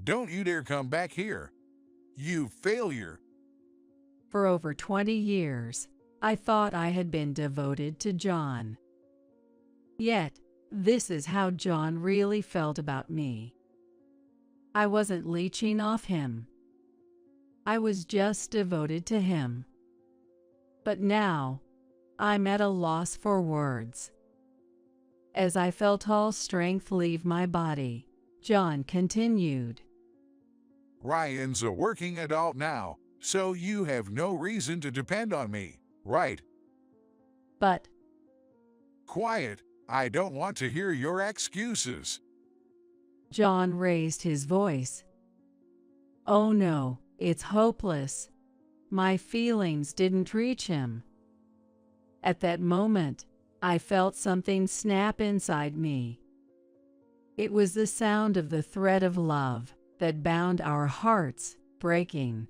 don't you dare come back here. You failure. For over 20 years, I thought I had been devoted to John. Yet, this is how John really felt about me. I wasn't leeching off him. I was just devoted to him. But now, I'm at a loss for words. As I felt all strength leave my body, John continued. Ryan's a working adult now, so you have no reason to depend on me, right? But, Quiet, I don't want to hear your excuses. John raised his voice. Oh no, it's hopeless. My feelings didn't reach him. At that moment, I felt something snap inside me. It was the sound of the thread of love that bound our hearts breaking.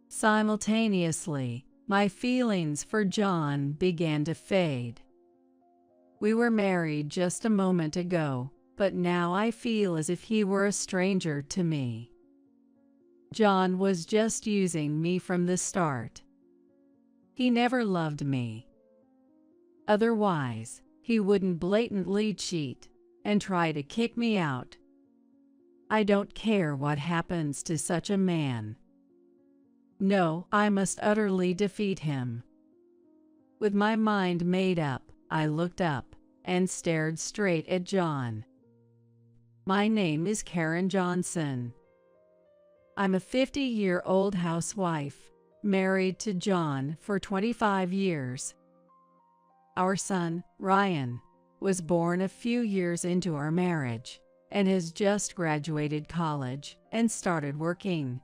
Simultaneously, my feelings for John began to fade. We were married just a moment ago, but now I feel as if he were a stranger to me. John was just using me from the start. He never loved me. Otherwise, he wouldn't blatantly cheat and try to kick me out. I don't care what happens to such a man. No, I must utterly defeat him. With my mind made up, I looked up and stared straight at John. My name is Karen Johnson. I'm a 50-year-old housewife, married to John for 25 years. Our son, Ryan, was born a few years into our marriage and has just graduated college and started working.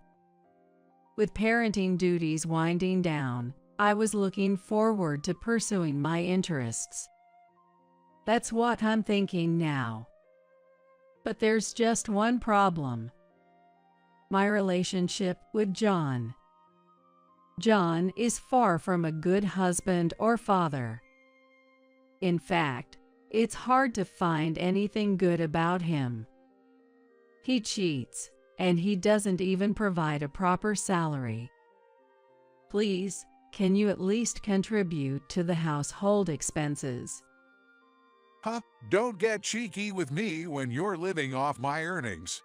With parenting duties winding down, I was looking forward to pursuing my interests. That's what I'm thinking now. But there's just one problem. My relationship with John. John is far from a good husband or father. In fact, it's hard to find anything good about him. He cheats, and he doesn't even provide a proper salary. Please, can you at least contribute to the household expenses? Huh? Don't get cheeky with me when you're living off my earnings.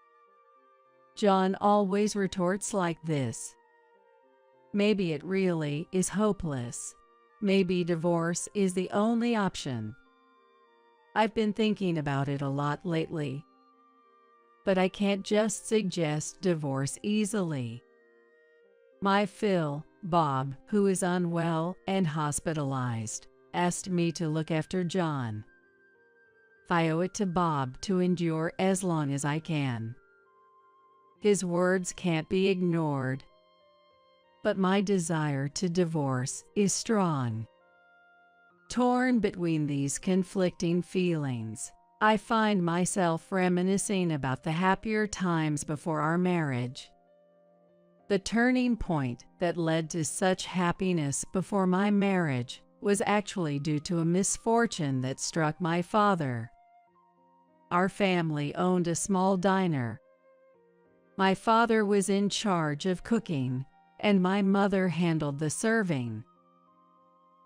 John always retorts like this. Maybe it really is hopeless. Maybe divorce is the only option. I've been thinking about it a lot lately. But I can't just suggest divorce easily. My Phil, Bob, who is unwell and hospitalized, asked me to look after John. I owe it to Bob to endure as long as I can. His words can't be ignored. But my desire to divorce is strong. Torn between these conflicting feelings, I find myself reminiscing about the happier times before our marriage. The turning point that led to such happiness before my marriage was actually due to a misfortune that struck my father. Our family owned a small diner. My father was in charge of cooking, and my mother handled the serving.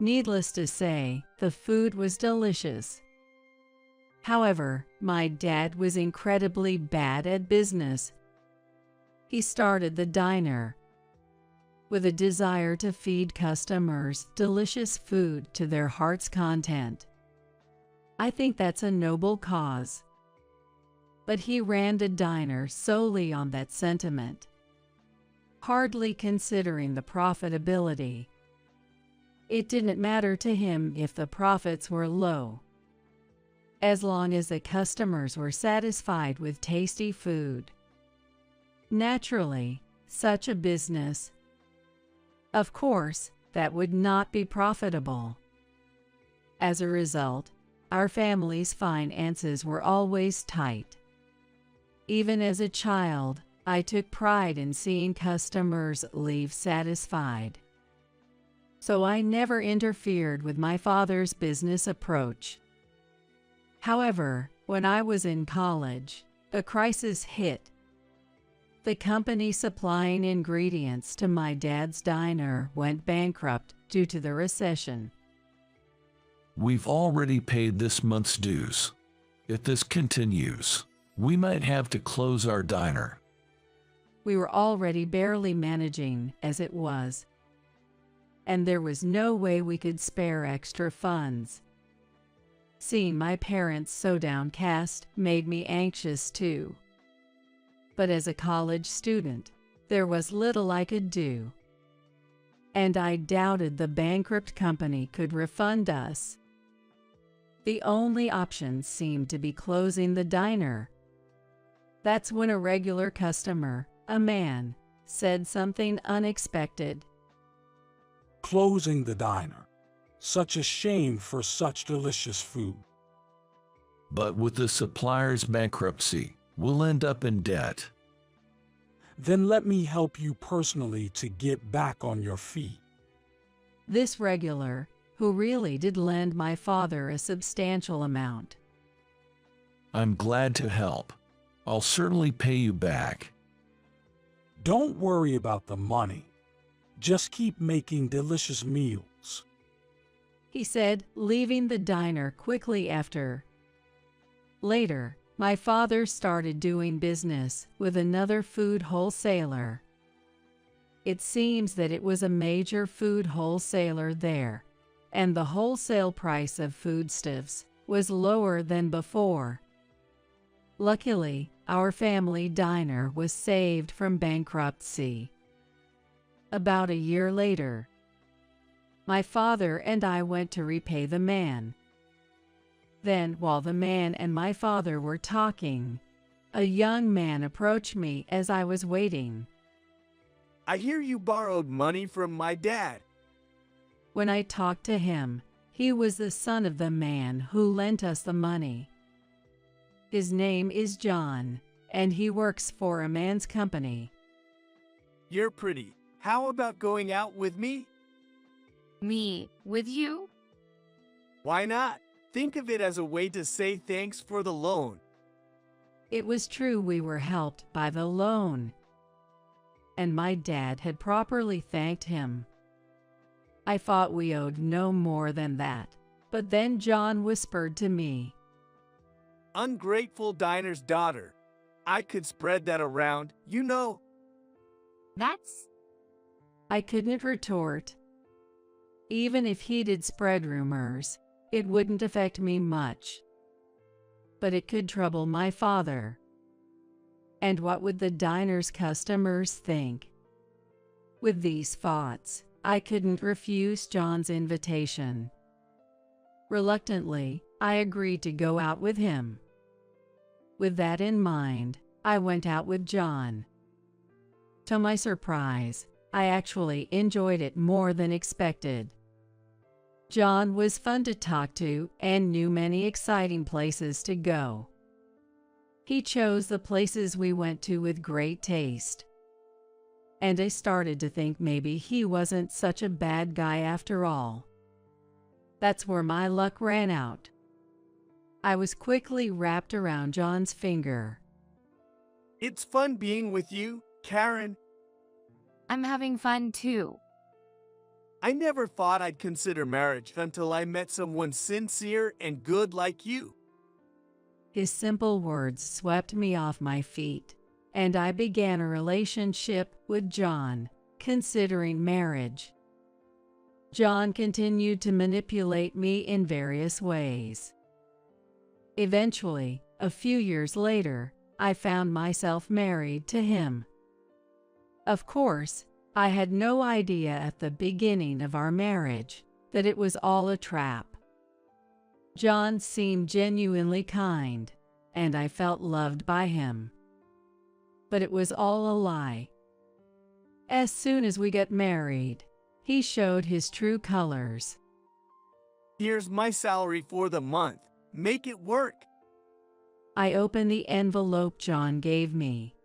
Needless to say, the food was delicious. However, my dad was incredibly bad at business. He started the diner with a desire to feed customers delicious food to their heart's content. I think that's a noble cause. But he ran the diner solely on that sentiment, hardly considering the profitability. It didn't matter to him if the profits were low, as long as the customers were satisfied with tasty food. Naturally, such a business, of course, that would not be profitable. As a result, our family's finances were always tight. Even as a child, I took pride in seeing customers leave satisfied. So I never interfered with my father's business approach. However, when I was in college, a crisis hit. The company supplying ingredients to my dad's diner went bankrupt due to the recession. We've already paid this month's dues. If this continues, we might have to close our diner. We were already barely managing as it was, and there was no way we could spare extra funds. Seeing my parents so downcast made me anxious too. But as a college student, there was little I could do. And I doubted the bankrupt company could refund us. The only option seemed to be closing the diner. That's when a regular customer, a man, said something unexpected. Closing the diner. Such a shame for such delicious food. But with the supplier's bankruptcy, we'll end up in debt. Then let me help you personally to get back on your feet. This regular, who really did lend my father a substantial amount. I'm glad to help. I'll certainly pay you back. Don't worry about the money. Just keep making delicious meals, he said, leaving the diner quickly after. Later, my father started doing business with another food wholesaler. It seems that it was a major food wholesaler there, and the wholesale price of foodstuffs was lower than before. Luckily, our family diner was saved from bankruptcy. About a year later, my father and I went to repay the man. Then, while the man and my father were talking, a young man approached me as I was waiting. I hear you borrowed money from my dad. When I talked to him, he was the son of the man who lent us the money. His name is John, and he works for a man's company. You're pretty. How about going out with me? Me, with you? Why not? Think of it as a way to say thanks for the loan. It was true we were helped by the loan, and my dad had properly thanked him. I thought we owed no more than that, but then John whispered to me, Ungrateful diner's daughter. I could spread that around, you know. That's... I couldn't retort. Even if he did spread rumors, it wouldn't affect me much. But it could trouble my father. And what would the diner's customers think? With these thoughts, I couldn't refuse John's invitation. Reluctantly, I agreed to go out with him. With that in mind, I went out with John. To my surprise, I actually enjoyed it more than expected. John was fun to talk to and knew many exciting places to go. He chose the places we went to with great taste. And I started to think maybe he wasn't such a bad guy after all. That's where my luck ran out. I was quickly wrapped around John's finger. It's fun being with you, Karen. I'm having fun too. I never thought I'd consider marriage until I met someone sincere and good like you. His simple words swept me off my feet, and I began a relationship with John, considering marriage. John continued to manipulate me in various ways. Eventually, a few years later, I found myself married to him. Of course, I had no idea at the beginning of our marriage that it was all a trap. John seemed genuinely kind, and I felt loved by him. But it was all a lie. As soon as we got married, he showed his true colors. Here's my salary for the month. Make it work. I opened the envelope John gave me.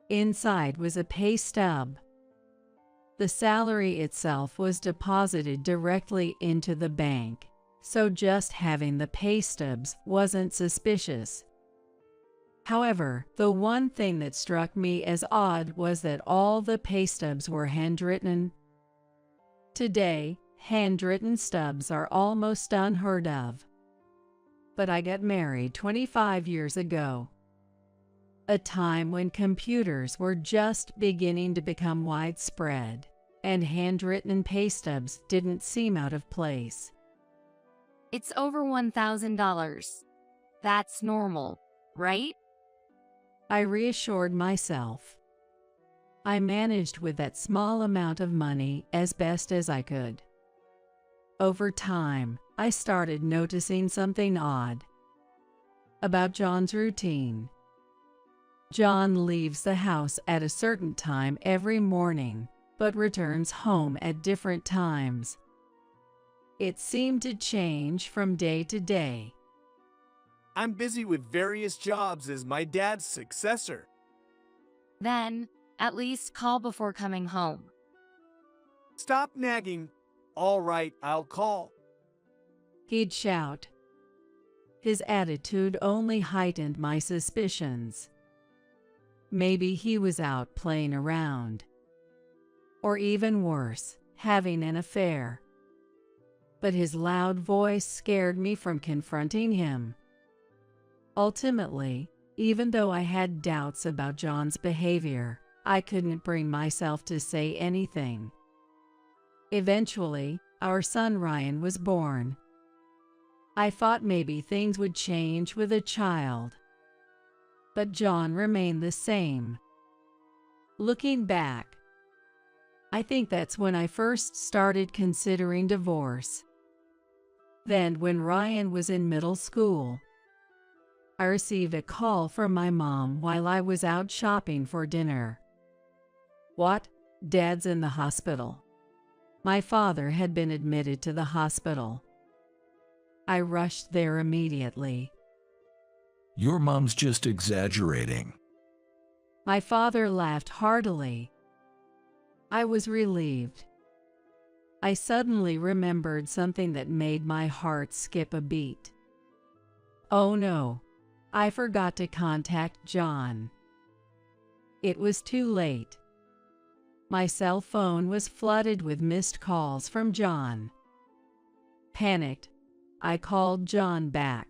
Inside was a pay stub. The salary itself was deposited directly into the bank, so just having the pay stubs wasn't suspicious. However, the one thing that struck me as odd was that all the pay stubs were handwritten. Today, handwritten stubs are almost unheard of. But I got married 25 years ago, a time when computers were just beginning to become widespread, and handwritten pay stubs didn't seem out of place. It's over $1,000. That's normal, right? I reassured myself. I managed with that small amount of money as best as I could. Over time, I started noticing something odd about John's routine. John leaves the house at a certain time every morning, but returns home at different times. It seemed to change from day to day. I'm busy with various jobs as my dad's successor. Then, at least call before coming home. Stop nagging. All right, I'll call. He'd shout. His attitude only heightened my suspicions. Maybe he was out playing around. Or even worse, having an affair. But his loud voice scared me from confronting him. Ultimately, even though I had doubts about John's behavior, I couldn't bring myself to say anything. Eventually, our son Ryan was born. I thought maybe things would change with a child. But John remained the same. Looking back, I think that's when I first started considering divorce. Then, when Ryan was in middle school, I received a call from my mom while I was out shopping for dinner. What? Dad's in the hospital. My father had been admitted to the hospital. I rushed there immediately. Your mom's just exaggerating. My father laughed heartily. I was relieved. I suddenly remembered something that made my heart skip a beat. Oh no, I forgot to contact John. It was too late. My cell phone was flooded with missed calls from John. Panicked, I called John back,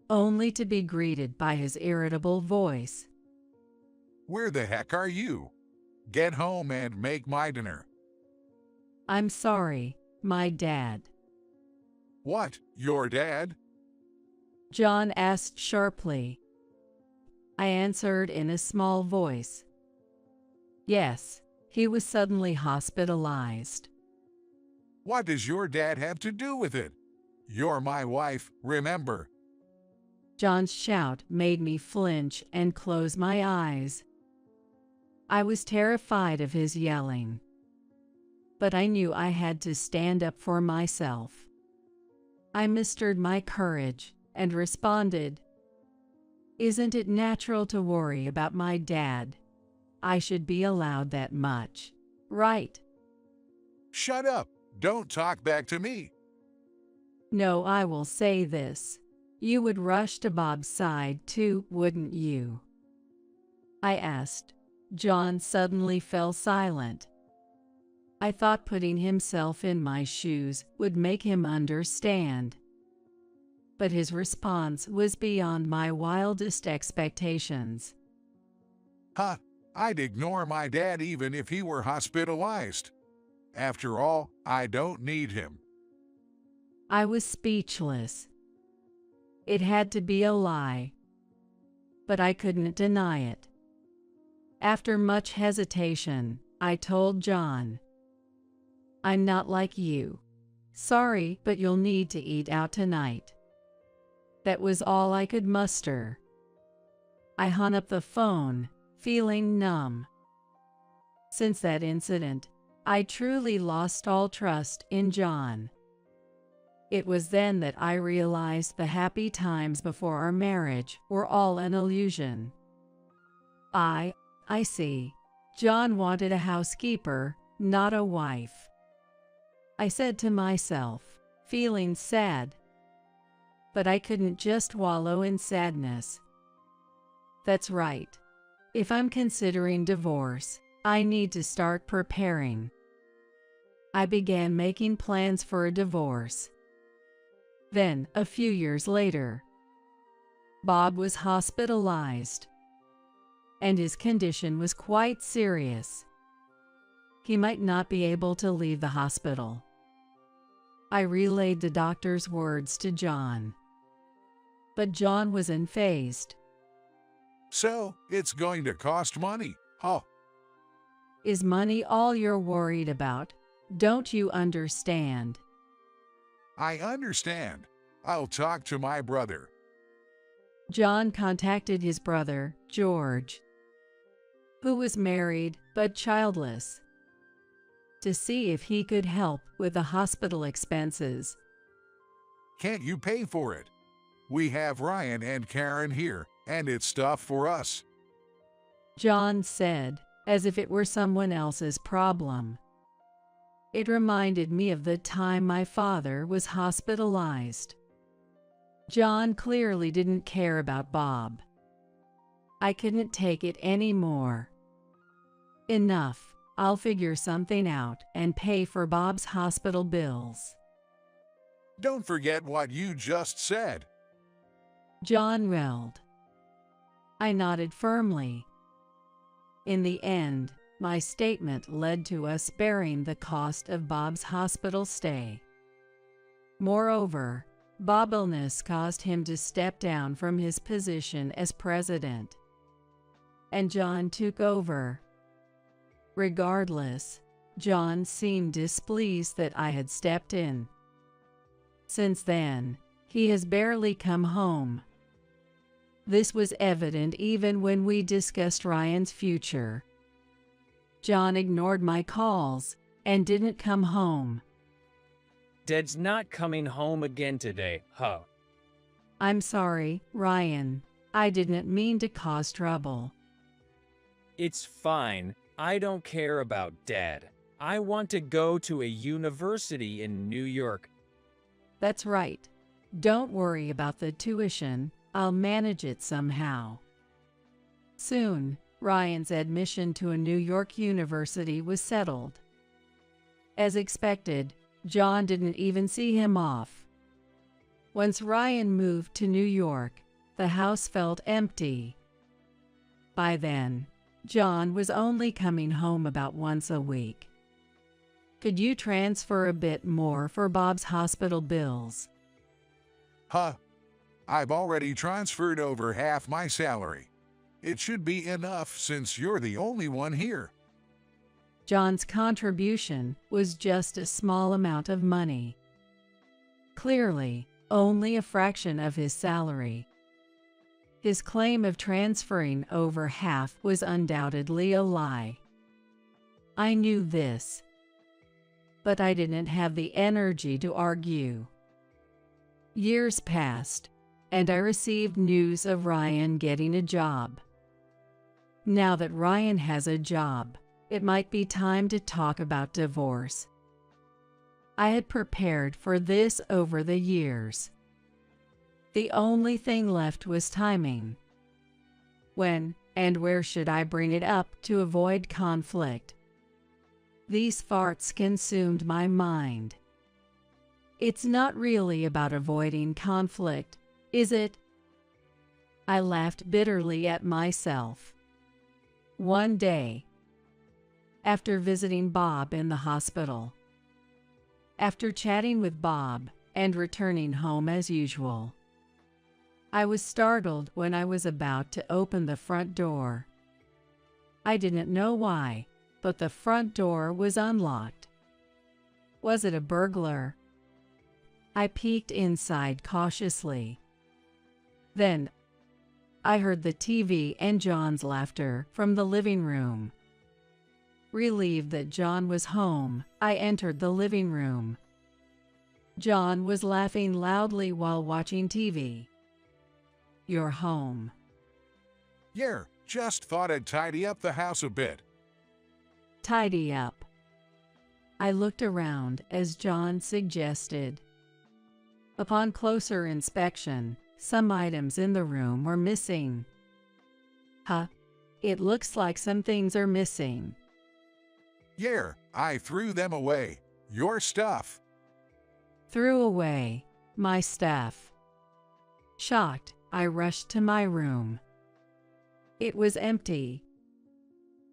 only to be greeted by his irritable voice. Where the heck are you? Get home and make my dinner. I'm sorry, my dad. What, your dad? John asked sharply. I answered in a small voice. Yes, he was suddenly hospitalized. What does your dad have to do with it? You're my wife, remember? John's shout made me flinch and close my eyes. I was terrified of his yelling, but I knew I had to stand up for myself. I mustered my courage and responded, "Isn't it natural to worry about my dad? I should be allowed that much, right?" Shut up! Don't talk back to me! No, I will say this. You would rush to Bob's side too, wouldn't you? I asked. John suddenly fell silent. I thought putting himself in my shoes would make him understand. But his response was beyond my wildest expectations. Huh, I'd ignore my dad even if he were hospitalized. After all, I don't need him. I was speechless. It had to be a lie, but I couldn't deny it. After much hesitation, I told John, "I'm not like you. Sorry, but you'll need to eat out tonight." That was all I could muster. I hung up the phone, feeling numb. Since that incident, I truly lost all trust in John. It was then that I realized the happy times before our marriage were all an illusion. I see. John wanted a housekeeper, not a wife. I said to myself, feeling sad. But I couldn't just wallow in sadness. That's right. If I'm considering divorce, I need to start preparing. I began making plans for a divorce. Then, a few years later, Bob was hospitalized, and his condition was quite serious. He might not be able to leave the hospital. I relayed the doctor's words to John, but John was unfazed. So, it's going to cost money. Oh, Is money all you're worried about? Don't you understand? I understand. I'll talk to my brother. John contacted his brother, George, who was married but childless, to see if he could help with the hospital expenses. Can't you pay for it? We have Ryan and Karen here, and it's stuff for us. John said, as if it were someone else's problem. It reminded me of the time my father was hospitalized. John clearly didn't care about Bob. I couldn't take it anymore. Enough. I'll figure something out and pay for Bob's hospital bills. Don't forget what you just said. John yelled. I nodded firmly. In the end, my statement led to us bearing the cost of Bob's hospital stay. Moreover, Bob's illness caused him to step down from his position as president, and John took over. Regardless, John seemed displeased that I had stepped in. Since then, he has barely come home. This was evident even when we discussed Ryan's future. John ignored my calls and didn't come home. Dad's not coming home again today, huh? I'm sorry, Ryan. I didn't mean to cause trouble. It's fine. I don't care about Dad. I want to go to a university in New York. That's right. Don't worry about the tuition. I'll manage it somehow. Soon, Ryan's admission to a New York university was settled. As expected, John didn't even see him off. Once Ryan moved to New York, the house felt empty. By then, John was only coming home about once a week. Could you transfer a bit more for Bob's hospital bills? Huh? I've already transferred over half my salary. It should be enough since you're the only one here. John's contribution was just a small amount of money. Clearly, only a fraction of his salary. His claim of transferring over half was undoubtedly a lie. I knew this, but I didn't have the energy to argue. Years passed, and I received news of Ryan getting a job. Now that Ryan has a job, it might be time to talk about divorce. I had prepared for this over the years. The only thing left was timing. When and where should I bring it up to avoid conflict? These thoughts consumed my mind. It's not really about avoiding conflict, is it? I laughed bitterly at myself. One day, after visiting Bob in the hospital, after chatting with Bob and returning home as usual, I was startled when I was about to open the front door. I didn't know why, but the front door was unlocked. Was it a burglar? I peeked inside cautiously. Then, I heard the TV and John's laughter from the living room. Relieved that John was home, I entered the living room. John was laughing loudly while watching TV. You're home. Yeah, just thought I'd tidy up the house a bit. Tidy up. I looked around as John suggested. Upon closer inspection, some items in the room were missing. Huh? It looks like some things are missing. Yeah, I threw them away. Your stuff. Threw away my stuff. Shocked, I rushed to my room. It was empty.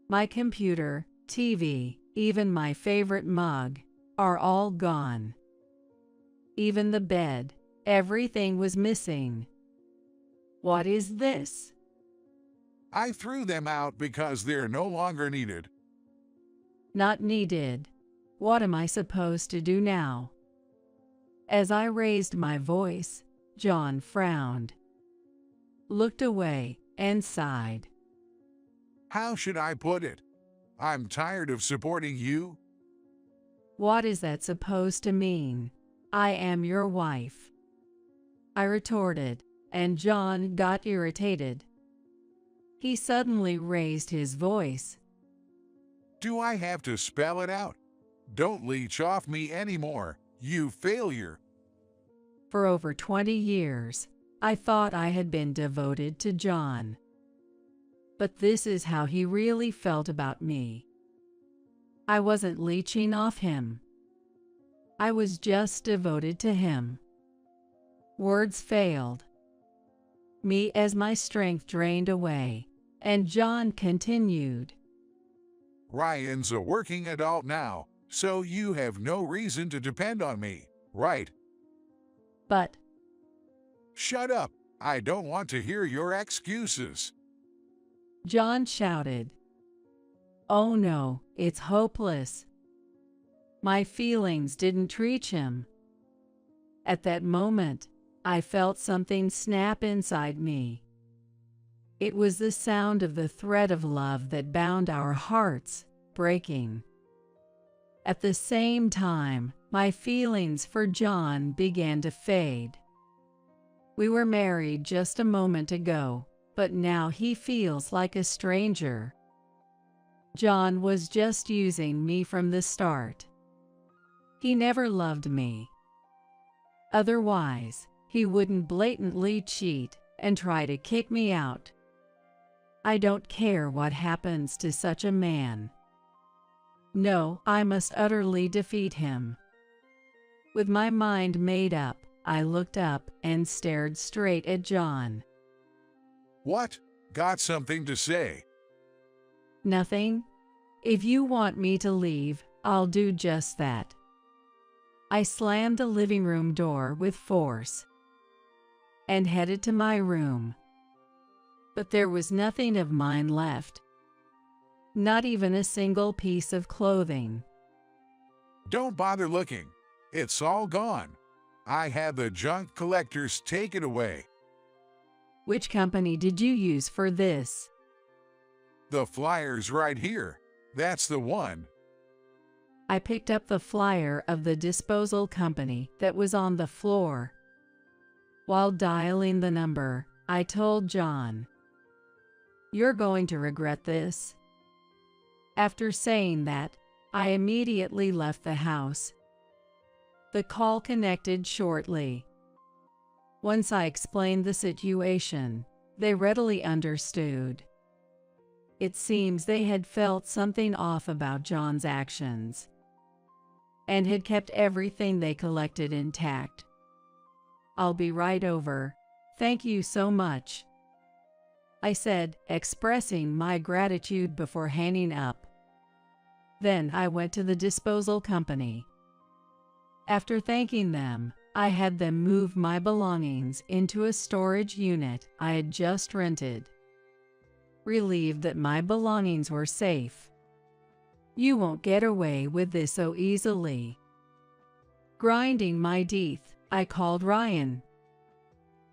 My computer, TV, even my favorite mug are all gone. Even the bed, everything was missing. What is this? I threw them out because they're no longer needed. Not needed. What am I supposed to do now? As I raised my voice, John frowned, looked away, and sighed. How should I put it? I'm tired of supporting you. What is that supposed to mean? I am your wife, I retorted, and John got irritated. He suddenly raised his voice. Do I have to spell it out? Don't leech off me anymore, you failure. For over 20 years, I thought I had been devoted to John. But this is how he really felt about me. I wasn't leeching off him. I was just devoted to him. Words failed me as my strength drained away, and John continued. Ryan's a working adult now, so you have no reason to depend on me, right? But Shut up. I don't want to hear your excuses. John shouted. Oh no, it's hopeless. My feelings didn't reach him. At that moment, I felt something snap inside me. It was the sound of the thread of love that bound our hearts breaking. At the same time, my feelings for John began to fade. We were married just a moment ago, but now he feels like a stranger. John was just using me from the start. He never loved me. Otherwise, he wouldn't blatantly cheat and try to kick me out. I don't care what happens to such a man. No, I must utterly defeat him. With my mind made up, I looked up and stared straight at John. What? Got something to say? Nothing? If you want me to leave, I'll do just that. I slammed the living room door with force and headed to my room. But there was nothing of mine left. Not even a single piece of clothing. Don't bother looking. It's all gone. I had the junk collectors take it away. Which company did you use for this? The flyer's right here. That's the one. I picked up the flyer of the disposal company that was on the floor. While dialing the number, I told John, "You're going to regret this." After saying that, I immediately left the house. The call connected shortly. Once I explained the situation, they readily understood. It seems they had felt something off about John's actions and had kept everything they collected intact. "I'll be right over. Thank you so much," I said, expressing my gratitude before hanging up. Then I went to the disposal company. After thanking them, I had them move my belongings into a storage unit I had just rented. Relieved that my belongings were safe. You won't get away with this so easily. Grinding my teeth, I called Ryan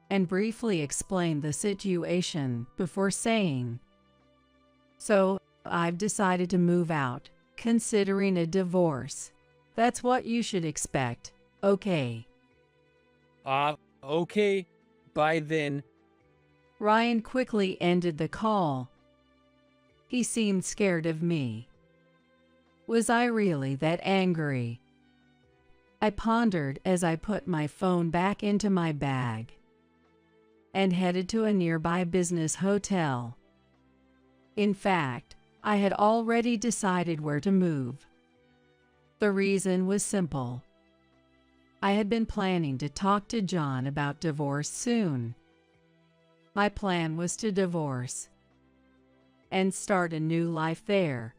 and briefly explained the situation before saying, "So, I've decided to move out, considering a divorce. That's what you should expect, okay?" Okay. Bye then. Ryan quickly ended the call. He seemed scared of me. Was I really that angry? I pondered as I put my phone back into my bag and headed to a nearby business hotel. In fact, I had already decided where to move. The reason was simple. I had been planning to talk to John about divorce soon. My plan was to divorce and start a new life there.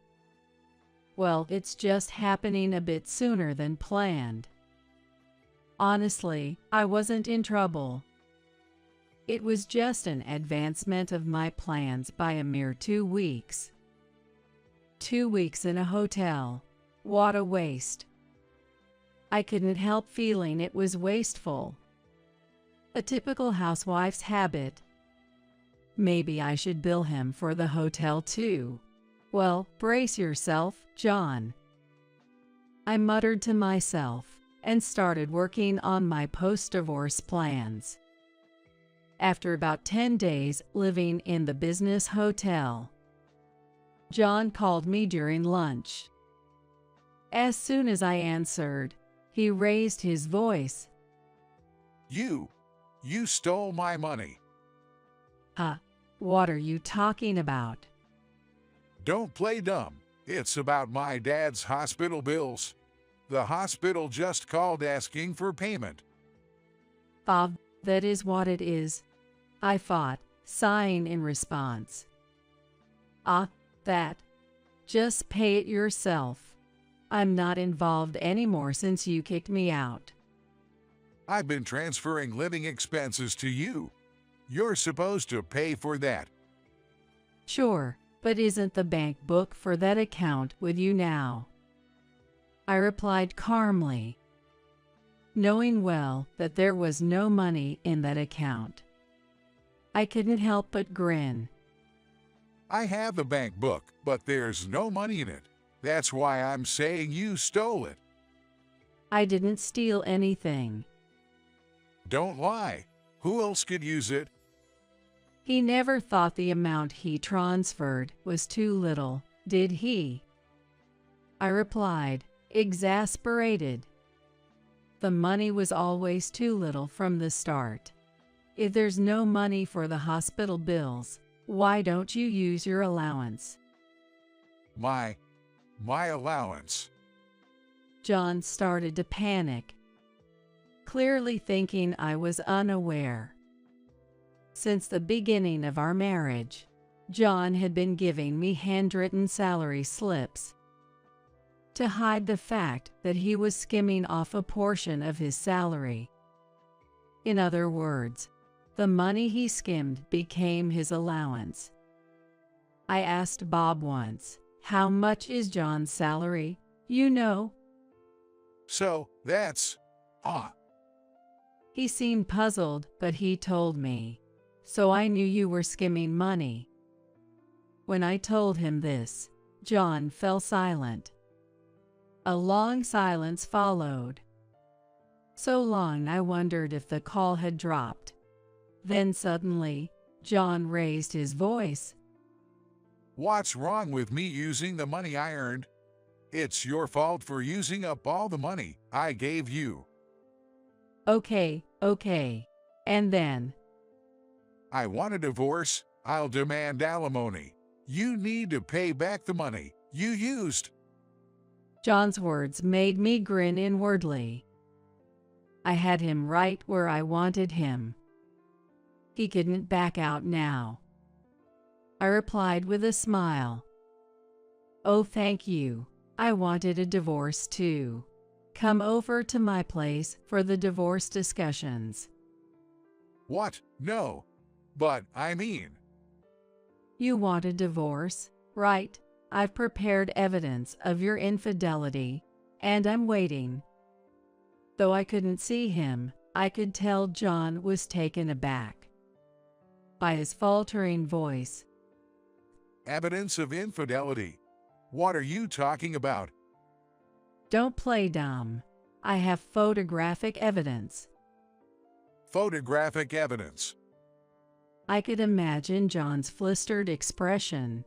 Well, it's just happening a bit sooner than planned. Honestly, I wasn't in trouble. It was just an advancement of my plans by a mere 2 weeks. 2 weeks in a hotel. What a waste. I couldn't help feeling it was wasteful. A typical housewife's habit. Maybe I should bill him for the hotel too. Well, brace yourself, John. I muttered to myself and started working on my post-divorce plans. After about 10 days living in the business hotel, John called me during lunch. As soon as I answered, he raised his voice. You stole my money. What are you talking about? Don't play dumb. It's about my dad's hospital bills. The hospital just called asking for payment. Bob, that is what it is, I thought, sighing in response. That. Just pay it yourself. I'm not involved anymore since you kicked me out. I've been transferring living expenses to you. You're supposed to pay for that. Sure, but isn't the bank book for that account with you now? I replied calmly, knowing well that there was no money in that account. I couldn't help but grin. I have the bank book, but there's no money in it. That's why I'm saying you stole it. I didn't steal anything. Don't lie. Who else could use it? He never thought the amount he transferred was too little, did he? I replied, exasperated. The money was always too little from the start. If there's no money for the hospital bills, why don't you use your allowance? My allowance. John started to panic, clearly thinking I was unaware. Since the beginning of our marriage, John had been giving me handwritten salary slips to hide the fact that he was skimming off a portion of his salary. In other words, the money he skimmed became his allowance. I asked Bob once, how much is John's salary, you know? So, that's... He seemed puzzled, but he told me. So I knew you were skimming money. When I told him this, John fell silent. A long silence followed. So long I wondered if the call had dropped. Then suddenly, John raised his voice. What's wrong with me using the money I earned? It's your fault for using up all the money I gave you. Okay. And then? I want a divorce. I'll demand alimony. You need to pay back the money you used. John's words made me grin inwardly. I had him right where I wanted him. He couldn't back out now. I replied with a smile. Oh, thank you. I wanted a divorce too. Come over to my place for the divorce discussions. What? No. But, I mean... You want a divorce, right? I've prepared evidence of your infidelity, and I'm waiting. Though I couldn't see him, I could tell John was taken aback by his faltering voice. Evidence of infidelity? What are you talking about? Don't play dumb. I have photographic evidence. Photographic evidence? I could imagine John's flustered expression.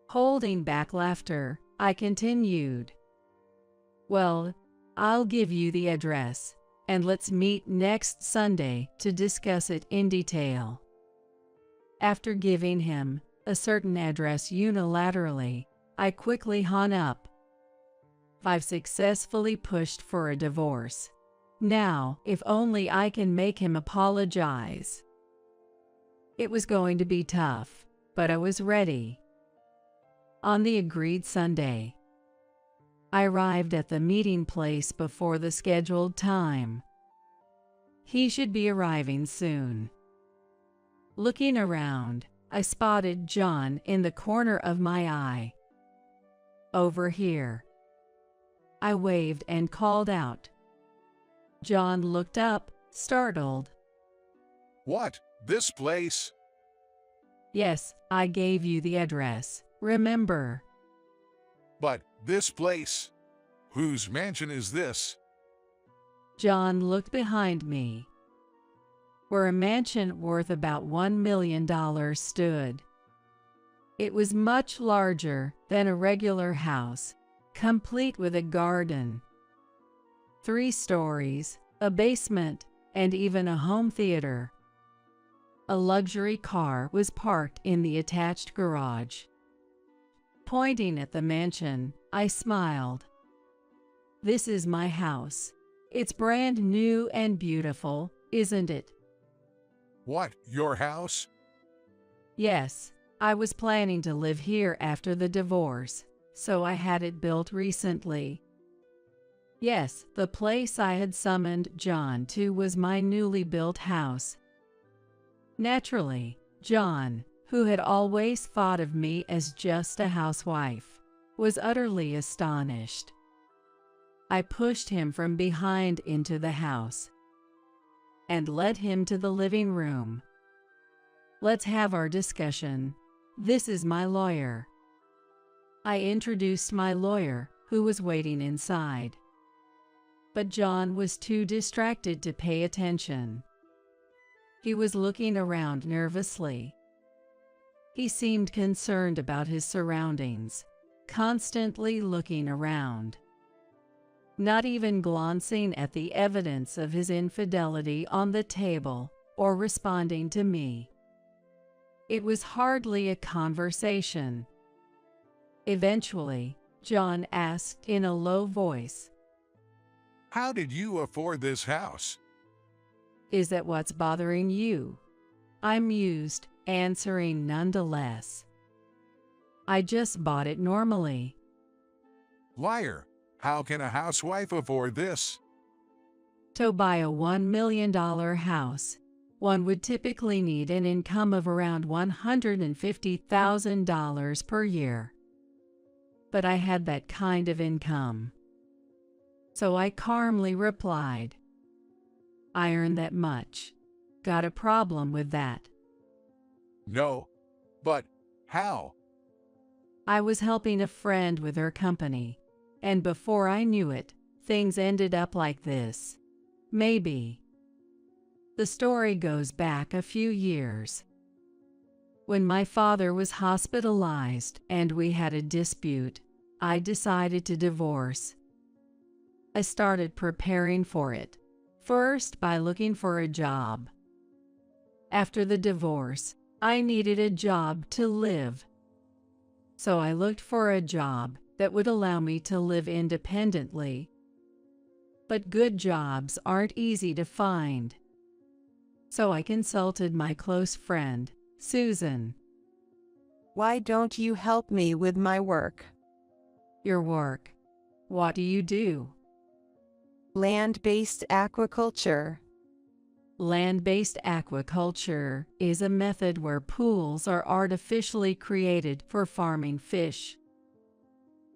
Holding back laughter, I continued. Well, I'll give you the address, and let's meet next Sunday to discuss it in detail. After giving him a certain address unilaterally, I quickly hung up. I've successfully pushed for a divorce. Now, if only I can make him apologize. It was going to be tough, but I was ready. On the agreed Sunday, I arrived at the meeting place before the scheduled time. He should be arriving soon. Looking around, I spotted John in the corner of my eye. Over here. I waved and called out. John looked up, startled. What? This place? Yes, I gave you the address, remember? But this place? Whose mansion is this? John looked behind me, where a mansion worth about $1 million stood. It was much larger than a regular house, complete with a garden, 3 stories, a basement, and even a home theater. A luxury car was parked in the attached garage. Pointing at the mansion, I smiled. This is my house. It's brand new and beautiful, isn't it? What, your house? Yes, I was planning to live here after the divorce, so I had it built recently. Yes, the place I had summoned John to was my newly built house. Naturally, John, who had always thought of me as just a housewife, was utterly astonished. I pushed him from behind into the house and led him to the living room. Let's have our discussion. This is my lawyer. I introduced my lawyer, who was waiting inside. But John was too distracted to pay attention. He was looking around nervously. He seemed concerned about his surroundings, constantly looking around, not even glancing at the evidence of his infidelity on the table or responding to me. It was hardly a conversation. Eventually, John asked in a low voice, How did you afford this house? "Is that what's bothering you?" I mused, answering nonetheless. "I just bought it normally." Liar, how can a housewife afford this? To buy a $1 million house, one would typically need an income of around $150,000 per year. But I had that kind of income. So I calmly replied, "I earn that much. Got a problem with that?" No. But how? I was helping a friend with her company, and before I knew it, things ended up like this. Maybe. The story goes back a few years. When my father was hospitalized and we had a dispute, I decided to divorce. I started preparing for it, first by looking for a job. After the divorce, I needed a job to live. So I looked for a job that would allow me to live independently. But good jobs aren't easy to find. So I consulted my close friend, Susan. Why don't you help me with my work? Your work? What do you do? Land-based aquaculture. Land-based aquaculture is a method where pools are artificially created for farming fish.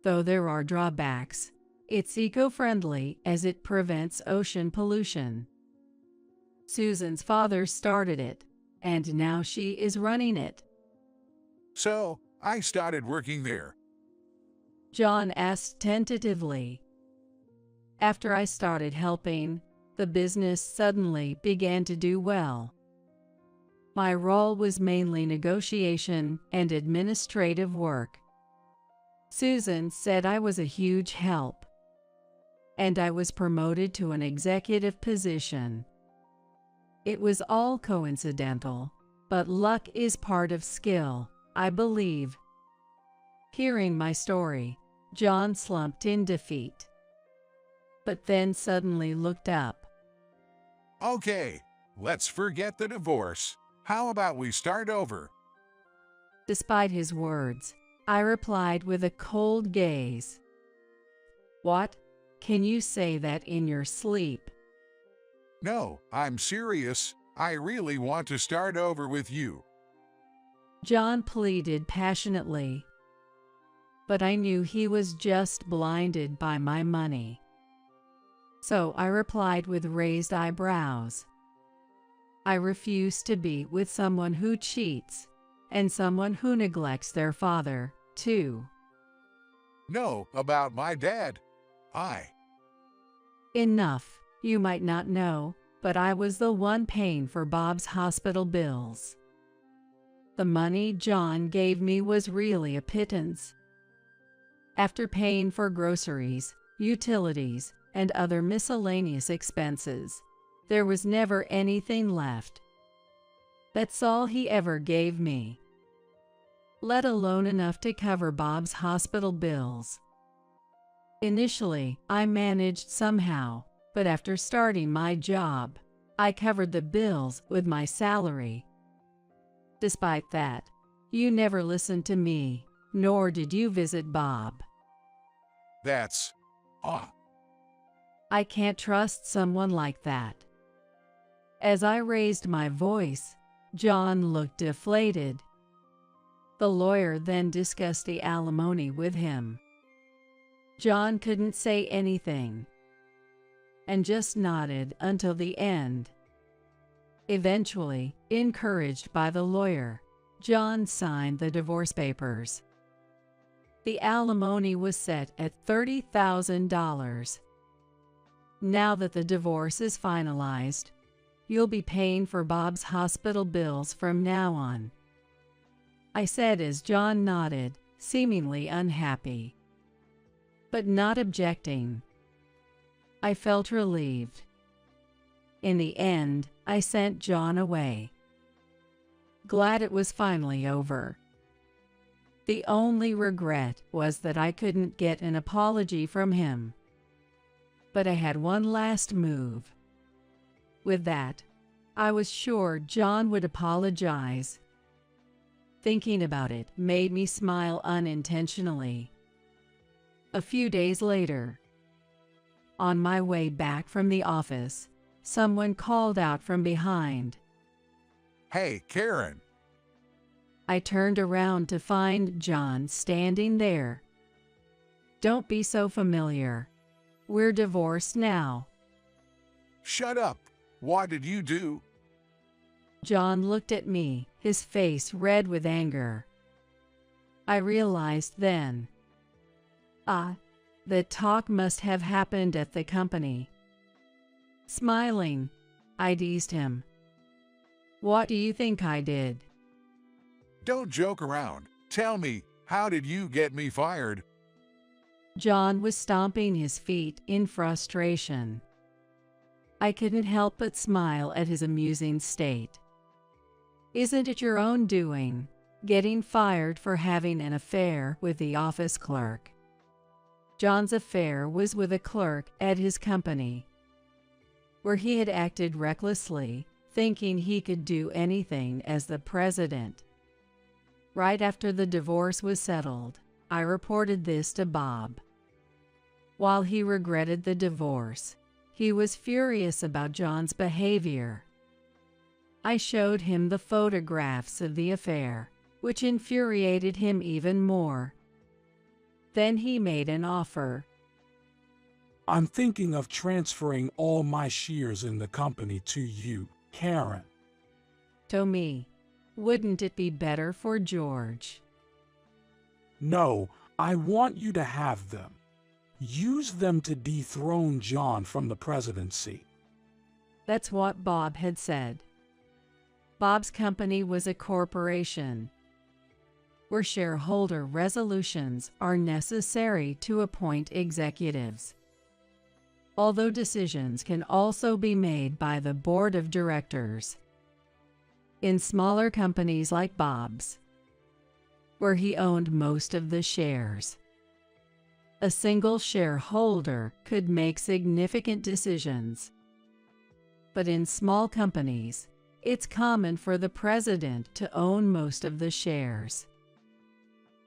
Though there are drawbacks, it's eco-friendly as it prevents ocean pollution. Susan's father started it, and now she is running it. So, I started working there. John asked tentatively. After I started helping, the business suddenly began to do well. My role was mainly negotiation and administrative work. Susan said I was a huge help, and I was promoted to an executive position. It was all coincidental, but luck is part of skill, I believe. Hearing my story, John slumped in defeat, but then suddenly looked up. Okay, let's forget the divorce. How about we start over? Despite his words, I replied with a cold gaze. What? Can you say that in your sleep? No, I'm serious. I really want to start over with you. John pleaded passionately, but I knew he was just blinded by my money. So I replied with raised eyebrows. I refuse to be with someone who cheats and someone who neglects their father, too. No, about my dad. Enough. You might not know, but I was the one paying for Bob's hospital bills. The money John gave me was really a pittance. After paying for groceries, utilities, and other miscellaneous expenses, there was never anything left. That's all he ever gave me, let alone enough to cover Bob's hospital bills. Initially, I managed somehow, but after starting my job, I covered the bills with my salary. Despite that, you never listened to me, nor did you visit Bob. That's... I can't trust someone like that. As I raised my voice, John looked deflated. The lawyer then discussed the alimony with him. John couldn't say anything and just nodded until the end. Eventually, encouraged by the lawyer, John signed the divorce papers. The alimony was set at $30,000. Now that the divorce is finalized, you'll be paying for Bob's hospital bills from now on, I said as John nodded, seemingly unhappy, but not objecting. I felt relieved. In the end, I sent John away, glad it was finally over. The only regret was that I couldn't get an apology from him. But I had one last move. With that, I was sure John would apologize. Thinking about it made me smile unintentionally. A few days later, on my way back from the office, someone called out from behind. Hey, Karen. I turned around to find John standing there. Don't be so familiar. We're divorced now. Shut up. What did you do? John looked at me, his face red with anger. I realized then. The talk must have happened at the company. Smiling, I teased him. What do you think I did? Don't joke around. Tell me, how did you get me fired? John was stomping his feet in frustration. I couldn't help but smile at his amusing state. Isn't it your own doing, getting fired for having an affair with the office clerk? John's affair was with a clerk at his company, where he had acted recklessly, thinking he could do anything as the president. Right after the divorce was settled, I reported this to Bob. While he regretted the divorce, he was furious about John's behavior. I showed him the photographs of the affair, which infuriated him even more. Then he made an offer. I'm thinking of transferring all my shares in the company to you, Karen. To me, wouldn't it be better for George? No, I want you to have them. Use them to dethrone John from the presidency. That's what Bob had said. Bob's company was a corporation, where shareholder resolutions are necessary to appoint executives, although decisions can also be made by the board of directors. In smaller companies like Bob's, where he owned most of the shares. A single shareholder could make significant decisions. But in small companies, it's common for the president to own most of the shares.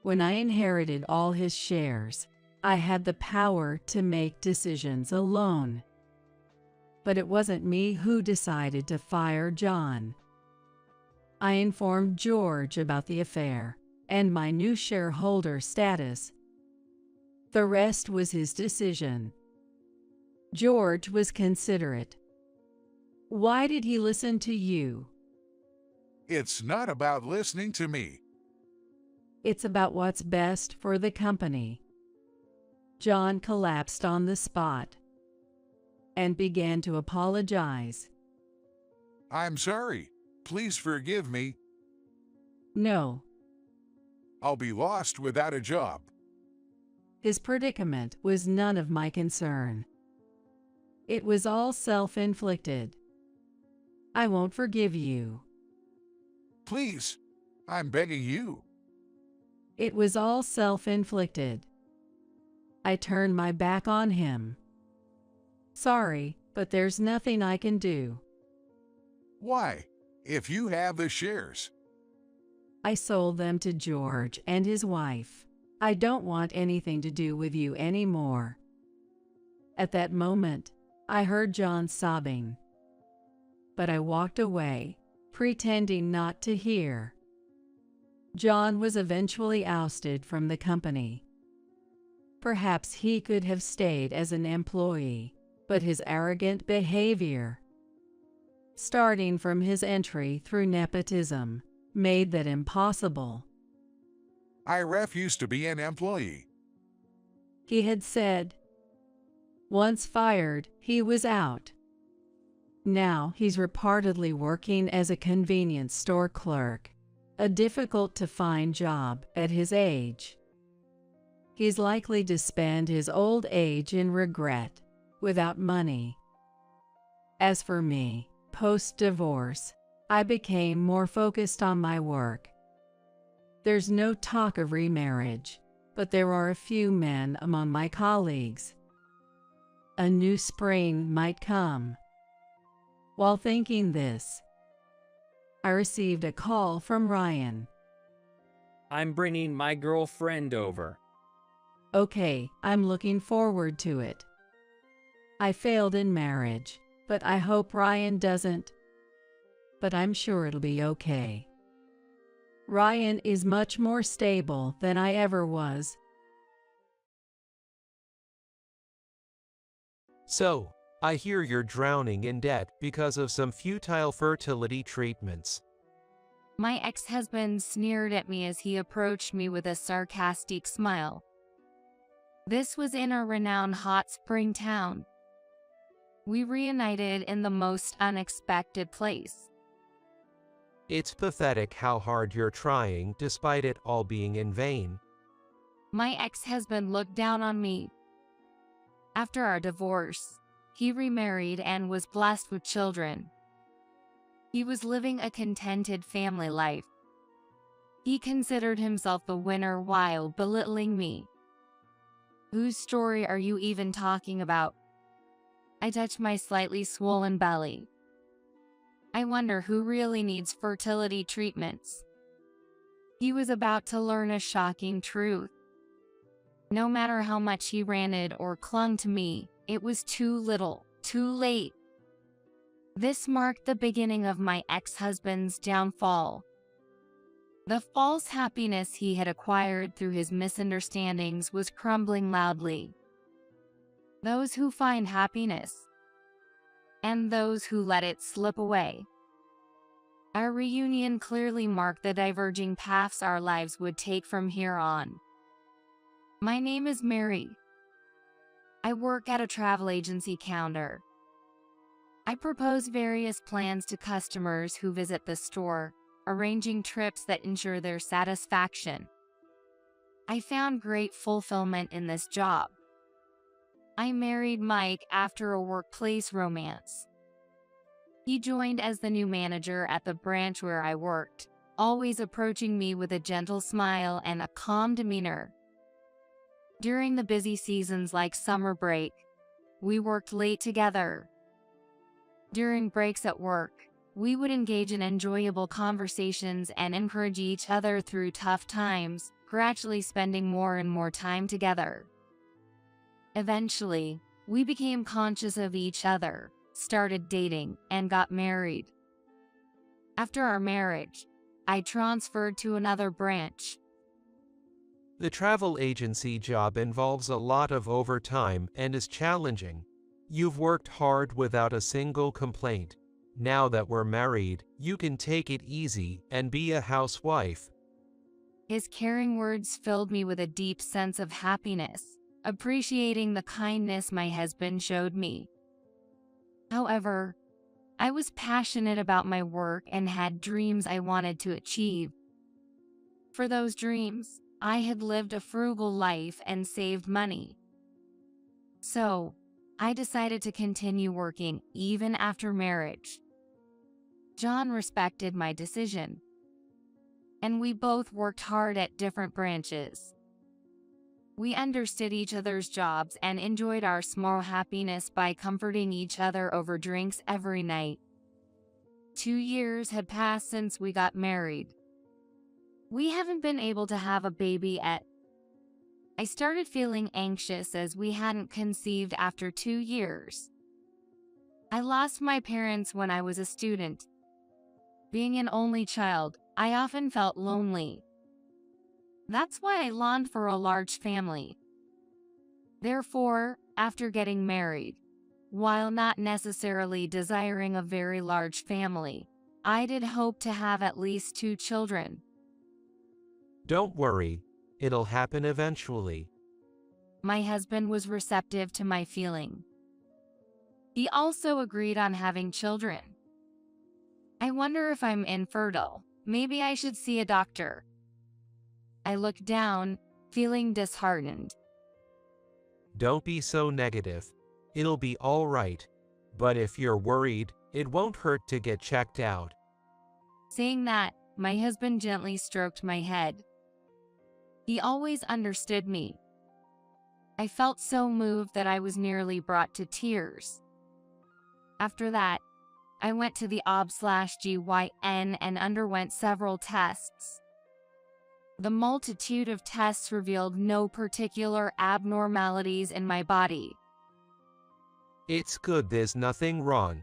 When I inherited all his shares, I had the power to make decisions alone. But it wasn't me who decided to fire John. I informed George about the affair and my new shareholder status. The rest was his decision. George was considerate. Why did he listen to you? It's not about listening to me. It's about what's best for the company. John collapsed on the spot and began to apologize. I'm sorry. Please forgive me. No. I'll be lost without a job. His predicament was none of my concern. It was all self-inflicted. I won't forgive you. Please, I'm begging you. It was all self-inflicted. I turned my back on him. Sorry, but there's nothing I can do. Why? If you have the shares. I sold them to George and his wife. I don't want anything to do with you anymore. At that moment, I heard John sobbing. But I walked away, pretending not to hear. John was eventually ousted from the company. Perhaps he could have stayed as an employee, but his arrogant behavior, starting from his entry through nepotism, made that impossible. I refuse to be an employee. He had said. Once fired, he was out. Now he's reportedly working as a convenience store clerk, a difficult-to-find job at his age. He's likely to spend his old age in regret, without money. As for me, post-divorce, I became more focused on my work. There's no talk of remarriage, but there are a few men among my colleagues. A new spring might come. While thinking this, I received a call from Ryan. I'm bringing my girlfriend over. Okay, I'm looking forward to it. I failed in marriage, but I hope Ryan doesn't. But I'm sure it'll be okay. Ryan is much more stable than I ever was. So, I hear you're drowning in debt because of some futile fertility treatments. My ex-husband sneered at me as he approached me with a sarcastic smile. This was in a renowned hot spring town. We reunited in the most unexpected place. It's pathetic how hard you're trying despite it all being in vain. My ex-husband looked down on me. After our divorce, he remarried and was blessed with children. He was living a contented family life. He considered himself the winner while belittling me. Whose story are you even talking about? I touched my slightly swollen belly. I wonder who really needs fertility treatments. He was about to learn a shocking truth. No matter how much he ranted or clung to me, it was too little, too late. This marked the beginning of my ex-husband's downfall. The false happiness he had acquired through his misunderstandings was crumbling loudly. Those who find happiness, and those who let it slip away. Our reunion clearly marked the diverging paths our lives would take from here on. My name is Mary. I work at a travel agency counter. I propose various plans to customers who visit the store, arranging trips that ensure their satisfaction. I found great fulfillment in this job. I married Mike after a workplace romance. He joined as the new manager at the branch where I worked, always approaching me with a gentle smile and a calm demeanor. During the busy seasons like summer break, we worked late together. During breaks at work, we would engage in enjoyable conversations and encourage each other through tough times, gradually spending more and more time together. Eventually, we became conscious of each other, started dating, and got married. After our marriage, I transferred to another branch. The travel agency job involves a lot of overtime and is challenging. You've worked hard without a single complaint. Now that we're married, you can take it easy and be a housewife. His caring words filled me with a deep sense of happiness, appreciating the kindness my husband showed me. However, I was passionate about my work and had dreams I wanted to achieve. For those dreams, I had lived a frugal life and saved money. So, I decided to continue working even after marriage. John respected my decision, and we both worked hard at different branches. We understood each other's jobs and enjoyed our small happiness by comforting each other over drinks every night. 2 years had passed since we got married. We haven't been able to have a baby yet. I started feeling anxious as we hadn't conceived after 2 years. I lost my parents when I was a student. Being an only child, I often felt lonely. That's why I longed for a large family. Therefore, after getting married, while not necessarily desiring a very large family, I did hope to have at least 2 children. Don't worry, it'll happen eventually. My husband was receptive to my feeling. He also agreed on having children. I wonder if I'm infertile. Maybe I should see a doctor. I looked down, feeling disheartened. Don't be so negative. It'll be all right. But if you're worried, it won't hurt to get checked out. Saying that, my husband gently stroked my head. He always understood me. I felt so moved that I was nearly brought to tears. After that, I went to the OB/GYN and underwent several tests. The multitude of tests revealed no particular abnormalities in my body. It's good there's nothing wrong.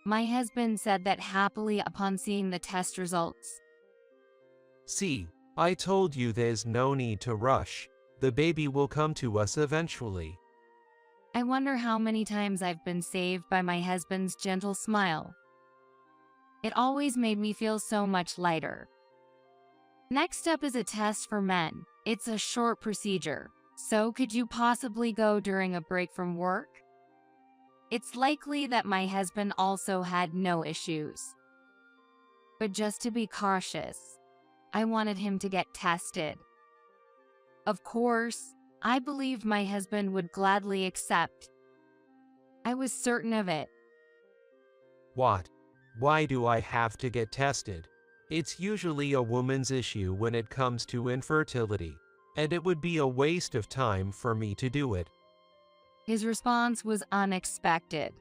My husband said that happily upon seeing the test results. See, I told you there's no need to rush. The baby will come to us eventually. I wonder how many times I've been saved by my husband's gentle smile. It always made me feel so much lighter. Next up is a test for men. It's a short procedure. So could you possibly go during a break from work? It's likely that my husband also had no issues. But just to be cautious, I wanted him to get tested. Of course, I believed my husband would gladly accept. I was certain of it. What? Why do I have to get tested? It's usually a woman's issue when it comes to infertility, and it would be a waste of time for me to do it. His response was unexpected.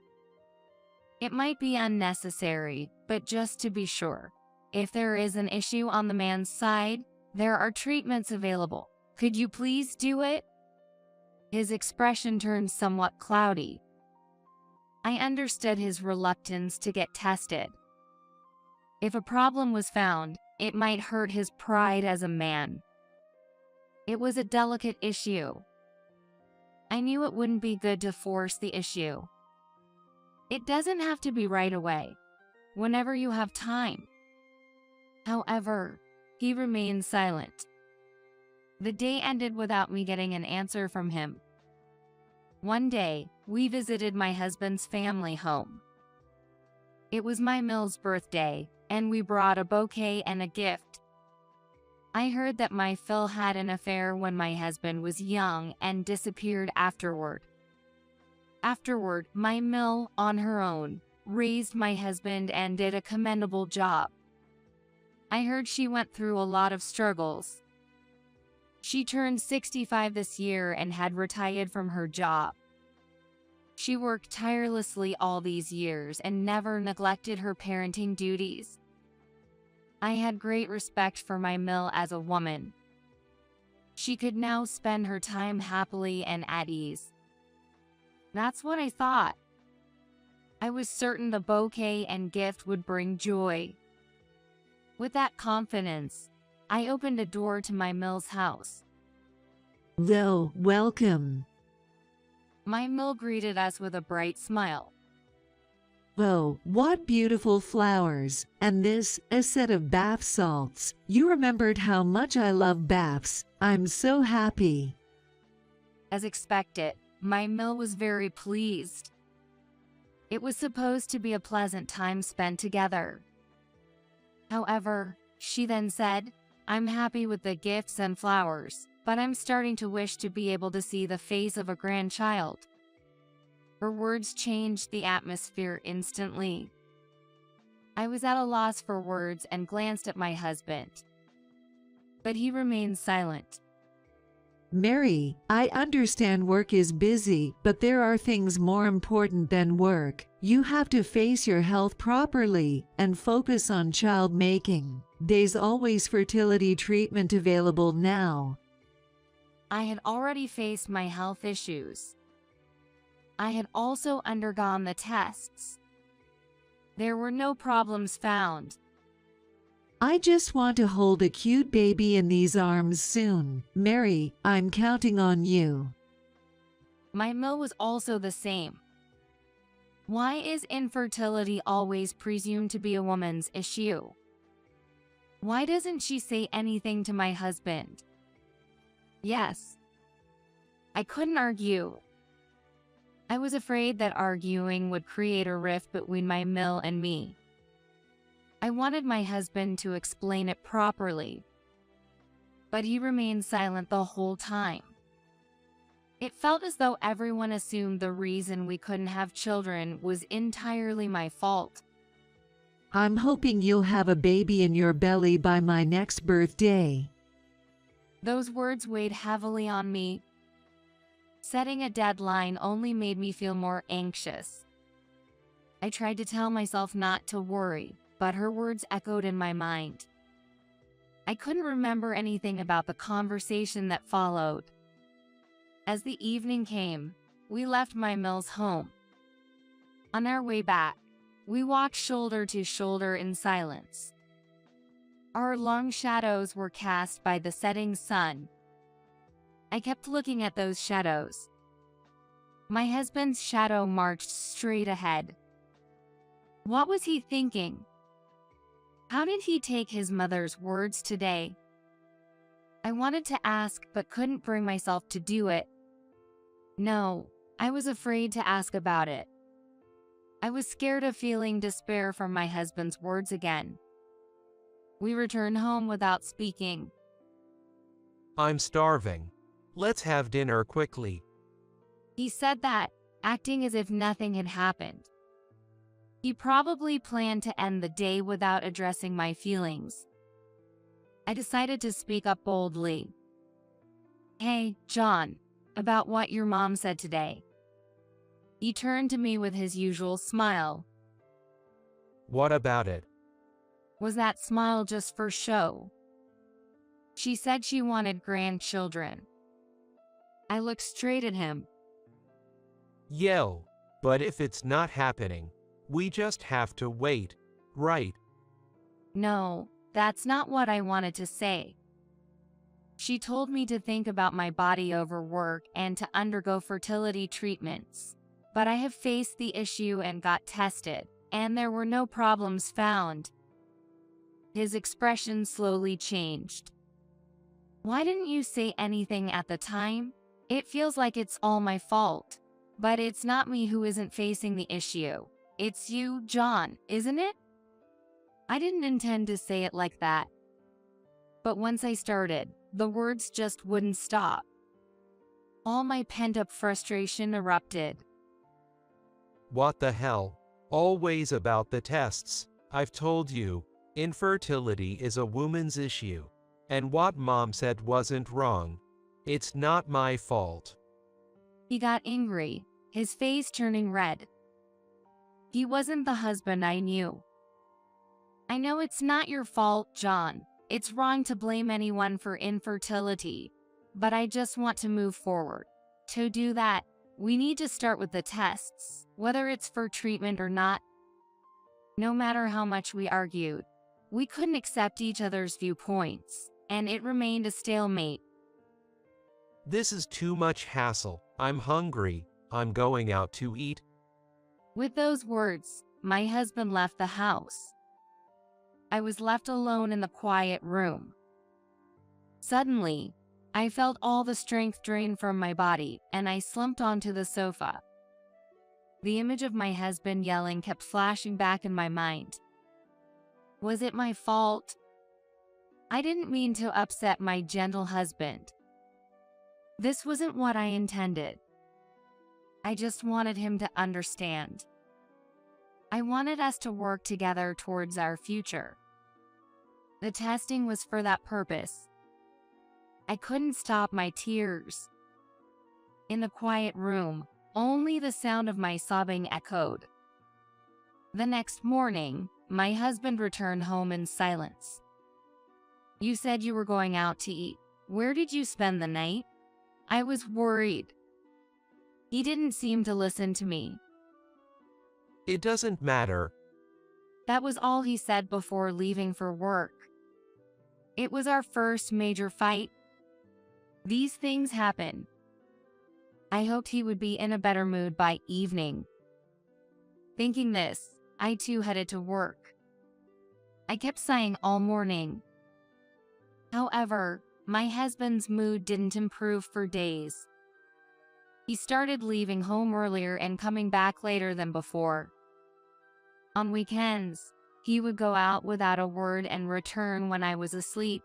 It might be unnecessary, but just to be sure, if there is an issue on the man's side, there are treatments available. Could you please do it? His expression turned somewhat cloudy. I understood his reluctance to get tested. If a problem was found, it might hurt his pride as a man. It was a delicate issue. I knew it wouldn't be good to force the issue. It doesn't have to be right away, whenever you have time. However, he remained silent. The day ended without me getting an answer from him. One day, we visited my husband's family home. It was my Mill's birthday, and we brought a bouquet and a gift. I heard that my Phil had an affair when my husband was young and disappeared afterward. Afterward, my Mill, on her own, raised my husband and did a commendable job. I heard she went through a lot of struggles. She turned 65 this year and had retired from her job. She worked tirelessly all these years and never neglected her parenting duties. I had great respect for my Mill as a woman. She could now spend her time happily and at ease. That's what I thought. I was certain the bouquet and gift would bring joy. With that confidence, I opened a door to my Mill's house. Well, welcome. My Mill greeted us with a bright smile. Oh, what beautiful flowers, and this, a set of bath salts. You remembered how much I love baths. I'm so happy. As expected, my Mill was very pleased. It was supposed to be a pleasant time spent together. However, she then said, I'm happy with the gifts and flowers, but I'm starting to wish to be able to see the face of a grandchild. Her words changed the atmosphere instantly. I was at a loss for words and glanced at my husband. But he remained silent. Mary, I understand work is busy, but there are things more important than work. You have to face your health properly and focus on child making. There's always fertility treatment available now. I had already faced my health issues. I had also undergone the tests. There were no problems found. I just want to hold a cute baby in these arms soon. Mary, I'm counting on you. My Mill was also the same. Why is infertility always presumed to be a woman's issue? Why doesn't she say anything to my husband? Yes. I couldn't argue. I was afraid that arguing would create a rift between my Mill and me. I wanted my husband to explain it properly, but he remained silent the whole time. It felt as though everyone assumed the reason we couldn't have children was entirely my fault. I'm hoping you'll have a baby in your belly by my next birthday. Those words weighed heavily on me. Setting a deadline only made me feel more anxious. I tried to tell myself not to worry, but her words echoed in my mind. I couldn't remember anything about the conversation that followed. As the evening came, we left my Mill's home. On our way back, we walked shoulder to shoulder in silence. Our long shadows were cast by the setting sun. I kept looking at those shadows. My husband's shadow marched straight ahead. What was he thinking? How did he take his mother's words today? I wanted to ask but couldn't bring myself to do it. No, I was afraid to ask about it. I was scared of feeling despair from my husband's words again. We returned home without speaking. I'm starving. Let's have dinner quickly. He said that, acting as if nothing had happened. He probably planned to end the day without addressing my feelings. I decided to speak up boldly. Hey, John, about what your mom said today. He turned to me with his usual smile. What about it? Was that smile just for show? She said she wanted grandchildren. I looked straight at him. Yo, but if it's not happening, we just have to wait, right? No, that's not what I wanted to say. She told me to think about my body over work and to undergo fertility treatments. But I have faced the issue and got tested, and there were no problems found. His expression slowly changed. Why didn't you say anything at the time? It feels like it's all my fault. But it's not me who isn't facing the issue. It's you, John, isn't it? I didn't intend to say it like that. But once I started, the words just wouldn't stop. All my pent-up frustration erupted. What the hell? Always about the tests. I've told you. Infertility is a woman's issue, and what mom said wasn't wrong. It's not my fault. He got angry, his face turning red. He wasn't the husband I knew. I know it's not your fault, John. It's wrong to blame anyone for infertility, but I just want to move forward. To do that, we need to start with the tests, whether it's for treatment or not. No matter how much we argued, we couldn't accept each other's viewpoints, and it remained a stalemate. This is too much hassle. I'm hungry. I'm going out to eat. With those words, my husband left the house. I was left alone in the quiet room. Suddenly, I felt all the strength drain from my body, and I slumped onto the sofa. The image of my husband yelling kept flashing back in my mind. Was it my fault? I didn't mean to upset my gentle husband. This wasn't what I intended. I just wanted him to understand. I wanted us to work together towards our future. The testing was for that purpose. I couldn't stop my tears. In the quiet room, only the sound of my sobbing echoed. The next morning, my husband returned home in silence. You said you were going out to eat. Where did you spend the night? I was worried. He didn't seem to listen to me. It doesn't matter. That was all he said before leaving for work. It was our first major fight. These things happen. I hoped he would be in a better mood by evening. Thinking this, I too headed to work. I kept sighing all morning. However, my husband's mood didn't improve for days. He started leaving home earlier and coming back later than before. On weekends, he would go out without a word and return when I was asleep.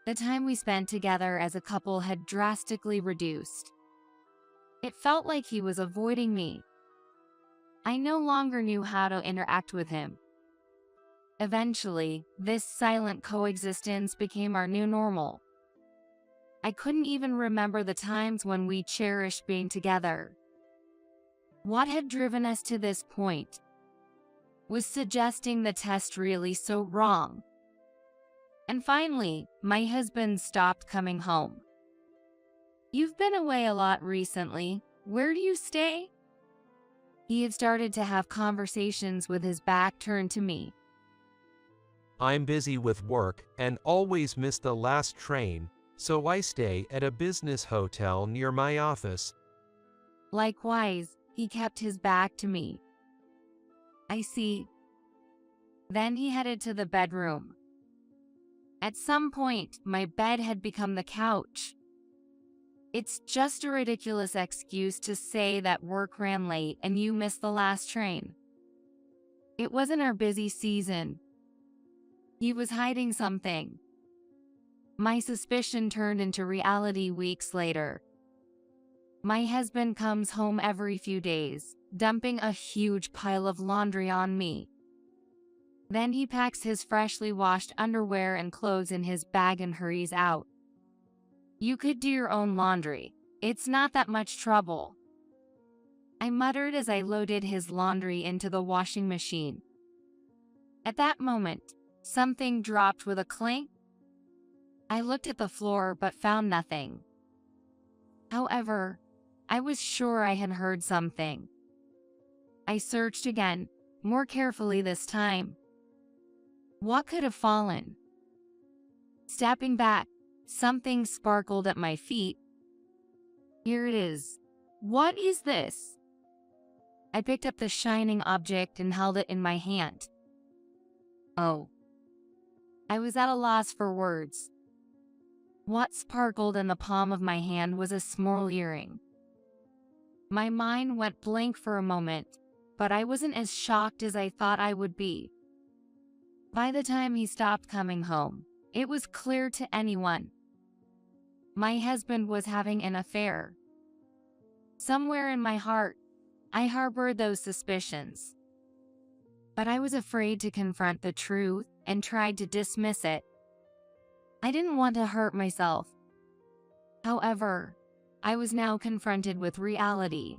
The time we spent together as a couple had drastically reduced. It felt like he was avoiding me. I no longer knew how to interact with him. Eventually, this silent coexistence became our new normal. I couldn't even remember the times when we cherished being together. What had driven us to this point? Was suggesting the test really so wrong? And finally, my husband stopped coming home. You've been away a lot recently. Where do you stay? He had started to have conversations with his back turned to me. I'm busy with work and always miss the last train, so I stay at a business hotel near my office. Likewise, he kept his back to me. I see. Then he headed to the bedroom. At some point, my bed had become the couch. It's just a ridiculous excuse to say that work ran late and you missed the last train. It wasn't our busy season. He was hiding something. My suspicion turned into reality weeks later. My husband comes home every few days, dumping a huge pile of laundry on me. Then he packs his freshly washed underwear and clothes in his bag and hurries out. You could do your own laundry. It's not that much trouble. I muttered as I loaded his laundry into the washing machine. At that moment, something dropped with a clink. I looked at the floor but found nothing. However, I was sure I had heard something. I searched again, more carefully this time. What could have fallen? Stepping back, something sparkled at my feet. Here it is. What is this? I picked up the shining object and held it in my hand. Oh. I was at a loss for words. What sparkled in the palm of my hand was a small earring. My mind went blank for a moment, but I wasn't as shocked as I thought I would be. By the time he stopped coming home, it was clear to anyone. My husband was having an affair. Somewhere in my heart, I harbored those suspicions. But I was afraid to confront the truth and tried to dismiss it. I didn't want to hurt myself. However, I was now confronted with reality.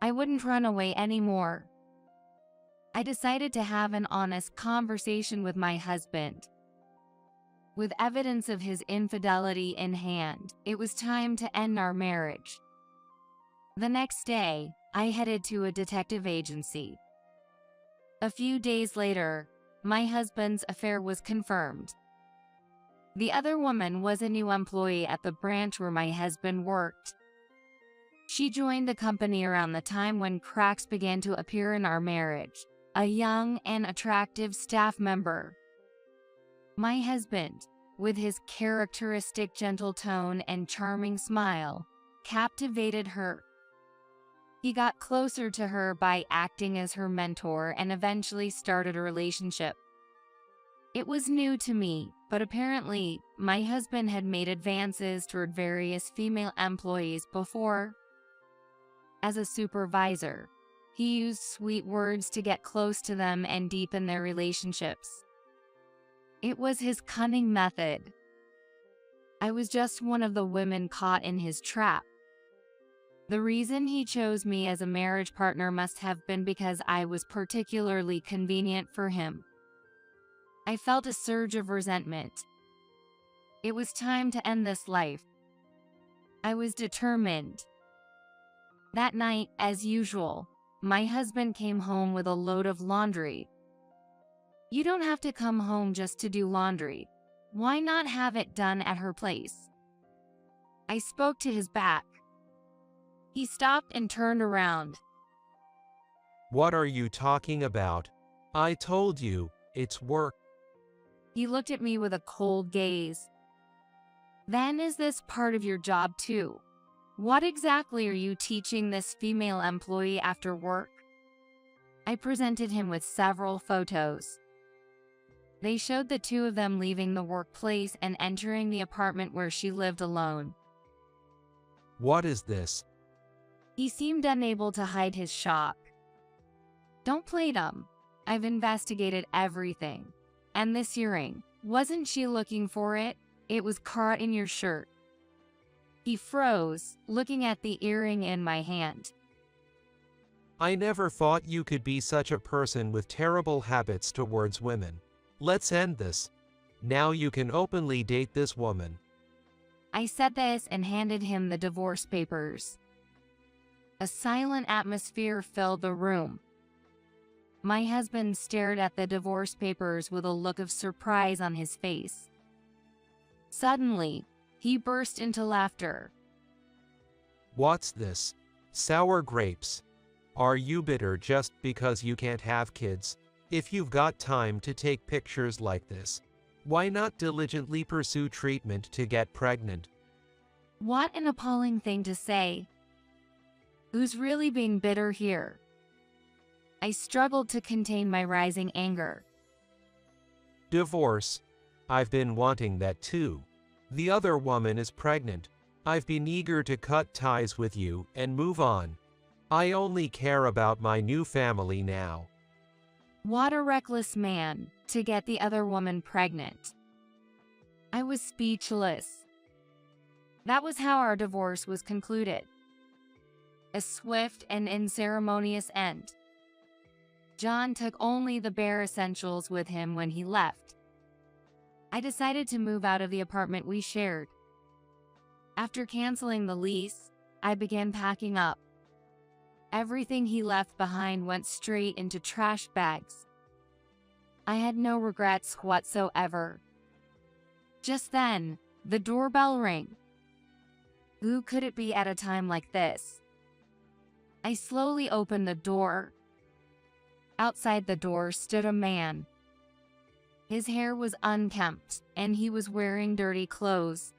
I wouldn't run away anymore. I decided to have an honest conversation with my husband. With evidence of his infidelity in hand, it was time to end our marriage. The next day, I headed to a detective agency. A few days later, my husband's affair was confirmed. The other woman was a new employee at the branch where my husband worked. She joined the company around the time when cracks began to appear in our marriage, a young and attractive staff member. My husband, with his characteristic gentle tone and charming smile, captivated her. He got closer to her by acting as her mentor and eventually started a relationship. It was new to me, but apparently, my husband had made advances toward various female employees before. As a supervisor, he used sweet words to get close to them and deepen their relationships. It was his cunning method. I was just one of the women caught in his trap. The reason he chose me as a marriage partner must have been because I was particularly convenient for him. I felt a surge of resentment. It was time to end this life. I was determined. That night, as usual, my husband came home with a load of laundry. You don't have to come home just to do laundry. Why not have it done at her place? I spoke to his back. He stopped and turned around. What are you talking about? I told you, it's work. He looked at me with a cold gaze. Then is this part of your job too? What exactly are you teaching this female employee after work? I presented him with several photos. They showed the two of them leaving the workplace and entering the apartment where she lived alone. What is this? He seemed unable to hide his shock. Don't play dumb. I've investigated everything. And this earring, wasn't she looking for it? It was caught in your shirt. He froze, looking at the earring in my hand. I never thought you could be such a person with terrible habits towards women. Let's end this. Now you can openly date this woman. I said this and handed him the divorce papers. A silent atmosphere filled the room. My husband stared at the divorce papers with a look of surprise on his face. Suddenly, he burst into laughter. What's this? Sour grapes. Are you bitter just because you can't have kids? If you've got time to take pictures like this, why not diligently pursue treatment to get pregnant? What an appalling thing to say. Who's really being bitter here? I struggled to contain my rising anger. Divorce. I've been wanting that too. The other woman is pregnant. I've been eager to cut ties with you and move on. I only care about my new family now. What a reckless man, to get the other woman pregnant. I was speechless. That was how our divorce was concluded. A swift and unceremonious end. John took only the bare essentials with him when he left. I decided to move out of the apartment we shared. After canceling the lease, I began packing up. Everything he left behind went straight into trash bags. I had no regrets whatsoever. Just then, the doorbell rang. Who could it be at a time like this? I slowly opened the door. Outside the door stood a man. His hair was unkempt, and he was wearing dirty clothes.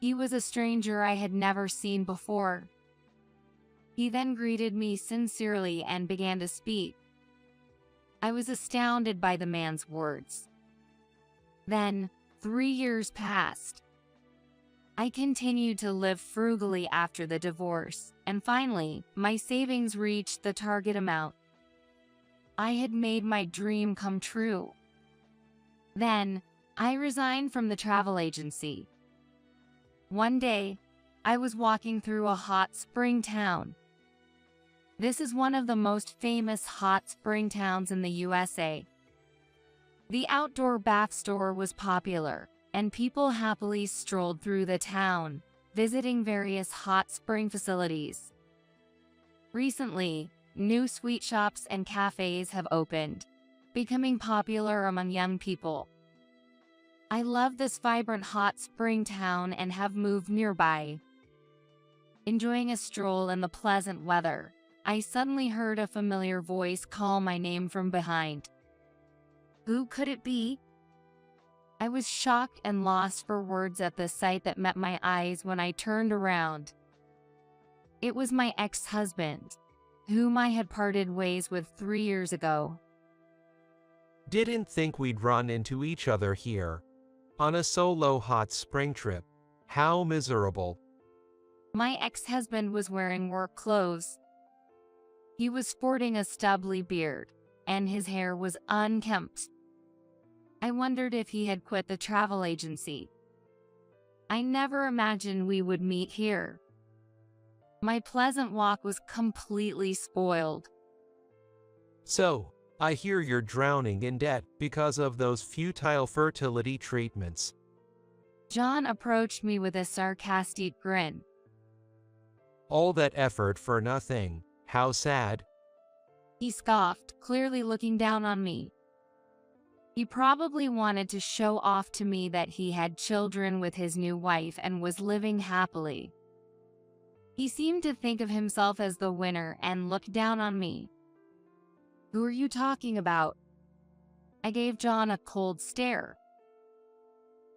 He was a stranger I had never seen before. He then greeted me sincerely and began to speak. I was astounded by the man's words. Then, 3 years passed. I continued to live frugally after the divorce, and finally, my savings reached the target amount. I had made my dream come true. Then, I resigned from the travel agency. One day, I was walking through a hot spring town. This is one of the most famous hot spring towns in the USA. The outdoor bath store was popular, and people happily strolled through the town, visiting various hot spring facilities. Recently, new sweet shops and cafes have opened, becoming popular among young people. I love this vibrant hot spring town and have moved nearby. Enjoying a stroll in the pleasant weather, I suddenly heard a familiar voice call my name from behind. Who could it be? I was shocked and lost for words at the sight that met my eyes when I turned around. It was my ex-husband, whom I had parted ways with 3 years ago. Didn't think we'd run into each other here. On a solo hot spring trip. How miserable. My ex-husband was wearing work clothes. He was sporting a stubbly beard, and his hair was unkempt. I wondered if he had quit the travel agency. I never imagined we would meet here. My pleasant walk was completely spoiled. So, I hear you're drowning in debt because of those futile fertility treatments. John approached me with a sarcastic grin. All that effort for nothing. How sad. He scoffed, clearly looking down on me. He probably wanted to show off to me that he had children with his new wife and was living happily. He seemed to think of himself as the winner and looked down on me. Who are you talking about? I gave John a cold stare.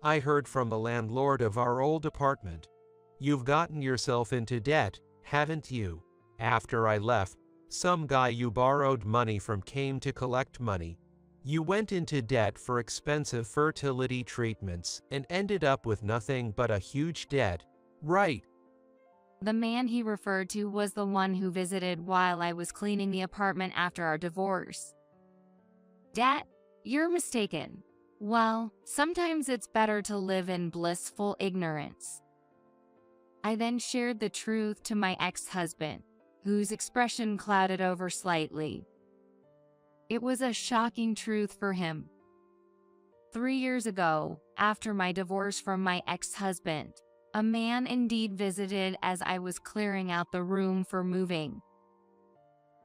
I heard from the landlord of our old apartment. You've gotten yourself into debt, haven't you? After I left, some guy you borrowed money from came to collect money. You went into debt for expensive fertility treatments and ended up with nothing but a huge debt, right? The man he referred to was the one who visited while I was cleaning the apartment after our divorce. Debt? You're mistaken. Well, sometimes it's better to live in blissful ignorance. I then shared the truth to my ex-husband, whose expression clouded over slightly. It was a shocking truth for him. 3 years ago, after my divorce from my ex-husband, a man indeed visited as I was clearing out the room for moving.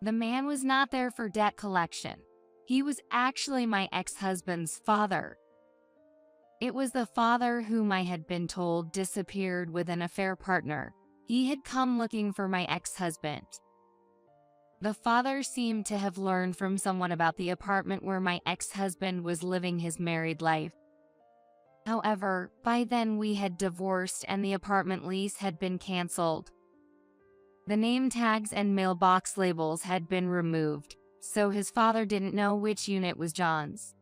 The man was not there for debt collection. He was actually my ex-husband's father. It was the father whom I had been told disappeared with an affair partner. He had come looking for my ex-husband. The father seemed to have learned from someone about the apartment where my ex-husband was living his married life. However, by then we had divorced and the apartment lease had been canceled. The name tags and mailbox labels had been removed, so his father didn't know which unit was John's.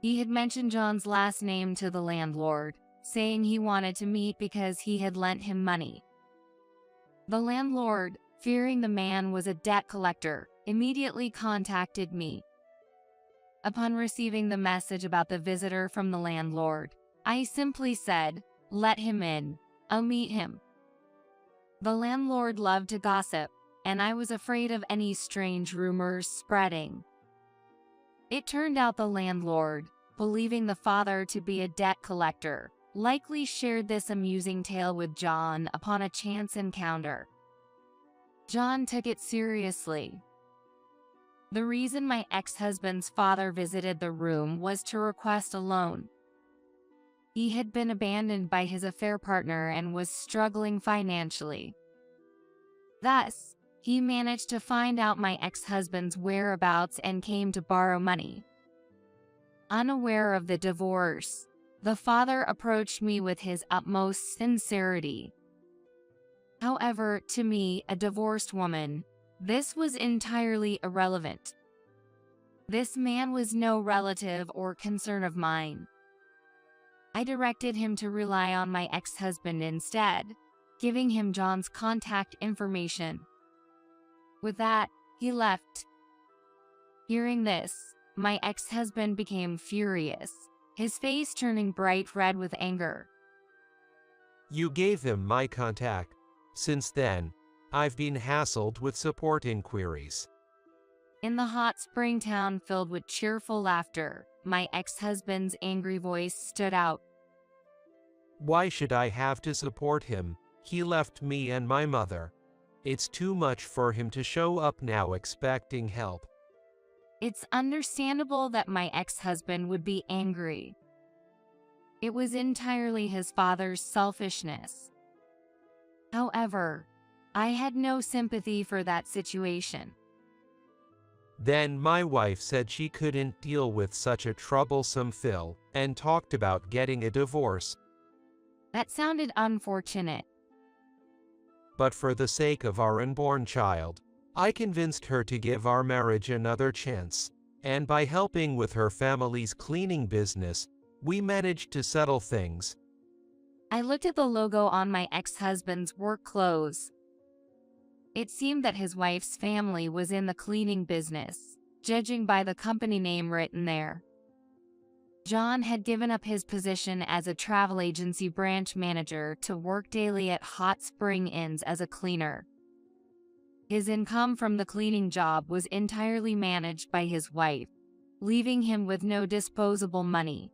He had mentioned John's last name to the landlord, saying he wanted to meet because he had lent him money. The landlord, fearing the man was a debt collector, immediately contacted me. Upon receiving the message about the visitor from the landlord, I simply said, "Let him in. I'll meet him." The landlord loved to gossip, and I was afraid of any strange rumors spreading. It turned out the landlord, believing the father to be a debt collector, likely shared this amusing tale with John upon a chance encounter. John took it seriously. The reason my ex-husband's father visited the room was to request a loan. He had been abandoned by his affair partner and was struggling financially. Thus, he managed to find out my ex-husband's whereabouts and came to borrow money. Unaware of the divorce, the father approached me with his utmost sincerity. However, to me, a divorced woman, this was entirely irrelevant. This man was no relative or concern of mine. I directed him to rely on my ex-husband instead, giving him John's contact information. With that, he left. Hearing this, my ex-husband became furious, his face turning bright red with anger. You gave him my contact. Since then, I've been hassled with support inquiries. In the hot spring town filled with cheerful laughter, my ex-husband's angry voice stood out. Why should I have to support him? He left me and my mother. It's too much for him to show up now expecting help. It's understandable that my ex-husband would be angry. It was entirely his father's selfishness. However, I had no sympathy for that situation. Then my wife said she couldn't deal with such a troublesome Phil and talked about getting a divorce. That sounded unfortunate. But for the sake of our unborn child, I convinced her to give our marriage another chance, and by helping with her family's cleaning business, we managed to settle things. I looked at the logo on my ex-husband's work clothes. It seemed that his wife's family was in the cleaning business, judging by the company name written there. John had given up his position as a travel agency branch manager to work daily at Hot Spring Inns as a cleaner. His income from the cleaning job was entirely managed by his wife, leaving him with no disposable money.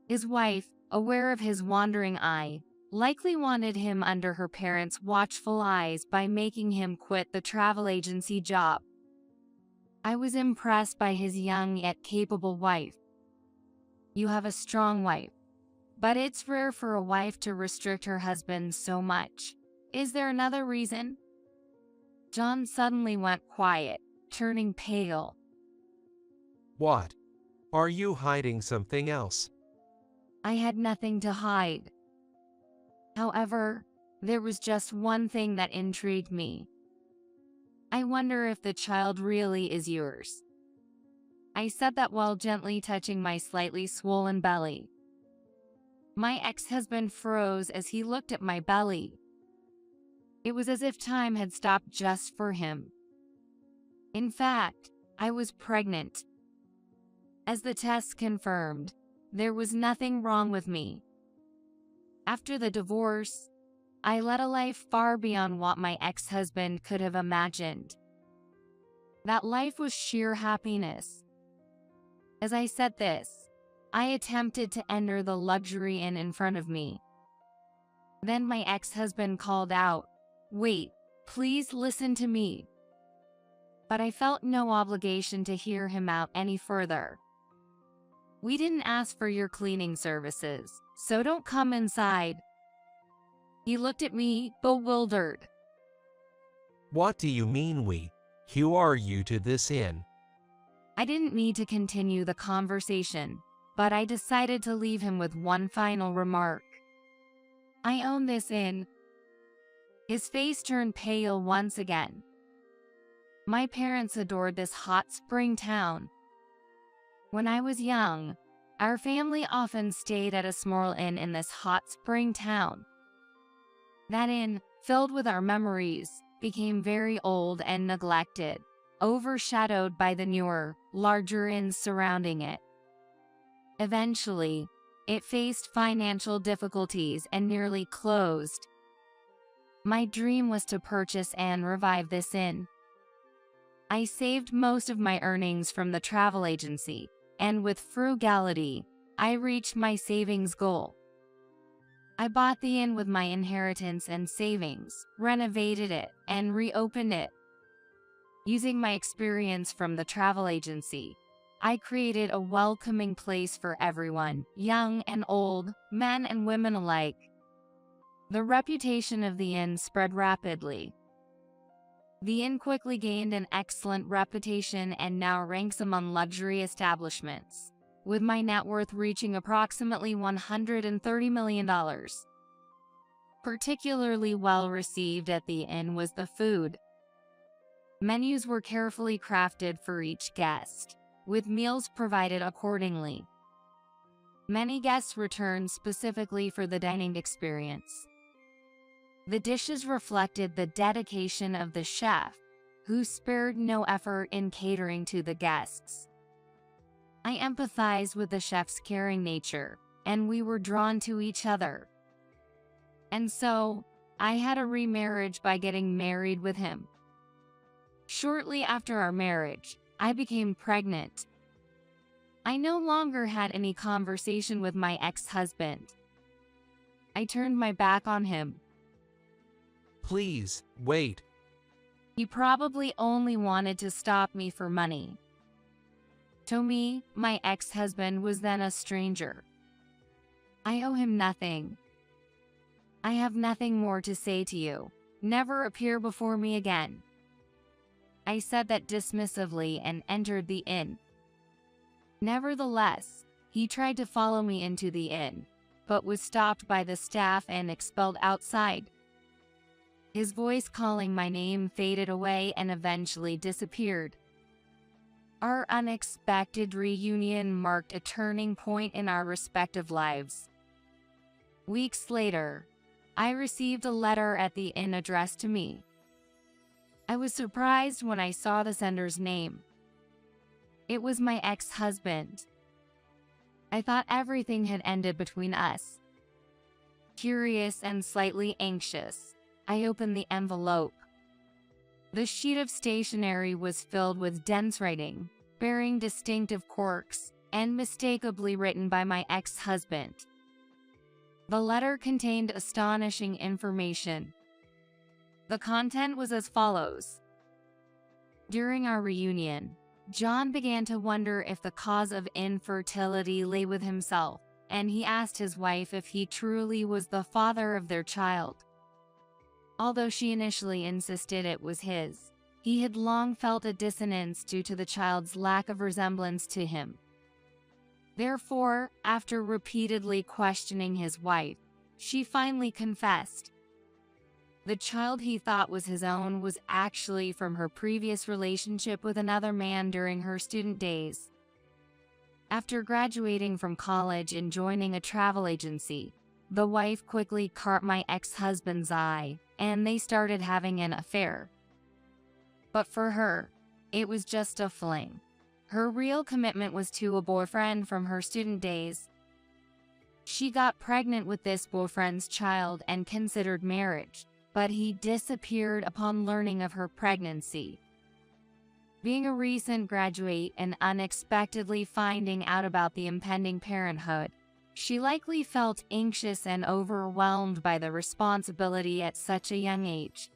His wife, aware of his wandering eye, likely wanted him under her parents' watchful eyes by making him quit the travel agency job. I was impressed by his young yet capable wife. You have a strong wife, but it's rare for a wife to restrict her husband so much. Is there another reason? John suddenly went quiet, turning pale. What? Are you hiding something else? I had nothing to hide. However, there was just one thing that intrigued me. I wonder if the child really is yours. I said that while gently touching my slightly swollen belly. My ex-husband froze as he looked at my belly. It was as if time had stopped just for him. In fact, I was pregnant. As the tests confirmed, there was nothing wrong with me. After the divorce, I led a life far beyond what my ex-husband could have imagined. That life was sheer happiness. As I said this, I attempted to enter the luxury inn in front of me. Then my ex-husband called out, "Wait, please listen to me." But I felt no obligation to hear him out any further. We didn't ask for your cleaning services, so don't come inside. He looked at me, bewildered. What do you mean we? Who are you to this inn? I didn't need to continue the conversation, but I decided to leave him with one final remark. I own this inn. His face turned pale once again. My parents adored this hot spring town. When I was young, our family often stayed at a small inn in this hot spring town. That inn, filled with our memories, became very old and neglected, overshadowed by the newer, larger inns surrounding it. Eventually, it faced financial difficulties and nearly closed. My dream was to purchase and revive this inn. I saved most of my earnings from the travel agency, and with frugality, I reached my savings goal. I bought the inn with my inheritance and savings, renovated it, and reopened it. Using my experience from the travel agency, I created a welcoming place for everyone, young and old, men and women alike. The reputation of the inn spread rapidly. The inn quickly gained an excellent reputation and now ranks among luxury establishments, with my net worth reaching approximately $130 million. Particularly well received at the inn was the food. Menus were carefully crafted for each guest, with meals provided accordingly. Many guests returned specifically for the dining experience. The dishes reflected the dedication of the chef, who spared no effort in catering to the guests. I empathized with the chef's caring nature, and we were drawn to each other. And so, I had a remarriage by getting married with him. Shortly after our marriage, I became pregnant. I no longer had any conversation with my ex-husband. I turned my back on him. Please, wait. He probably only wanted to stop me for money. To me, my ex-husband was then a stranger. I owe him nothing. I have nothing more to say to you. Never appear before me again. I said that dismissively and entered the inn. Nevertheless, he tried to follow me into the inn, but was stopped by the staff and expelled outside. His voice calling my name faded away and eventually disappeared. Our unexpected reunion marked a turning point in our respective lives. Weeks later, I received a letter at the inn addressed to me. I was surprised when I saw the sender's name. It was my ex-husband. I thought everything had ended between us. Curious and slightly anxious, I opened the envelope. The sheet of stationery was filled with dense writing, bearing distinctive quirks, and mistakably written by my ex-husband. The letter contained astonishing information. The content was as follows. During our reunion, John began to wonder if the cause of infertility lay with himself, and he asked his wife if he truly was the father of their child. Although she initially insisted it was his, he had long felt a dissonance due to the child's lack of resemblance to him. Therefore, after repeatedly questioning his wife, she finally confessed. The child he thought was his own was actually from her previous relationship with another man during her student days. After graduating from college and joining a travel agency, the wife quickly caught my ex-husband's eye, and they started having an affair. But for her, it was just a fling. Her real commitment was to a boyfriend from her student days. She got pregnant with this boyfriend's child and considered marriage, but he disappeared upon learning of her pregnancy. Being a recent graduate and unexpectedly finding out about the impending parenthood, she likely felt anxious and overwhelmed by the responsibility at such a young age.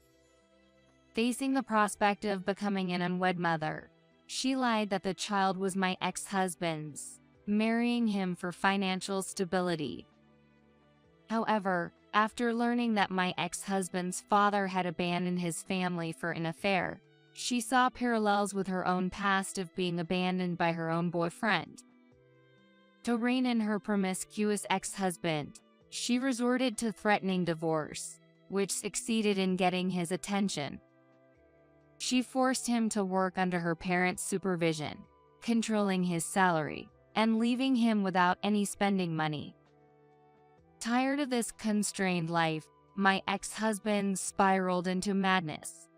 Facing the prospect of becoming an unwed mother, she lied that the child was my ex-husband's, marrying him for financial stability. However, after learning that my ex-husband's father had abandoned his family for an affair, she saw parallels with her own past of being abandoned by her own boyfriend. To rein in her promiscuous ex-husband, she resorted to threatening divorce, which succeeded in getting his attention. She forced him to work under her parents' supervision, controlling his salary, and leaving him without any spending money. Tired of this constrained life, my ex-husband spiraled into madness.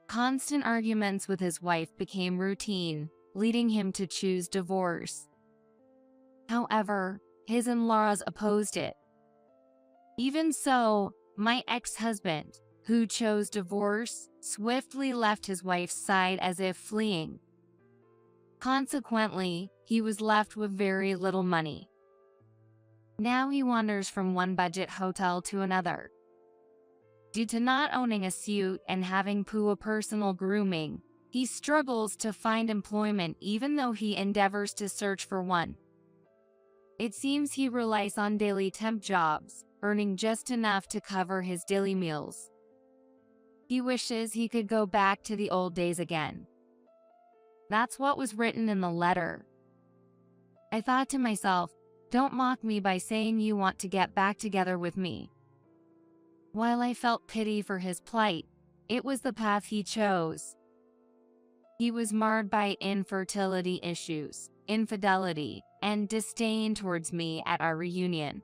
Constant arguments with his wife became routine, leading him to choose divorce. However, his in-laws opposed it. Even so, my ex-husband, who chose divorce, swiftly left his wife's side as if fleeing. Consequently, he was left with very little money. Now he wanders from one budget hotel to another. Due to not owning a suit and having poor personal grooming, he struggles to find employment even though he endeavors to search for one. It seems he relies on daily temp jobs, earning just enough to cover his daily meals. He wishes he could go back to the old days again. That's what was written in the letter. I thought to myself, don't mock me by saying you want to get back together with me. While I felt pity for his plight, it was the path he chose. He was marred by infertility issues, infidelity, and disdain towards me at our reunion.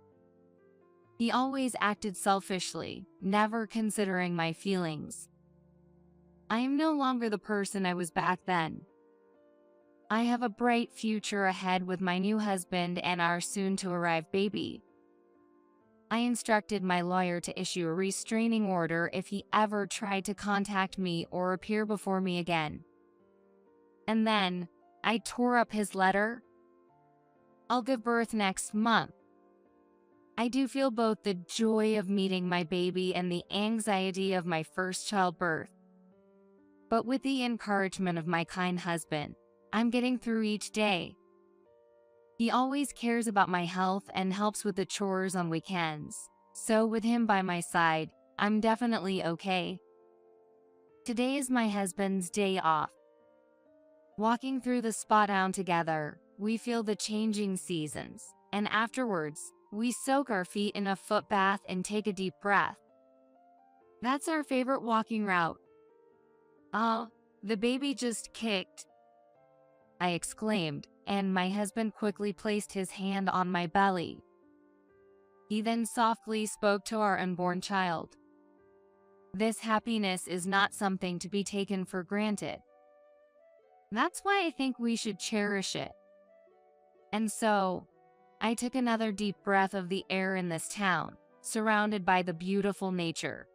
He always acted selfishly, never considering my feelings. I am no longer the person I was back then. I have a bright future ahead with my new husband and our soon-to-arrive baby. I instructed my lawyer to issue a restraining order if he ever tried to contact me or appear before me again. And then, I tore up his letter. I'll give birth next month. I do feel both the joy of meeting my baby and the anxiety of my first childbirth. But with the encouragement of my kind husband, I'm getting through each day. He always cares about my health and helps with the chores on weekends, so with him by my side, I'm definitely okay. Today is my husband's day off. Walking through the spa town together, we feel the changing seasons, and afterwards, we soak our feet in a foot bath and take a deep breath. That's our favorite walking route. Oh, the baby just kicked, I exclaimed, and my husband quickly placed his hand on my belly. He then softly spoke to our unborn child. This happiness is not something to be taken for granted. That's why I think we should cherish it. And so, I took another deep breath of the air in this town, surrounded by the beautiful nature.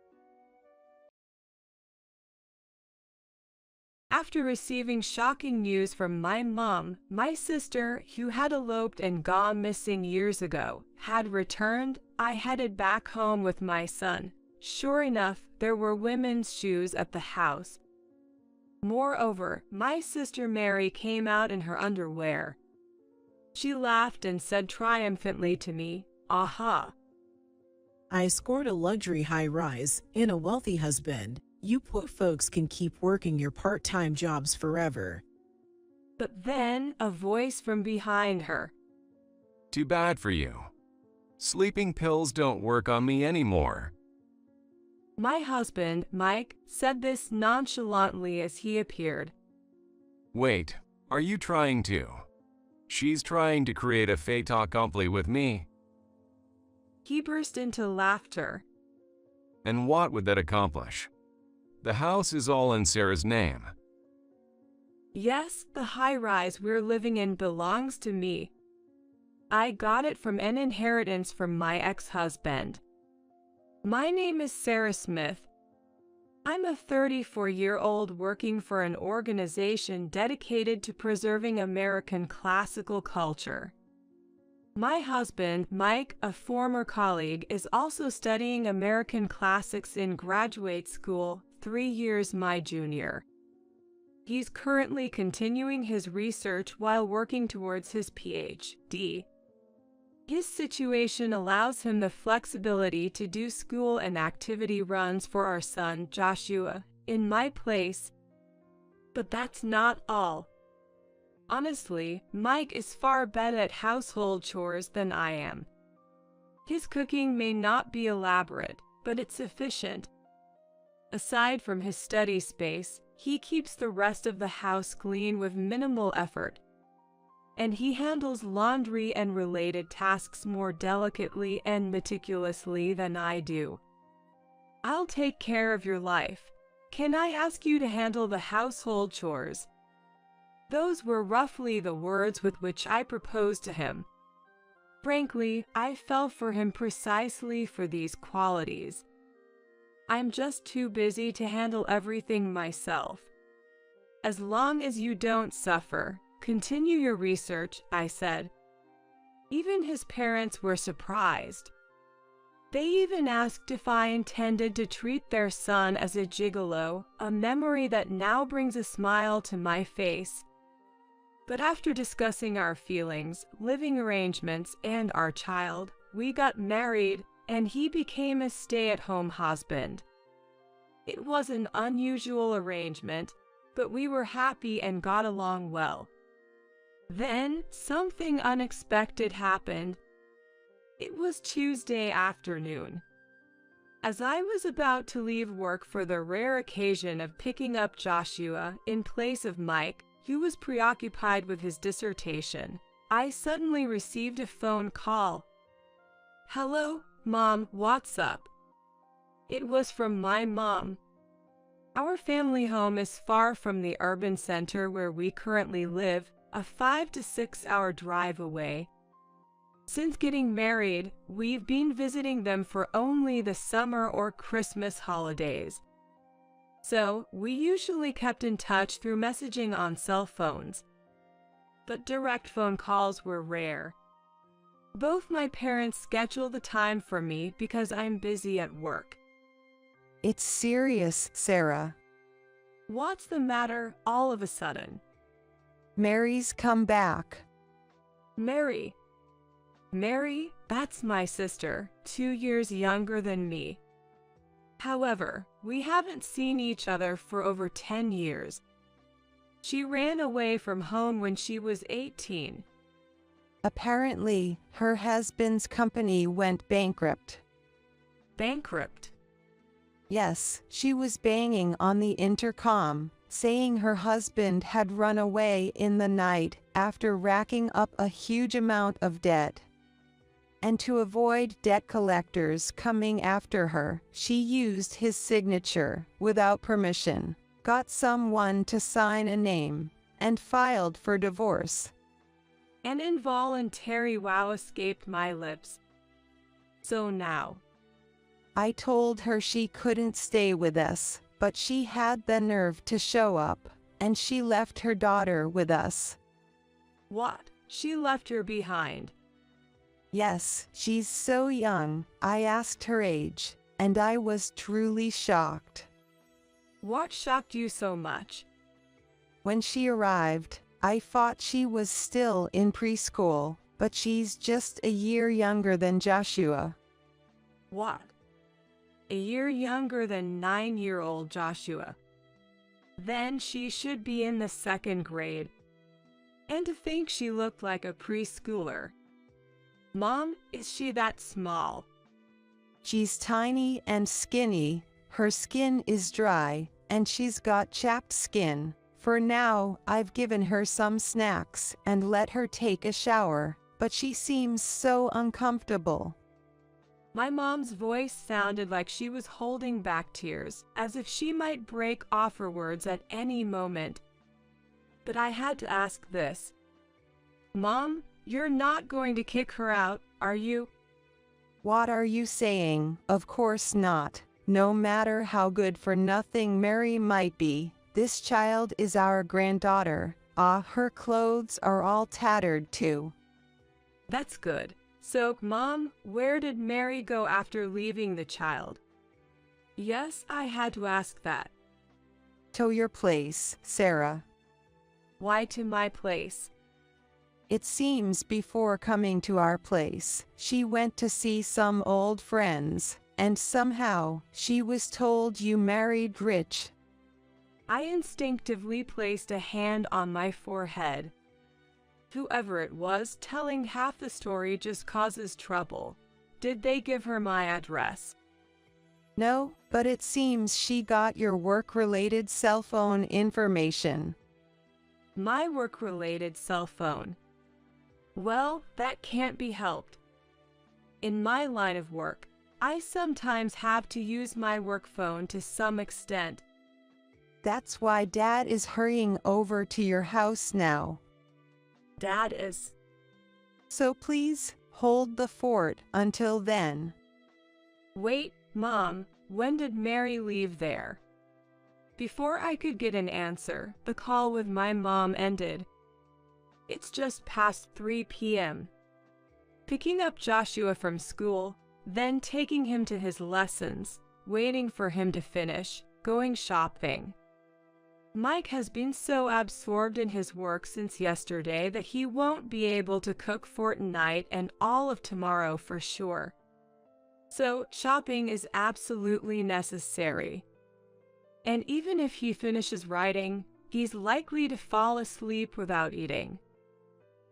After receiving shocking news from my mom, my sister, who had eloped and gone missing years ago, had returned, I headed back home with my son. Sure enough, there were women's shoes at the house. Moreover, my sister Mary came out in her underwear. She laughed and said triumphantly to me, "Aha! I scored a luxury high-rise and a wealthy husband. You poor folks can keep working your part-time jobs forever." But then, a voice from behind her. "Too bad for you. Sleeping pills don't work on me anymore." My husband, Mike, said this nonchalantly as he appeared. "Wait, are you trying to? She's trying to create a fait accompli with me." He burst into laughter. "And what would that accomplish? The house is all in Sarah's name." "Yes, the high-rise we're living in belongs to me. I got it from an inheritance from my ex-husband. My name is Sarah Smith. I'm a 34-year-old working for an organization dedicated to preserving American classical culture. My husband, Mike, a former colleague, is also studying American classics in graduate school, 3 years my junior. He's currently continuing his research while working towards his PhD. His situation allows him the flexibility to do school and activity runs for our son, Joshua, in my place. But that's not all. Honestly, Mike is far better at household chores than I am. His cooking may not be elaborate, but it's efficient. Aside from his study space, he keeps the rest of the house clean with minimal effort. And he handles laundry and related tasks more delicately and meticulously than I do. I'll take care of your life. Can I ask you to handle the household chores?" Those were roughly the words with which I proposed to him. Frankly, I fell for him precisely for these qualities. I'm just too busy to handle everything myself. "As long as you don't suffer, continue your research," I said. Even his parents were surprised. They even asked if I intended to treat their son as a gigolo, a memory that now brings a smile to my face. But after discussing our feelings, living arrangements, and our child, we got married, and he became a stay-at-home husband. It was an unusual arrangement, but we were happy and got along well. Then, something unexpected happened. It was Tuesday afternoon. As I was about to leave work for the rare occasion of picking up Joshua in place of Mike, who was preoccupied with his dissertation, I suddenly received a phone call. "Hello, Mom, what's up?" It was from my mom. Our family home is far from the urban center where we currently live, a 5 to 6 hour drive away. Since getting married, we've been visiting them for only the summer or Christmas holidays. So, we usually kept in touch through messaging on cell phones. But direct phone calls were rare. Both my parents schedule the time for me because I'm busy at work. It's serious, Sarah. What's the matter all of a sudden? Mary's come back. Mary, that's my sister, 2 years younger than me. However, we haven't seen each other for over 10 years. She ran away from home when she was 18. Apparently, her husband's company went bankrupt. Bankrupt? Yes, she was banging on the intercom, saying her husband had run away in the night after racking up a huge amount of debt. And to avoid debt collectors coming after her, she used his signature without permission, got someone to sign a name, and filed for divorce. An involuntary wow escaped my lips. So now, I told her she couldn't stay with us, but she had the nerve to show up, and she left her daughter with us. What? She left her behind? Yes, she's so young. I asked her age, and I was truly shocked. What shocked you so much? When she arrived, I thought she was still in preschool, but she's just a year younger than Joshua. What? A year younger than 9-year-old Joshua. Then she should be in the 2nd grade. And to think she looked like a preschooler. Mom, is she that small? She's tiny and skinny, her skin is dry, and she's got chapped skin. For now, I've given her some snacks and let her take a shower, but she seems so uncomfortable. My mom's voice sounded like she was holding back tears, as if she might break off her words at any moment. But I had to ask this. Mom, you're not going to kick her out, are you? What are you saying? Of course not. No matter how good for nothing Mary might be, this child is our granddaughter. Her clothes are all tattered too. That's good. So, Mom, where did Mary go after leaving the child? Yes, I had to ask that. To your place, Sarah. Why to my place? It seems before coming to our place, she went to see some old friends, and somehow she was told you married rich. I instinctively placed a hand on my forehead. Whoever it was telling half the story just causes trouble. Did they give her my address? No, but it seems she got your work-related cell phone information. My work-related cell phone. Well, that can't be helped. In my line of work, I sometimes have to use my work phone to some extent. That's why Dad is hurrying over to your house now. Dad is. So please, hold the fort until then. Wait, Mom, when did Mary leave there? Before I could get an answer, the call with my mom ended. It's just past 3 p.m. Picking up Joshua from school, then taking him to his lessons, waiting for him to finish, going shopping. Mike has been so absorbed in his work since yesterday that he won't be able to cook for tonight and all of tomorrow for sure. So, shopping is absolutely necessary. And even if he finishes writing, he's likely to fall asleep without eating.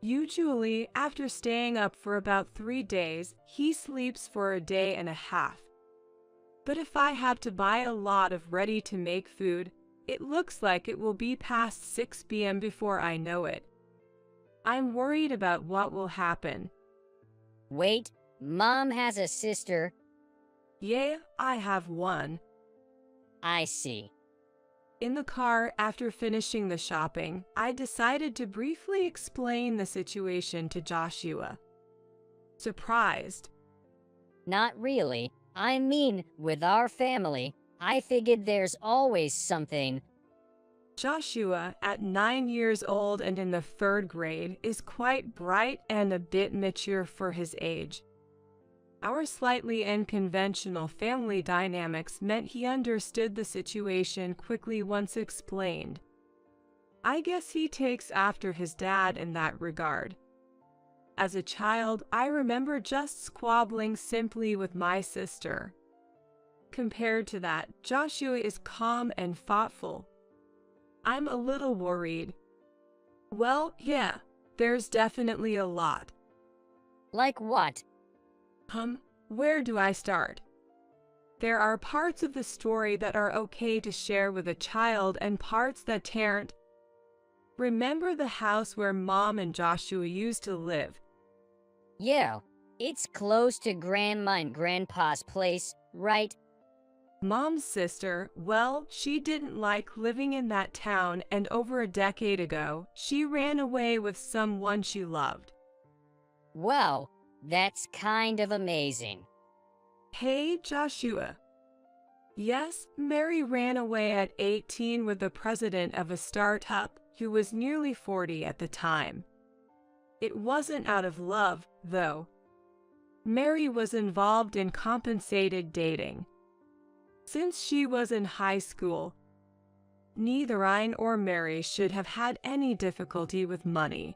Usually, after staying up for about 3 days, he sleeps for a day and a half. But if I have to buy a lot of ready-to-make food, it looks like it will be past 6 p.m. before I know it. I'm worried about what will happen. Wait, Mom has a sister? Yeah, I have one. I see. In the car, after finishing the shopping, I decided to briefly explain the situation to Joshua. Surprised. Not really. I mean, with our family, I figured there's always something. Joshua, at 9 years old and in the 3rd grade, is quite bright and a bit mature for his age. Our slightly unconventional family dynamics meant he understood the situation quickly once explained. I guess he takes after his dad in that regard. As a child, I remember just squabbling simply with my sister. Compared to that, Joshua is calm and thoughtful. I'm a little worried. Well, yeah, there's definitely a lot. Like what? Where do I start? There are parts of the story that are okay to share with a child and parts that aren't. Remember the house where Mom and Joshua used to live? Yeah, it's close to Grandma and Grandpa's place, right? Mom's sister, well, she didn't like living in that town, and over a decade ago, she ran away with someone she loved. Wow, that's kind of amazing. Hey, Joshua. Yes, Mary ran away at 18 with the president of a startup who was nearly 40 at the time. It wasn't out of love, though. Mary was involved in compensated dating. Since she was in high school, neither I or Mary should have had any difficulty with money.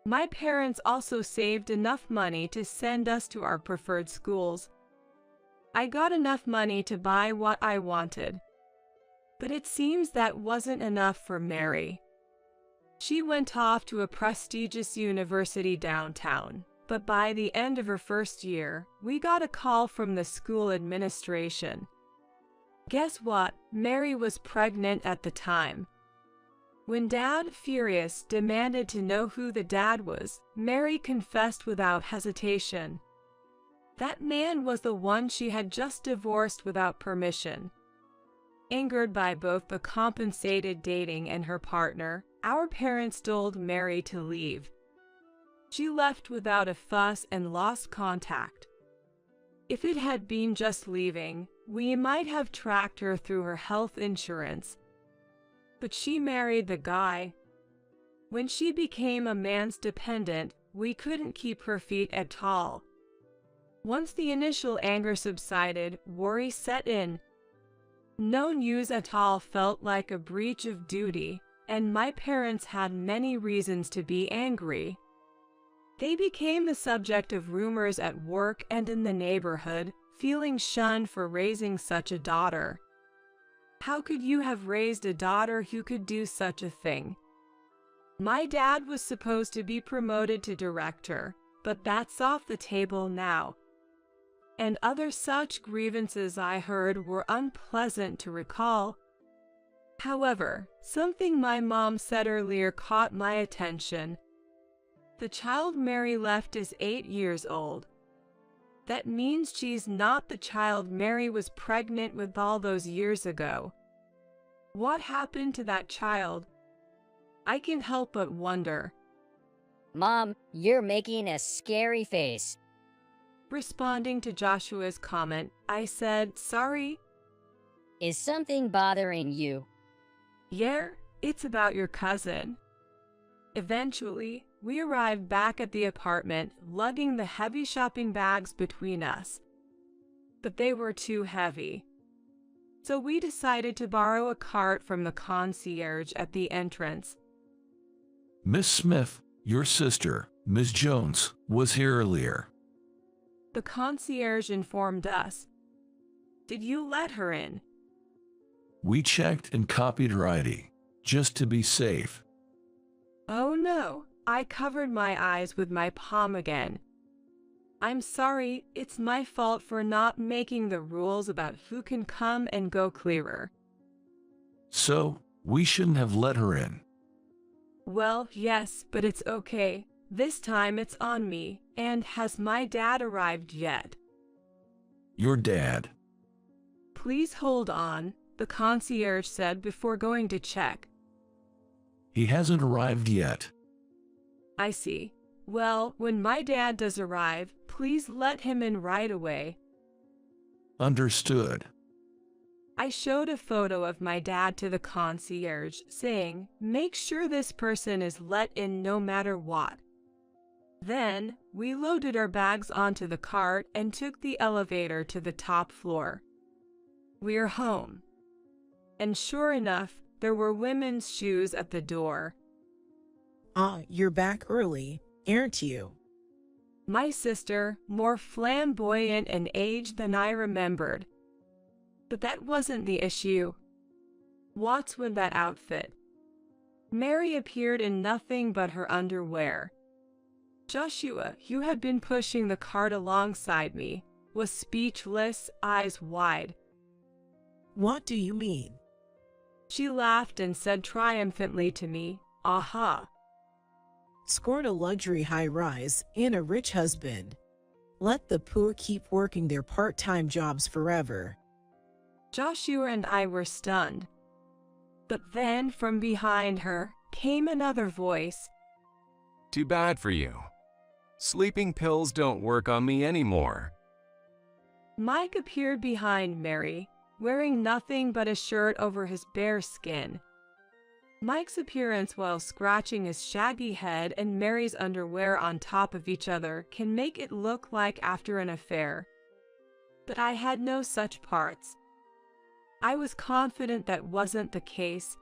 My parents also saved enough money to send us to our preferred schools. I got enough money to buy what I wanted. But it seems that wasn't enough for Mary. She went off to a prestigious university downtown, but by the end of her first year, we got a call from the school administration. Guess what? Mary was pregnant at the time. When Dad, furious, demanded to know who the dad was, Mary confessed without hesitation. That man was the one she had just divorced without permission. Angered by both the compensated dating and her partner, our parents told Mary to leave. She left without a fuss and lost contact. If it had been just leaving, we might have tracked her through her health insurance. But she married the guy. When she became a man's dependent, we couldn't keep her feet at all. Once the initial anger subsided, worry set in. No news at all felt like a breach of duty, and my parents had many reasons to be angry. They became the subject of rumors at work and in the neighborhood, feeling shunned for raising such a daughter. How could you have raised a daughter who could do such a thing? My dad was supposed to be promoted to director, but that's off the table now. And other such grievances I heard were unpleasant to recall. However, something my mom said earlier caught my attention. The child Mary left is 8 years old. That means she's not the child Mary was pregnant with all those years ago. What happened to that child? I can't help but wonder. Mom, you're making a scary face. Responding to Joshua's comment, I said, sorry. Is something bothering you? Yeah, it's about your cousin. Eventually, we arrived back at the apartment, lugging the heavy shopping bags between us. But they were too heavy. So we decided to borrow a cart from the concierge at the entrance. Miss Smith, your sister, Miss Jones, was here earlier. The concierge informed us. Did you let her in? We checked and copied her ID, just to be safe. Oh no, I covered my eyes with my palm again. I'm sorry, it's my fault for not making the rules about who can come and go clearer. So, we shouldn't have let her in. Well, yes, but it's okay. This time it's on me, and has my dad arrived yet? Your dad. Please hold on. the concierge said before going to check. He hasn't arrived yet. I see. Well, when my dad does arrive, please let him in right away. Understood. I showed a photo of my dad to the concierge, saying, make sure this person is let in no matter what. Then, we loaded our bags onto the cart and took the elevator to the top floor. We're home. And sure enough, there were women's shoes at the door. You're back early, aren't you? My sister, more flamboyant and aged than I remembered. But that wasn't the issue. What's with that outfit? Mary appeared in nothing but her underwear. Joshua, who had been pushing the cart alongside me, was speechless, eyes wide. What do you mean? She laughed and said triumphantly to me, aha. Scored a luxury high-rise and a rich husband. Let the poor keep working their part-time jobs forever. Joshua and I were stunned. But then from behind her came another voice. Too bad for you. Sleeping pills don't work on me anymore. Mike appeared behind Mary, wearing nothing but a shirt over his bare skin. Mike's appearance while scratching his shaggy head and Mary's underwear on top of each other can make it look like after an affair. But I had no such parts. I was confident that wasn't the case.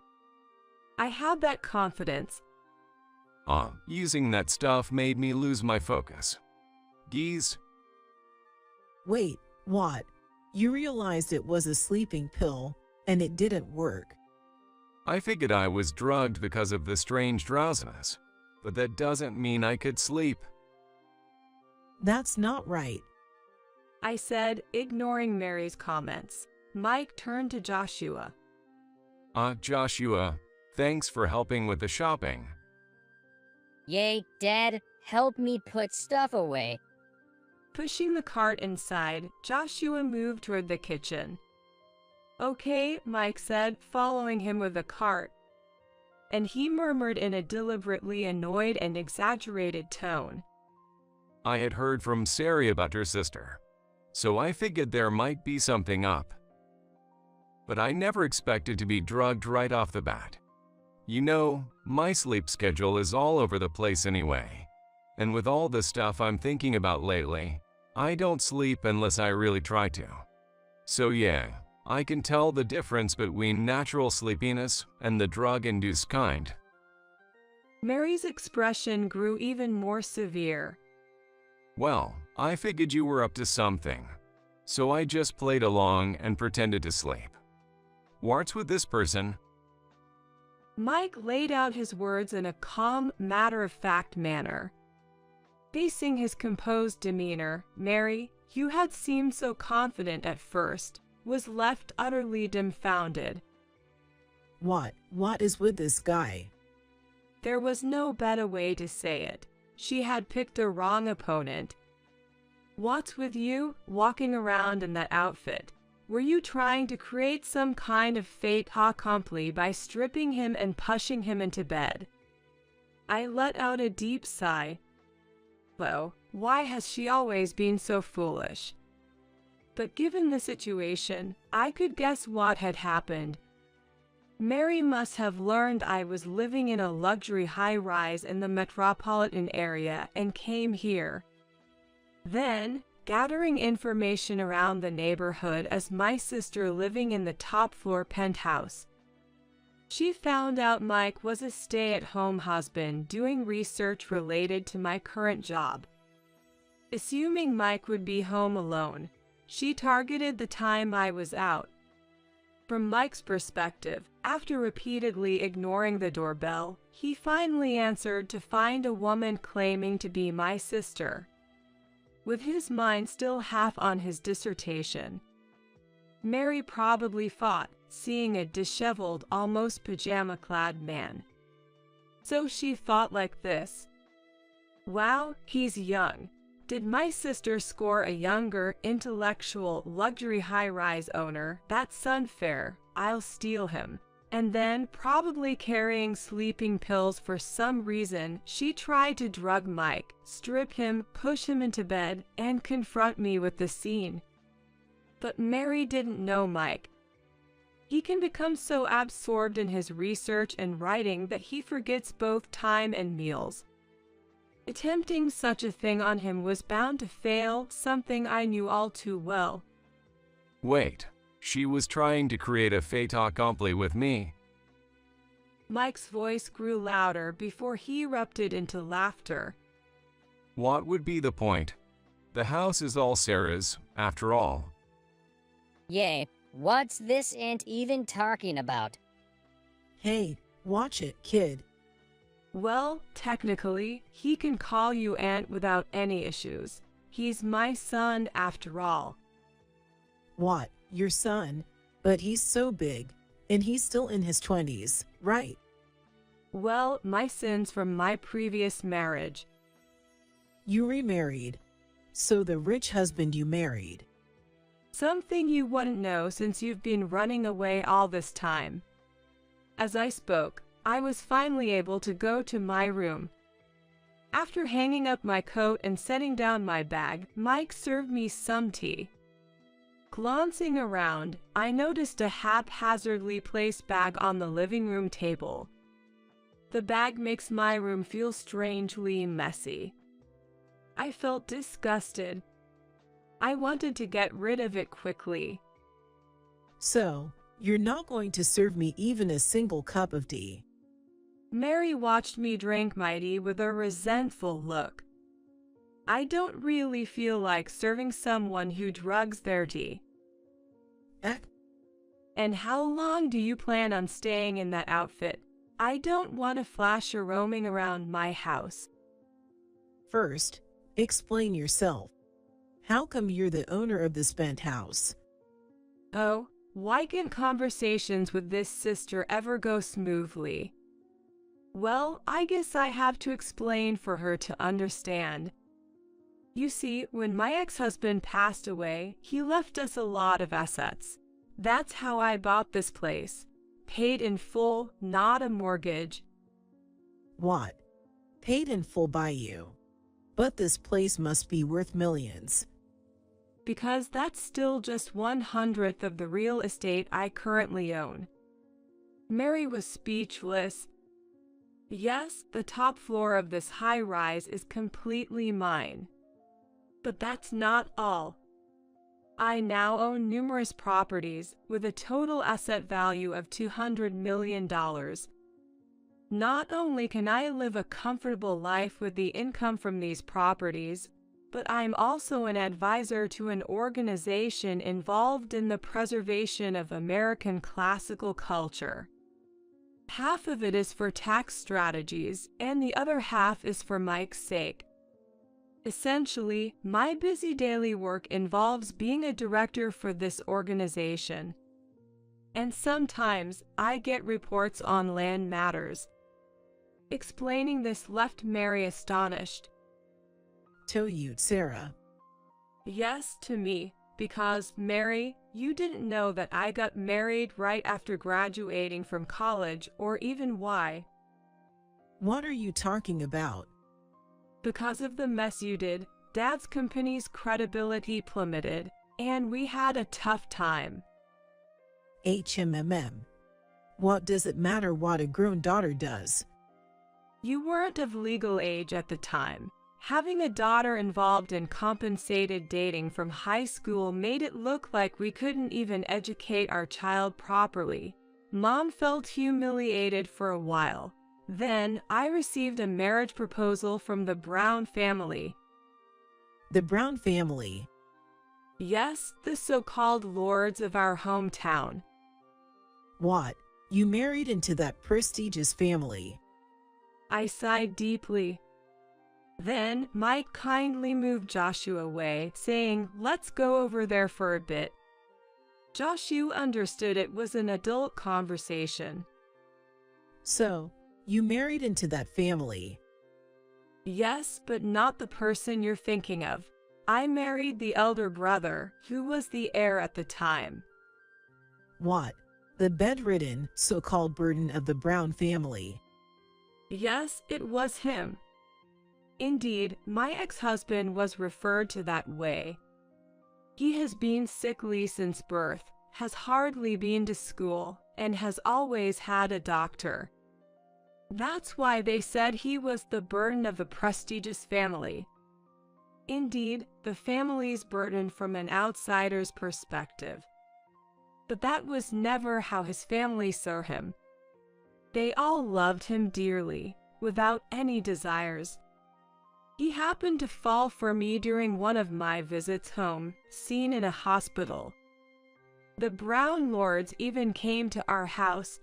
I had that confidence. Using that stuff made me lose my focus. Geez. Wait, what? You realized it was a sleeping pill, and it didn't work. I figured I was drugged because of the strange drowsiness, but that doesn't mean I could sleep. That's not right, I said, ignoring Mary's comments. Mike turned to Joshua. Joshua, thanks for helping with the shopping. Yay, Dad, help me put stuff away. Pushing the cart inside, Joshua moved toward the kitchen. Okay, Mike said, following him with the cart. And he murmured in a deliberately annoyed and exaggerated tone. I had heard from Sari about her sister, so I figured there might be something up. But I never expected to be drugged right off the bat. You know, my sleep schedule is all over the place anyway. And with all the stuff I'm thinking about lately, I don't sleep unless I really try to. So yeah, I can tell the difference between natural sleepiness and the drug-induced kind. Mary's expression grew even more severe. Well, I figured you were up to something, so I just played along and pretended to sleep. What's with this person? Mike laid out his words in a calm, matter-of-fact manner. Facing his composed demeanor, Mary, who had seemed so confident at first, was left utterly dumbfounded. What is with this guy? There was no better way to say it. She had picked a wrong opponent. What's with you, walking around in that outfit? Were you trying to create some kind of fait accompli by stripping him and pushing him into bed? I let out a deep sigh. Well, why has she always been so foolish? But given the situation, I could guess what had happened. Mary must have learned I was living in a luxury high-rise in the metropolitan area and came here. Then, gathering information around the neighborhood as my sister living in the top-floor penthouse, she found out Mike was a stay-at-home husband doing research related to my current job. Assuming Mike would be home alone, she targeted the time I was out. From Mike's perspective, after repeatedly ignoring the doorbell, he finally answered to find a woman claiming to be my sister. With his mind still half on his dissertation, Mary probably thought, seeing a disheveled, almost pajama-clad man. So she thought like this. Wow, he's young. Did my sister score a younger, intellectual, luxury high-rise owner? That's unfair. I'll steal him. And then, probably carrying sleeping pills for some reason, she tried to drug Mike, strip him, push him into bed, and confront me with the scene. But Mary didn't know Mike. He can become so absorbed in his research and writing that he forgets both time and meals. Attempting such a thing on him was bound to fail, something I knew all too well. Wait, she was trying to create a fait accompli with me. Mike's voice grew louder before he erupted into laughter. What would be the point? The house is all Sarah's, after all. Yay, what's this aunt even talking about? Hey, watch it, kid. Well, technically, he can call you aunt without any issues. He's my son after all. What, your son? But he's so big, and he's still in his 20s, right? Well, my sins from my previous marriage. You remarried. So the rich husband you married. Something you wouldn't know since you've been running away all this time. As I spoke, I was finally able to go to my room. After hanging up my coat and setting down my bag, Mike served me some tea. Glancing around, I noticed a haphazardly placed bag on the living room table. The bag makes my room feel strangely messy. I felt disgusted. I wanted to get rid of it quickly. So, you're not going to serve me even a single cup of tea? Mary watched me drink my tea with a resentful look. I don't really feel like serving someone who drugs their tea. And how long do you plan on staying in that outfit? I don't want a flasher roaming around my house. First, explain yourself. How come you're the owner of this spent house? Oh, why can't conversations with this sister ever go smoothly? Well, I guess I have to explain for her to understand. You see, when my ex-husband passed away, he left us a lot of assets. That's how I bought this place. Paid in full, not a mortgage. What? Paid in full by you? But this place must be worth millions. Because that's still just 1/100th of the real estate I currently own. Mary was speechless. Yes, the top floor of this high-rise is completely mine. But that's not all. I now own numerous properties with a total asset value of $200 million. Not only can I live a comfortable life with the income from these properties, but I'm also an advisor to an organization involved in the preservation of American classical culture. Half of it is for tax strategies, and the other half is for Mike's sake. Essentially, my busy daily work involves being a director for this organization. And sometimes I get reports on land matters. Explaining this left Mary astonished. To you, Sarah. Yes, to me, because, Mary, you didn't know that I got married right after graduating from college, or even why. What are you talking about? Because of the mess you did, Dad's company's credibility plummeted, and we had a tough time. HMMM. What does it matter what a grown daughter does? You weren't of legal age at the time. Having a daughter involved in compensated dating from high school made it look like we couldn't even educate our child properly. Mom felt humiliated for a while. Then, I received a marriage proposal from the Brown family. The Brown family? Yes, the so-called lords of our hometown. What? You married into that prestigious family? I sighed deeply. Then, Mike kindly moved Joshua away, saying, "Let's go over there for a bit." Joshua understood it was an adult conversation. So, you married into that family? Yes, but not the person you're thinking of. I married the elder brother, who was the heir at the time. What? The bedridden, so-called burden of the Brown family. Yes, it was him. Indeed, my ex-husband was referred to that way. He has been sickly since birth, has hardly been to school, and has always had a doctor. That's why they said he was the burden of a prestigious family. Indeed, the family's burden from an outsider's perspective. But that was never how his family saw him. They all loved him dearly, without any desires. He happened to fall for me during one of my visits home, seen in a hospital. The Brown lords even came to our house.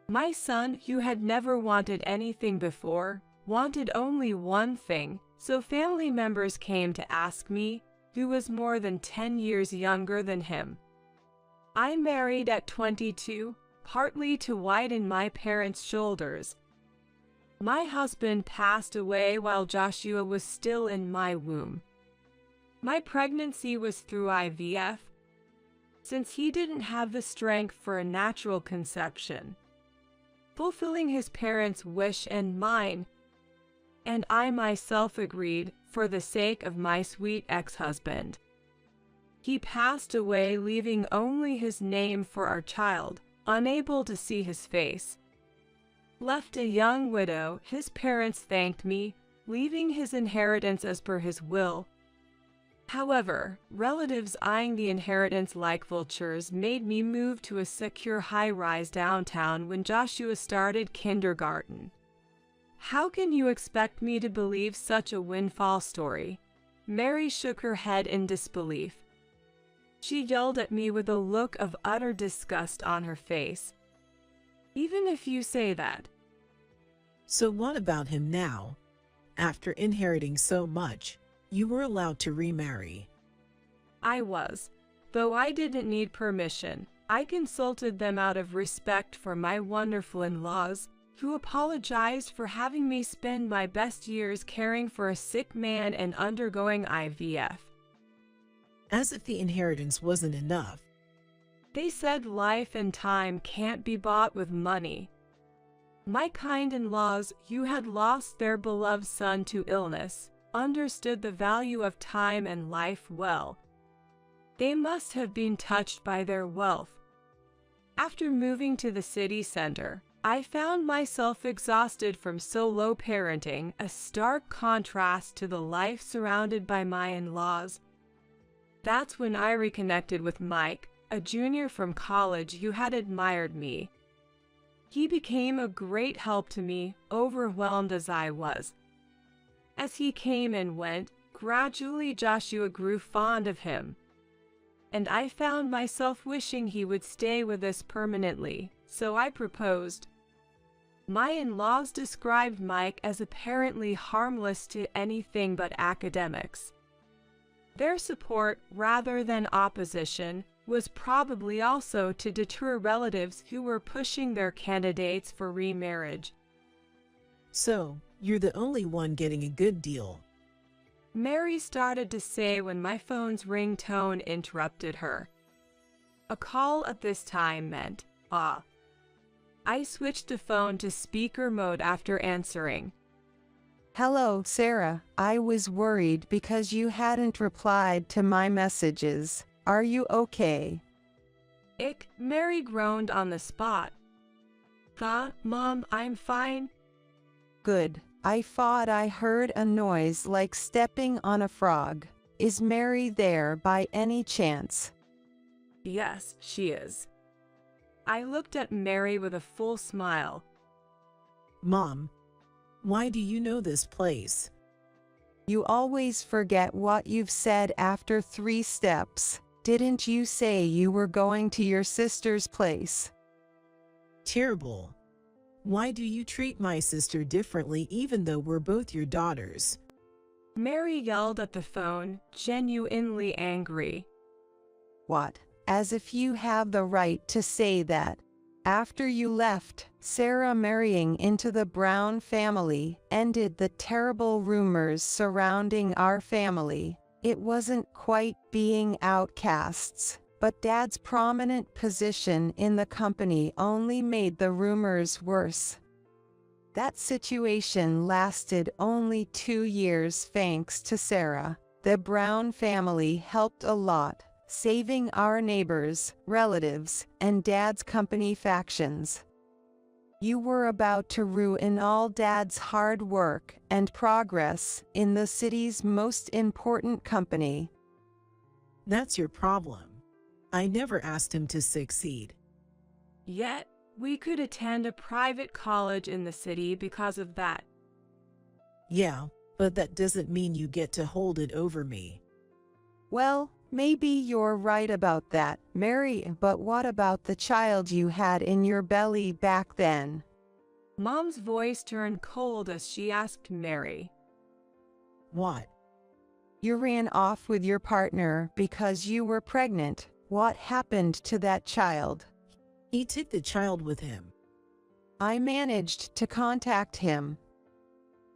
My son, who had never wanted anything before, wanted only one thing, so family members came to ask me, who was more than 10 years younger than him. I married at 22, partly to widen my parents' shoulders. My husband passed away while Joshua was still in my womb. My pregnancy was through IVF, since he didn't have the strength for a natural conception, fulfilling his parents' wish and mine, and I myself agreed for the sake of my sweet ex-husband. He passed away, leaving only his name for our child, unable to see his face. Left a young widow, his parents thanked me, leaving his inheritance as per his will. However, relatives eyeing the inheritance like vultures made me move to a secure high-rise downtown when Joshua started kindergarten. How can you expect me to believe such a windfall story? Mary shook her head in disbelief. She yelled at me with a look of utter disgust on her face. Even if you say that. So what about him now? After inheriting so much, you were allowed to remarry. I was. Though I didn't need permission, I consulted them out of respect for my wonderful in-laws, who apologized for having me spend my best years caring for a sick man and undergoing IVF. As if the inheritance wasn't enough. They said life and time can't be bought with money. My kind in-laws, who had lost their beloved son to illness, understood the value of time and life well. They must have been touched by their wealth. After moving to the city center, I found myself exhausted from solo parenting, a stark contrast to the life surrounded by my in-laws. That's when I reconnected with Mike, a junior from college who had admired me. He became a great help to me, overwhelmed as I was. As he came and went, gradually Joshua grew fond of him. And I found myself wishing he would stay with us permanently, so I proposed. My in-laws described Mike as apparently harmless to anything but academics. Their support, rather than opposition, was probably also to deter relatives who were pushing their candidates for remarriage. So, you're the only one getting a good deal. Mary started to say when my phone's ringtone interrupted her. A call at this time meant, ah. I switched the phone to speaker mode after answering. Hello, Sarah. I was worried because you hadn't replied to my messages. Are you okay? Mary groaned on the spot. Mom, I'm fine. Good. I thought I heard a noise like stepping on a frog. Is Mary there by any chance? Yes, she is. I looked at Mary with a full smile. Mom, why do you know this place? You always forget what you've said after 3 steps. Didn't you say you were going to your sister's place? Terrible. Why do you treat my sister differently even though we're both your daughters? Mary yelled at the phone, genuinely angry. What? As if you have the right to say that. After you left, Sarah marrying into the Brown family ended the terrible rumors surrounding our family. It wasn't quite being outcasts, but Dad's prominent position in the company only made the rumors worse. That situation lasted only 2 years thanks to Sarah. The Brown family helped a lot, saving our neighbors, relatives, and Dad's company factions. You were about to ruin all Dad's hard work and progress in the city's most important company. That's your problem. I never asked him to succeed. Yet, we could attend a private college in the city because of that. Yeah, but that doesn't mean you get to hold it over me. Well, maybe you're right about that, Mary, but what about the child you had in your belly back then? Mom's voice turned cold as she asked Mary. What? You ran off with your partner because you were pregnant. What happened to that child? He took the child with him. I managed to contact him.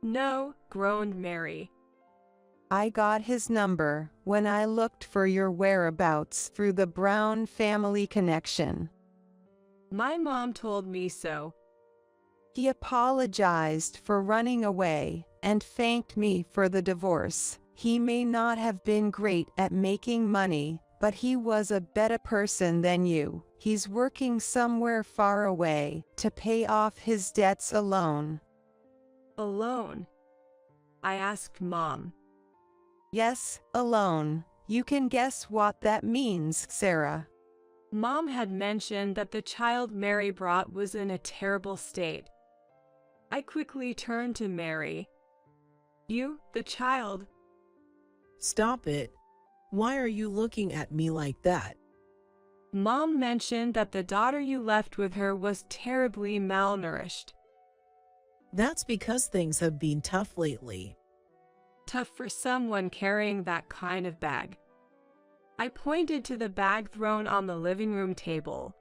No, groaned Mary. I got his number when I looked for your whereabouts through the Brown family connection. My mom told me so. He apologized for running away and thanked me for the divorce. He may not have been great at making money, but he was a better person than you. He's working somewhere far away to pay off his debts alone. Alone? I asked Mom. Yes, alone. You can guess what that means, Sarah. Mom had mentioned that the child Mary brought was in a terrible state. I quickly turned to Mary. You, the child. Stop it. Why are you looking at me like that? Mom mentioned that the daughter you left with her was terribly malnourished. That's because things have been tough lately. Tough for someone carrying that kind of bag. I pointed to the bag thrown on the living room table.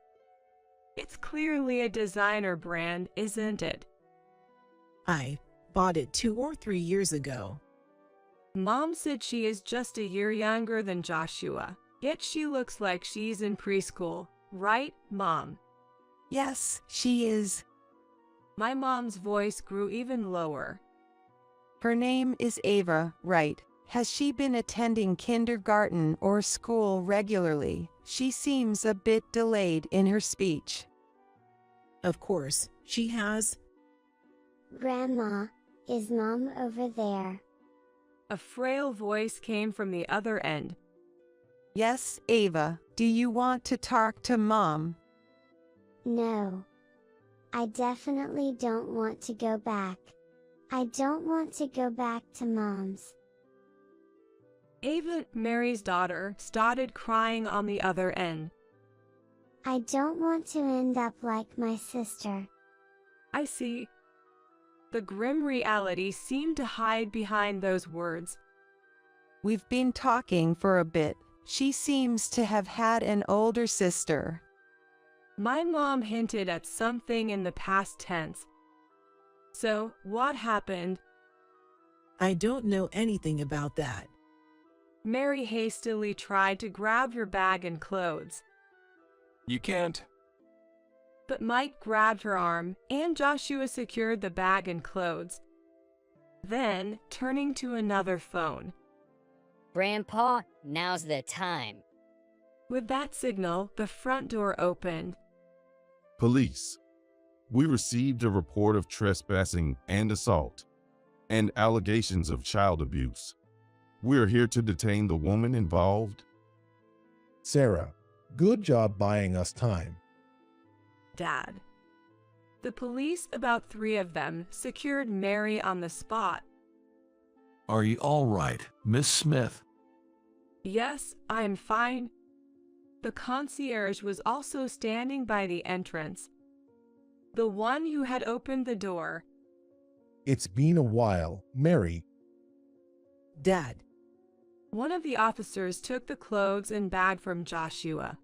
It's clearly a designer brand, isn't it? I bought it 2 or 3 years ago. Mom said she is just a year younger than Joshua, yet she looks like she's in preschool, right, Mom? Yes, she is. My mom's voice grew even lower. Her name is Ava, right? Has she been attending kindergarten or school regularly? She seems a bit delayed in her speech. Of course, she has. Grandma, is Mom over there? A frail voice came from the other end. Yes, Ava. Do you want to talk to Mom? No. I definitely don't want to go back. I don't want to go back to Mom's. Ava, Mary's daughter, started crying on the other end. I don't want to end up like my sister. I see. The grim reality seemed to hide behind those words. We've been talking for a bit. She seems to have had an older sister. My mom hinted at something in the past tense. So, what happened? I don't know anything about that. Mary hastily tried to grab her bag and clothes. You can't. But Mike grabbed her arm, and Joshua secured the bag and clothes. Then, turning to another phone. Grandpa, now's the time. With that signal, the front door opened. Police. We received a report of trespassing and assault, and allegations of child abuse. We are here to detain the woman involved. Sarah, good job buying us time. Dad. The police, about 3 of them, secured Mary on the spot. Are you all right, Miss Smith? Yes, I am fine. The concierge was also standing by the entrance. The one who had opened the door. It's been a while, Mary. Dad. One of the officers took the clothes and bag from Joshua.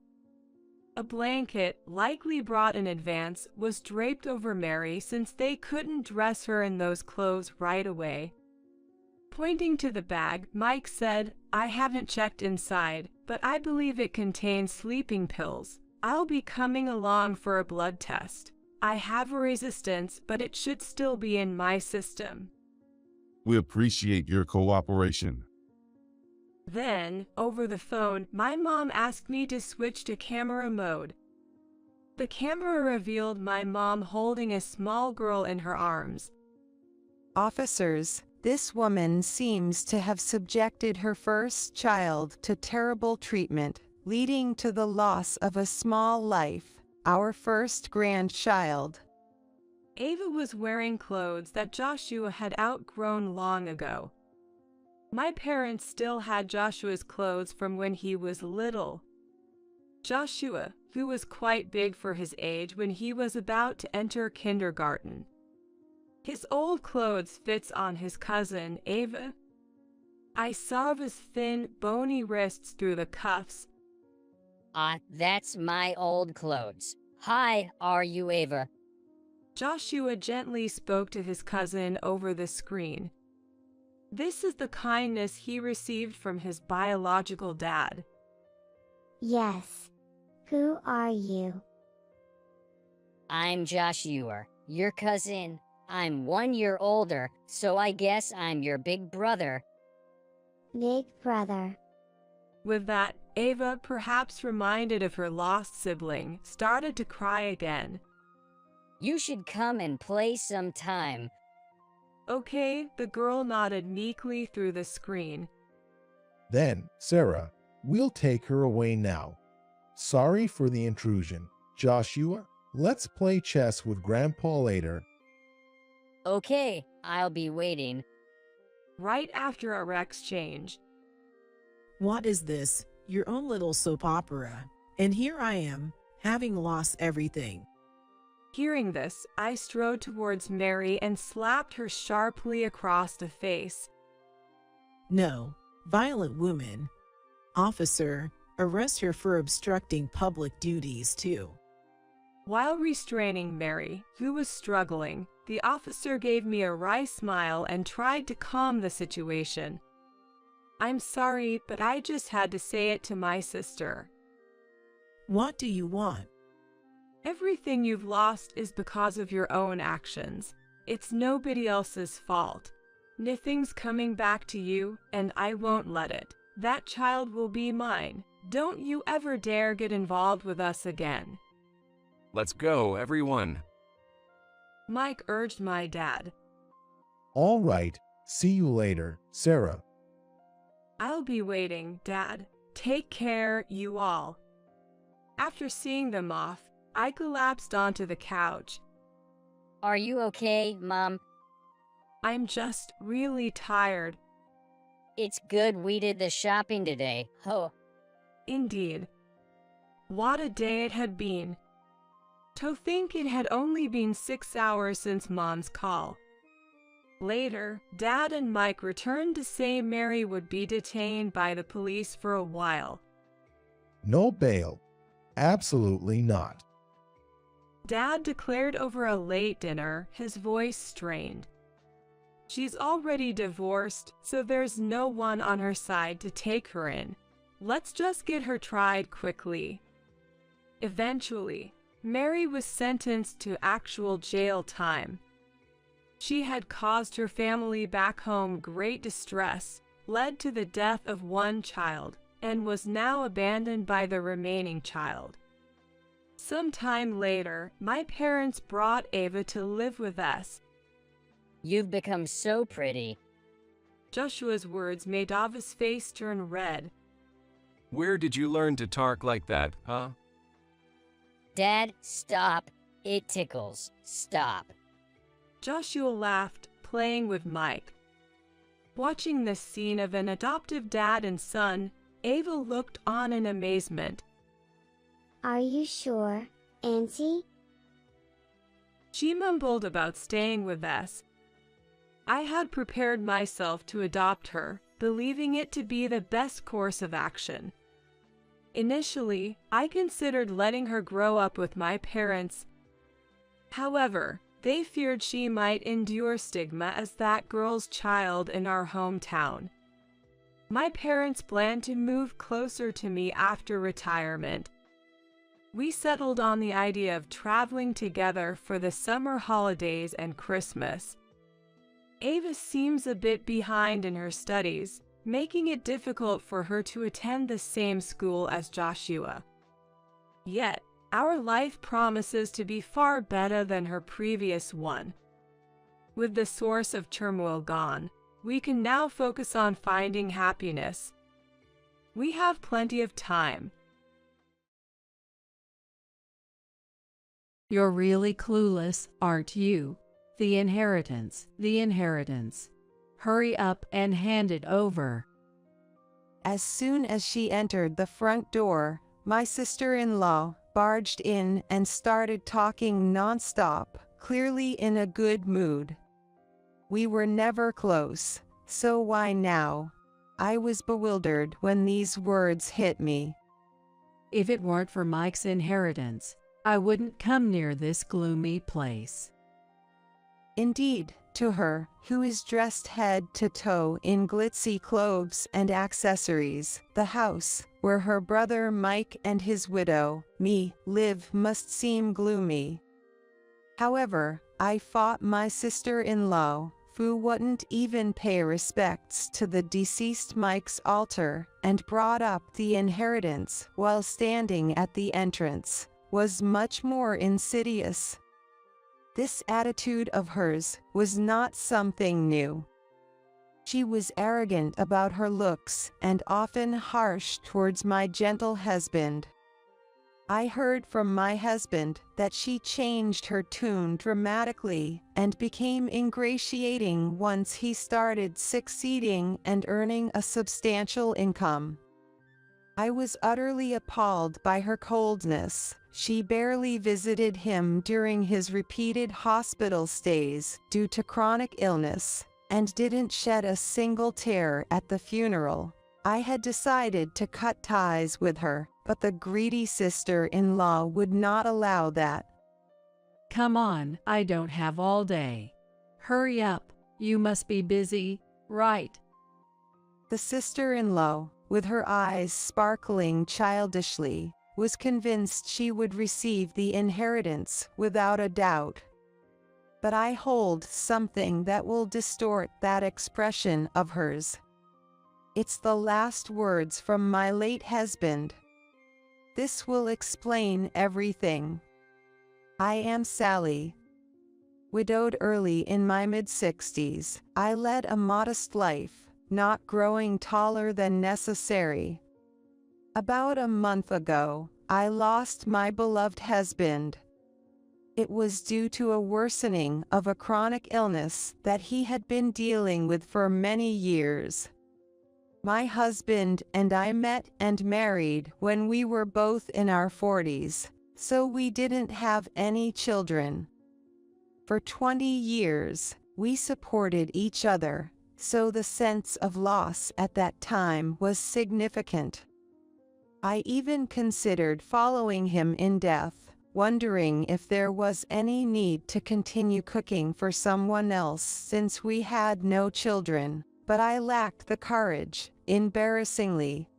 A blanket, likely brought in advance, was draped over Mary since they couldn't dress her in those clothes right away. Pointing to the bag, Mike said, "I haven't checked inside, but I believe it contains sleeping pills. I'll be coming along for a blood test. I have a resistance, but it should still be in my system." We appreciate your cooperation. Then, over the phone, my mom asked me to switch to camera mode. The camera revealed my mom holding a small girl in her arms. Officers, this woman seems to have subjected her first child to terrible treatment, leading to the loss of a small life, our first grandchild. Ava was wearing clothes that Joshua had outgrown long ago. My parents still had Joshua's clothes from when he was little. Joshua, who was quite big for his age when he was about to enter kindergarten. His old clothes fits on his cousin, Ava. I saw his thin, bony wrists through the cuffs. That's my old clothes. Hi, are you Ava? Joshua gently spoke to his cousin over the screen. This is the kindness he received from his biological dad. Yes. Who are you? I'm Joshua, your cousin. I'm 1 year older, so I guess I'm your big brother. Big brother. With that, Ava, perhaps reminded of her lost sibling, started to cry again. You should come and play sometime. Okay, the girl nodded meekly through the screen. Then, Sarah, we'll take her away now. Sorry for the intrusion. Joshua, let's play chess with Grandpa later. Okay, I'll be waiting. Right after our exchange. What is this? Your own little soap opera. And here I am, having lost everything. Hearing this, I strode towards Mary and slapped her sharply across the face. No, violent woman. Officer, arrest her for obstructing public duties too. While restraining Mary, who was struggling, the officer gave me a wry smile and tried to calm the situation. I'm sorry, but I just had to say it to my sister. What do you want? Everything you've lost is because of your own actions. It's nobody else's fault. Nothing's coming back to you, and I won't let it. That child will be mine. Don't you ever dare get involved with us again. Let's go, everyone. Mike urged my dad. All right, see you later, Sarah. I'll be waiting, Dad. Take care, you all. After seeing them off, I collapsed onto the couch. Are you okay, Mom? I'm just really tired. It's good we did the shopping today, ho. Indeed. What a day it had been. To think it had only been 6 hours since Mom's call. Later, Dad and Mike returned to say Mary would be detained by the police for a while. No bail. Absolutely not. Dad declared over a late dinner, his voice strained. She's already divorced, so there's no one on her side to take her in. Let's just get her tried quickly. Eventually, Mary was sentenced to actual jail time. She had caused her family back home great distress, led to the death of one child, and was now abandoned by the remaining child. Sometime later, my parents brought Ava to live with us. You've become so pretty. Joshua's words made Ava's face turn red. Where did you learn to talk like that, huh? Dad, stop. It tickles. Stop. Joshua laughed, playing with Mike. Watching this scene of an adoptive dad and son, Ava looked on in amazement. Are you sure, Auntie? She mumbled about staying with us. I had prepared myself to adopt her, believing it to be the best course of action. Initially, I considered letting her grow up with my parents. However, they feared she might endure stigma as that girl's child in our hometown. My parents planned to move closer to me after retirement. We settled on the idea of traveling together for the summer holidays and Christmas. Ava seems a bit behind in her studies, making it difficult for her to attend the same school as Joshua. Yet, our life promises to be far better than her previous one. With the source of turmoil gone, we can now focus on finding happiness. We have plenty of time. You're really clueless, aren't you? The inheritance, the inheritance. Hurry up and hand it over. As soon as she entered the front door, my sister-in-law barged in and started talking nonstop, clearly in a good mood. We were never close, so why now? I was bewildered when these words hit me. If it weren't for Mike's inheritance, I wouldn't come near this gloomy place. Indeed, to her, who is dressed head to toe in glitzy clothes and accessories, the house, where her brother Mike and his widow, me, live must seem gloomy. However, I fought my sister-in-law, who wouldn't even pay respects to the deceased Mike's altar, and brought up the inheritance while standing at the entrance, was much more insidious. This attitude of hers was not something new. She was arrogant about her looks and often harsh towards my gentle husband. I heard from my husband that she changed her tune dramatically and became ingratiating once he started succeeding and earning a substantial income. I was utterly appalled by her coldness. She barely visited him during his repeated hospital stays due to chronic illness, and didn't shed a single tear at the funeral. I had decided to cut ties with her, but the greedy sister-in-law would not allow that. Come on, I don't have all day. Hurry up, you must be busy, right? The sister-in-law, with her eyes sparkling childishly, was convinced she would receive the inheritance without a doubt. But I hold something that will distort that expression of hers. It's the last words from my late husband. This will explain everything. I am Sally. Widowed early in my mid-60s, I led a modest life, not growing taller than necessary. About a month ago, I lost my beloved husband. It was due to a worsening of a chronic illness that he had been dealing with for many years. My husband and I met and married when we were both in our 40s, so we didn't have any children. For 20 years, we supported each other, so the sense of loss at that time was significant. I even considered following him in death, wondering if there was any need to continue cooking for someone else since we had no children, but I lacked the courage, embarrassingly.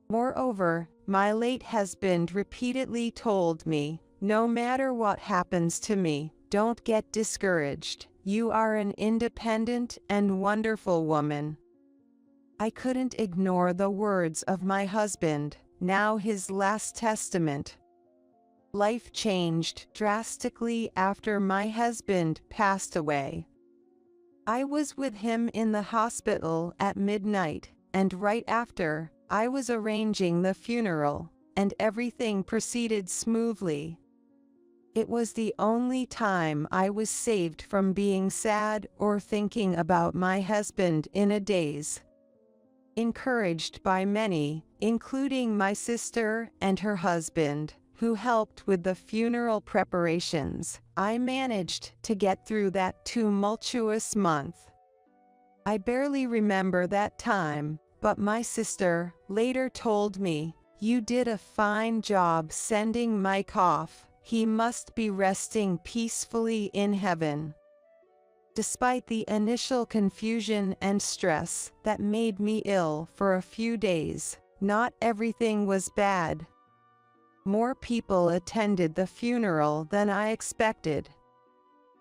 Moreover, my late husband repeatedly told me, no matter what happens to me, don't get discouraged. You are an independent and wonderful woman. I couldn't ignore the words of my husband, now his last testament. Life changed drastically after my husband passed away. I was with him in the hospital at midnight, and right after, I was arranging the funeral, and everything proceeded smoothly. It was the only time I was saved from being sad or thinking about my husband in a daze. Encouraged by many, including my sister and her husband, who helped with the funeral preparations, I managed to get through that tumultuous month. I barely remember that time, but my sister later told me, You did a fine job sending Mike off. He must be resting peacefully in heaven. Despite the initial confusion and stress that made me ill for a few days, not everything was bad. More people attended the funeral than I expected.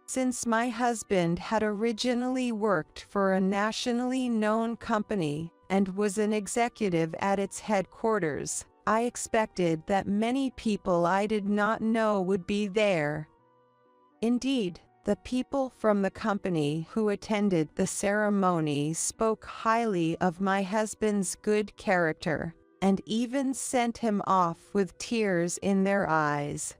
Since my husband had originally worked for a nationally known company and was an executive at its headquarters, I expected that many people I did not know would be there. Indeed, the people from the company who attended the ceremony spoke highly of my husband's good character, and even sent him off with tears in their eyes.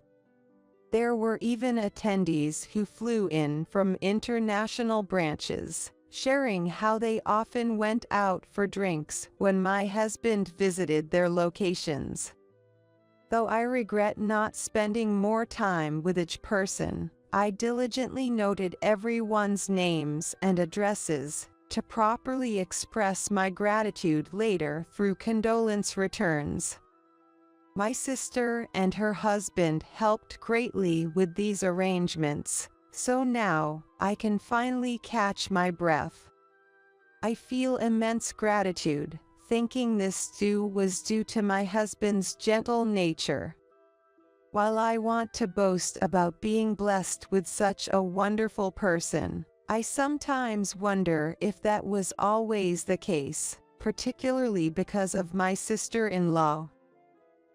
There were even attendees who flew in from international branches, sharing how they often went out for drinks when my husband visited their locations. Though I regret not spending more time with each person, I diligently noted everyone's names and addresses to properly express my gratitude later through condolence returns. My sister and her husband helped greatly with these arrangements, so now I can finally catch my breath. I feel immense gratitude, thinking this was due to my husband's gentle nature. While I want to boast about being blessed with such a wonderful person, I sometimes wonder if that was always the case, particularly because of my sister-in-law.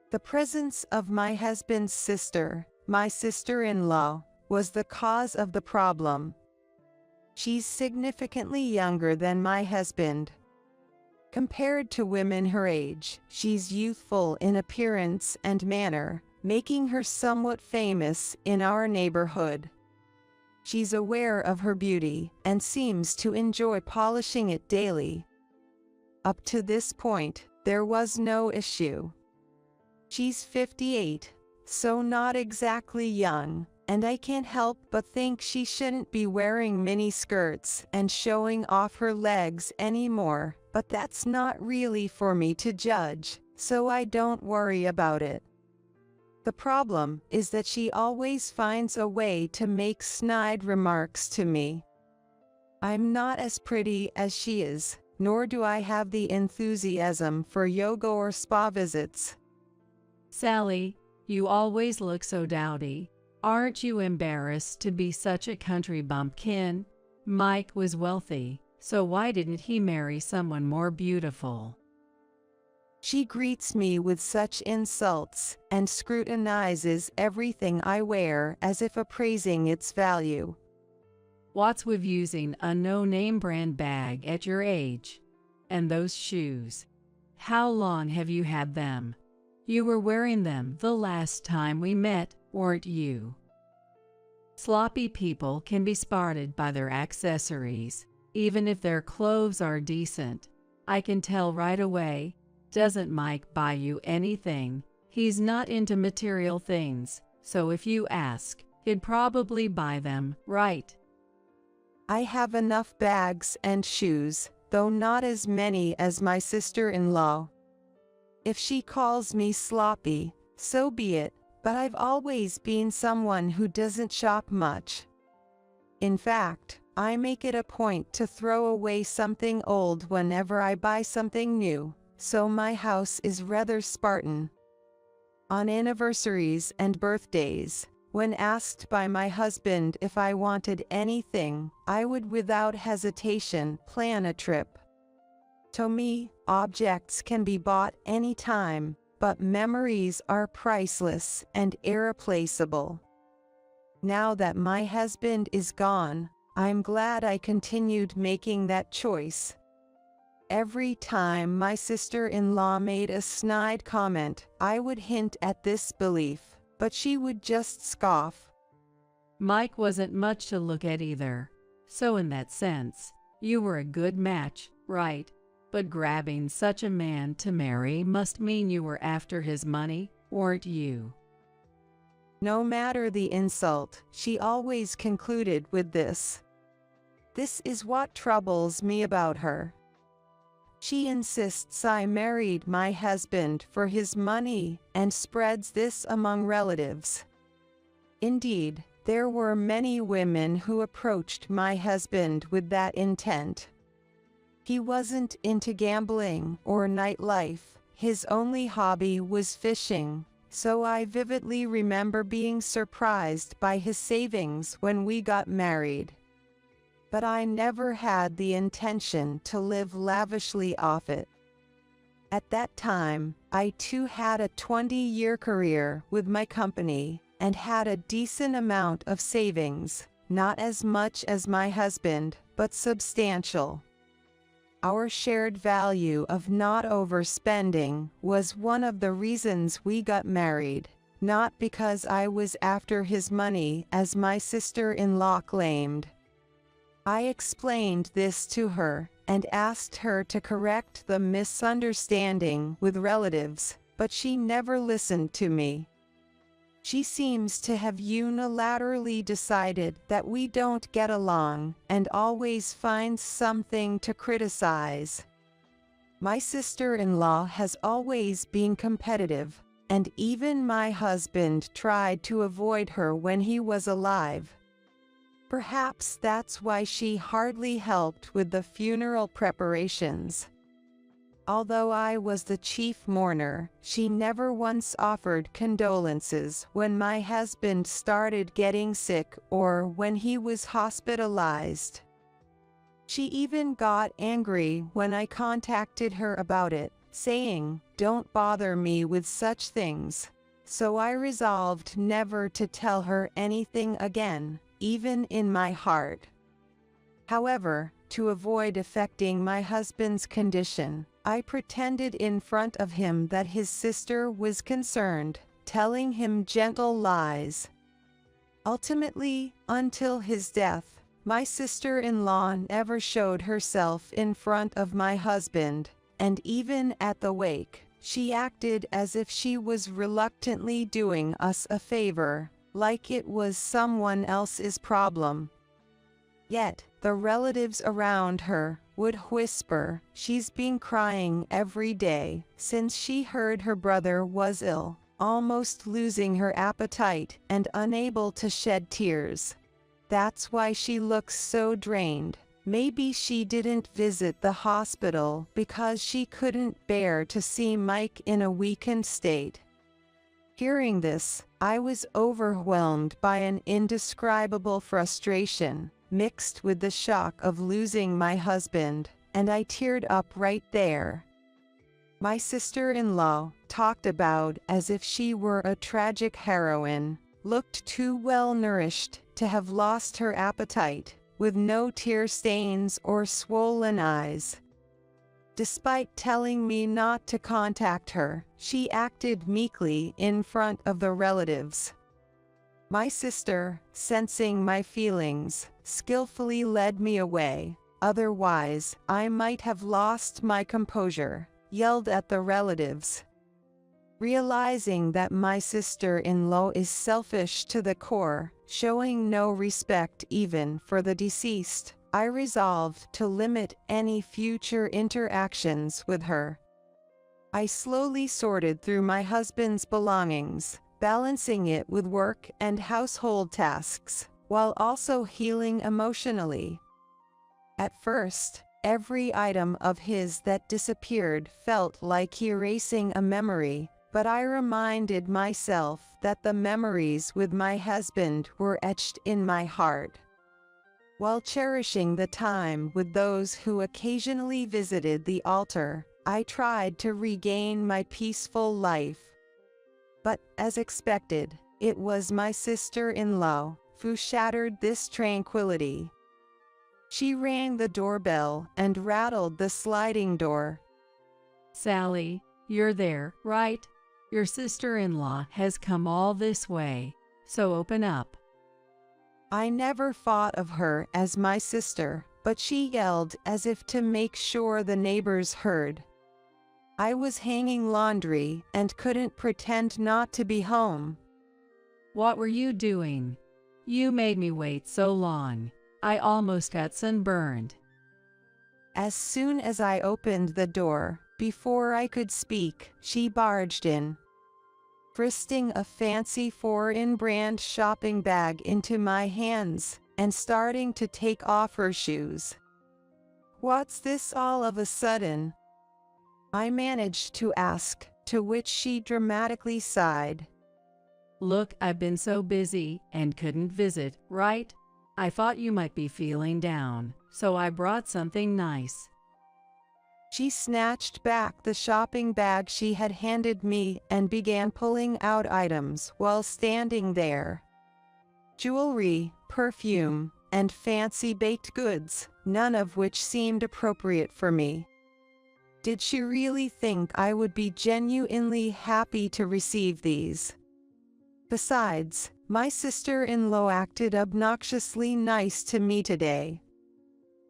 The presence of my husband's sister, my sister-in-law, was the cause of the problem. She's significantly younger than my husband. Compared to women her age, she's youthful in appearance and manner, making her somewhat famous in our neighborhood. She's aware of her beauty and seems to enjoy polishing it daily. Up to this point, there was no issue. She's 58, so not exactly young, and I can't help but think she shouldn't be wearing mini skirts and showing off her legs anymore, but that's not really for me to judge, so I don't worry about it. The problem is that she always finds a way to make snide remarks to me. I'm not as pretty as she is, nor do I have the enthusiasm for yoga or spa visits. Sally, you always look so dowdy. Aren't you embarrassed to be such a country bumpkin? Mike was wealthy, so why didn't he marry someone more beautiful? She greets me with such insults and scrutinizes everything I wear as if appraising its value. What's with using a no-name brand bag at your age? And those shoes. How long have you had them? You were wearing them the last time we met, weren't you? Sloppy people can be spotted by their accessories, even if their clothes are decent. I can tell right away. Doesn't Mike buy you anything? He's not into material things, so if you ask, he'd probably buy them, right? I have enough bags and shoes, though not as many as my sister-in-law. If she calls me sloppy, so be it, but I've always been someone who doesn't shop much. In fact, I make it a point to throw away something old whenever I buy something new, so my house is rather Spartan. On anniversaries and birthdays, when asked by my husband if I wanted anything, I would without hesitation plan a trip. To me, objects can be bought anytime, but memories are priceless and irreplaceable. Now that my husband is gone, I'm glad I continued making that choice. Every time my sister-in-law made a snide comment, I would hint at this belief, but she would just scoff. Mike wasn't much to look at either, so in that sense, you were a good match, right? But grabbing such a man to marry must mean you were after his money, weren't you? No matter the insult, she always concluded with this. This is what troubles me about her. She insists I married my husband for his money and spreads this among relatives. Indeed, there were many women who approached my husband with that intent. He wasn't into gambling or nightlife, his only hobby was fishing, so I vividly remember being surprised by his savings when we got married. But I never had the intention to live lavishly off it. At that time, I too had a 20-year career with my company and had a decent amount of savings, not as much as my husband, but substantial. Our shared value of not overspending was one of the reasons we got married, not because I was after his money as my sister-in-law claimed. I explained this to her and asked her to correct the misunderstanding with relatives, but she never listened to me. She seems to have unilaterally decided that we don't get along and always finds something to criticize. My sister-in-law has always been competitive, and even my husband tried to avoid her when he was alive. Perhaps that's why she hardly helped with the funeral preparations. Although I was the chief mourner, she never once offered condolences when my husband started getting sick or when he was hospitalized. She even got angry when I contacted her about it, saying, "Don't bother me with such things." So I resolved never to tell her anything again, even in my heart. However, to avoid affecting my husband's condition, I pretended in front of him that his sister was concerned, telling him gentle lies. Ultimately, until his death, my sister-in-law never showed herself in front of my husband, and even at the wake, she acted as if she was reluctantly doing us a favor, like it was someone else's problem. Yet, the relatives around her would whisper, "She's been crying every day since she heard her brother was ill, almost losing her appetite and unable to shed tears. That's why she looks so drained. Maybe she didn't visit the hospital because she couldn't bear to see Mike in a weakened state." Hearing this, I was overwhelmed by an indescribable frustration, mixed with the shock of losing my husband, and I teared up right there. My sister-in-law, talked about as if she were a tragic heroine, looked too well-nourished to have lost her appetite, with no tear stains or swollen eyes. Despite telling me not to contact her, she acted meekly in front of the relatives. My sister, sensing my feelings, skillfully led me away, otherwise I might have lost my composure, yelled at the relatives. Realizing that my sister-in-law is selfish to the core, showing no respect even for the deceased, I resolved to limit any future interactions with her. I slowly sorted through my husband's belongings, balancing it with work and household tasks, while also healing emotionally. At first, every item of his that disappeared felt like erasing a memory, but I reminded myself that the memories with my husband were etched in my heart. While cherishing the time with those who occasionally visited the altar, I tried to regain my peaceful life. But, as expected, it was my sister-in-law who shattered this tranquility. She rang the doorbell and rattled the sliding door. "Sally, you're there, right? Your sister-in-law has come all this way, so open up." I never thought of her as my sister, but she yelled as if to make sure the neighbors heard. I was hanging laundry and couldn't pretend not to be home. "What were you doing? You made me wait so long. I almost got sunburned." As soon as I opened the door, before I could speak, she barged in, thrusting a fancy foreign brand shopping bag into my hands and starting to take off her shoes. "What's this all of a sudden?" I managed to ask, to which she dramatically sighed. "Look, I've been so busy and couldn't visit, right? I thought you might be feeling down, so I brought something nice." She snatched back the shopping bag she had handed me and began pulling out items while standing there. Jewelry, perfume, and fancy baked goods, none of which seemed appropriate for me. Did she really think I would be genuinely happy to receive these? Besides, my sister-in-law acted obnoxiously nice to me today.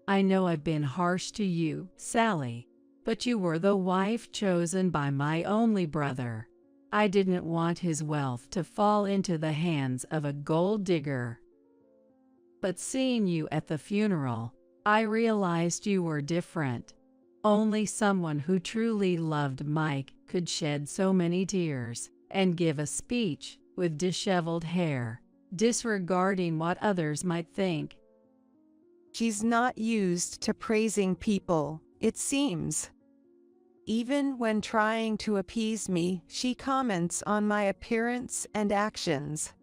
"I know I've been harsh to you, Sally, but you were the wife chosen by my only brother. I didn't want his wealth to fall into the hands of a gold digger. But seeing you at the funeral, I realized you were different. Only someone who truly loved Mike could shed so many tears and give a speech with disheveled hair, disregarding what others might think." She's not used to praising people, it seems. Even when trying to appease me, she comments on my appearance and actions.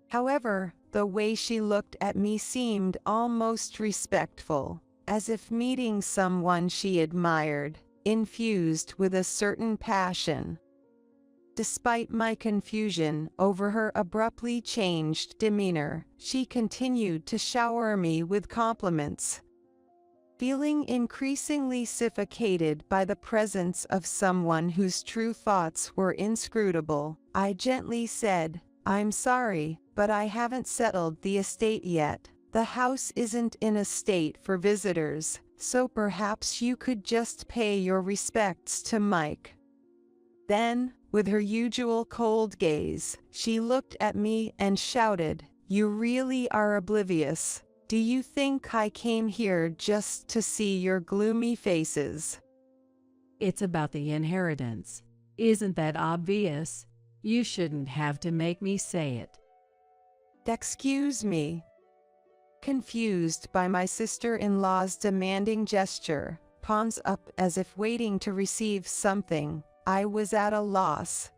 However, the way she looked at me seemed almost respectful, as if meeting someone she admired, infused with a certain passion. Despite my confusion over her abruptly changed demeanor, she continued to shower me with compliments. Feeling increasingly suffocated by the presence of someone whose true thoughts were inscrutable, I gently said, "I'm sorry, but I haven't settled the estate yet. The house isn't in a state for visitors, so perhaps you could just pay your respects to Mike." Then, with her usual cold gaze, she looked at me and shouted, "You really are oblivious. Do you think I came here just to see your gloomy faces?" "It's about the inheritance. Isn't that obvious? You shouldn't have to make me say it." "Excuse me." Confused by my sister-in-law's demanding gesture, palms up as if waiting to receive something, I was at a loss.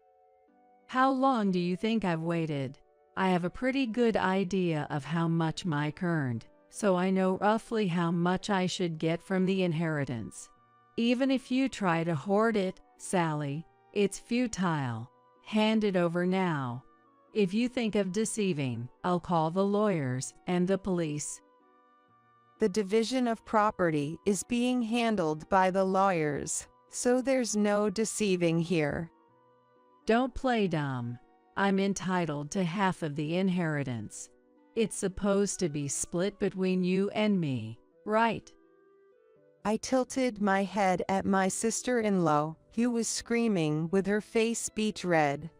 "How long do you think I've waited? I have a pretty good idea of how much Mike earned, so I know roughly how much I should get from the inheritance. Even if you try to hoard it, Sally, it's futile. Hand it over now. If you think of deceiving, I'll call the lawyers and the police." The division of property is being handled by the lawyers, so there's no deceiving here. "Don't play dumb. I'm entitled to half of the inheritance. It's supposed to be split between you and me, right?" I tilted my head at my sister-in-law, who was screaming with her face beet red.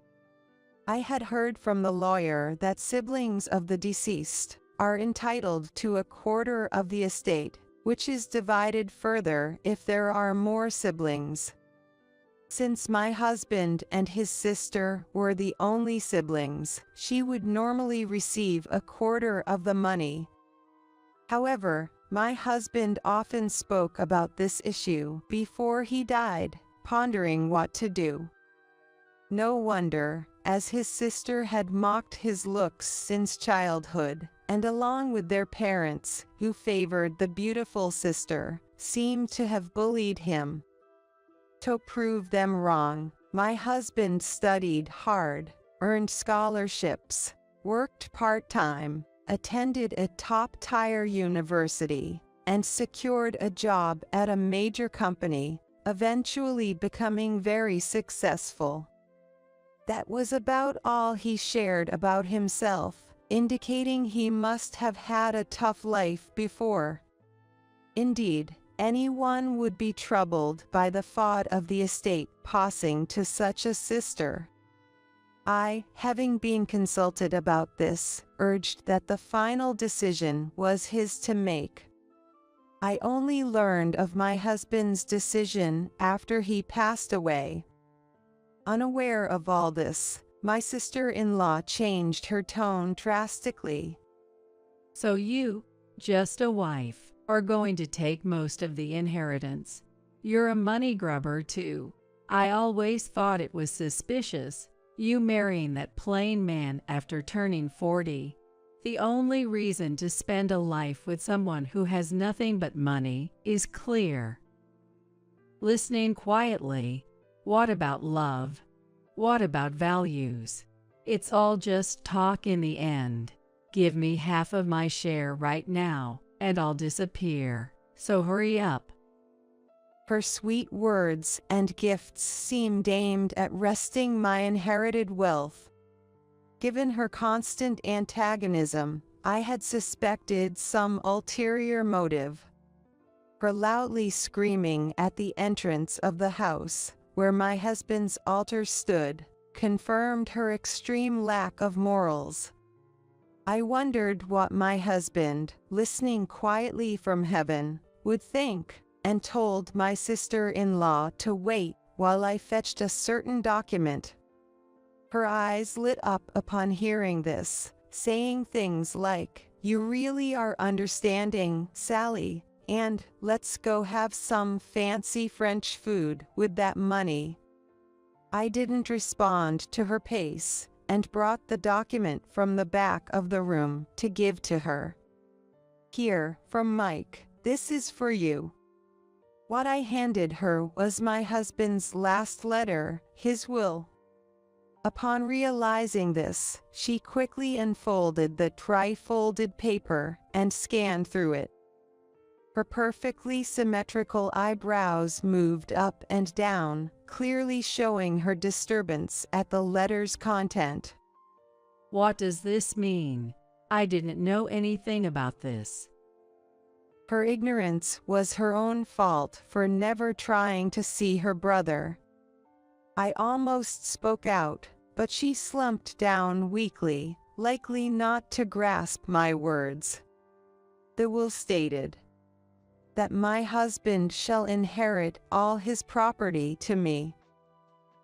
I had heard from the lawyer that siblings of the deceased are entitled to a quarter of the estate, which is divided further if there are more siblings. Since my husband and his sister were the only siblings, she would normally receive a quarter of the money. However, my husband often spoke about this issue before he died, pondering what to do. No wonder, as his sister had mocked his looks since childhood, and along with their parents, who favored the beautiful sister, seemed to have bullied him. To prove them wrong, my husband studied hard, earned scholarships, worked part-time, attended a top-tier university, and secured a job at a major company, eventually becoming very successful. That was about all he shared about himself, indicating he must have had a tough life before. Indeed, anyone would be troubled by the thought of the estate passing to such a sister. I, having been consulted about this, urged that the final decision was his to make. I only learned of my husband's decision after he passed away. Unaware of all this, my sister-in-law changed her tone drastically. So you, just a wife, are going to take most of the inheritance. You're a money grubber too. I always thought it was suspicious, you marrying that plain man after turning 40. The only reason to spend a life with someone who has nothing but money is clear. Listening quietly, what about love? What about values? It's all just talk in the end. Give me half of my share right now, and I'll disappear. So hurry up. Her sweet words and gifts seemed aimed at wresting my inherited wealth. Given her constant antagonism, I had suspected some ulterior motive. Her loudly screaming at the entrance of the house, where my husband's altar stood, confirmed her extreme lack of morals. I wondered what my husband, listening quietly from heaven, would think, and told my sister-in-law to wait while I fetched a certain document. Her eyes lit up upon hearing this, saying things like, "You really are understanding, Sally, and let's go have some fancy French food with that money." I didn't respond to her pace, and brought the document from the back of the room to give to her. "Here, from Mike, this is for you." What I handed her was my husband's last letter, his will. Upon realizing this, she quickly unfolded the tri-folded paper and scanned through it. Her perfectly symmetrical eyebrows moved up and down, clearly showing her disturbance at the letter's content. What does this mean? I didn't know anything about this. Her ignorance was her own fault for never trying to see her brother. I almost spoke out, but she slumped down weakly, likely not to grasp my words. The will stated that my husband shall inherit all his property to me.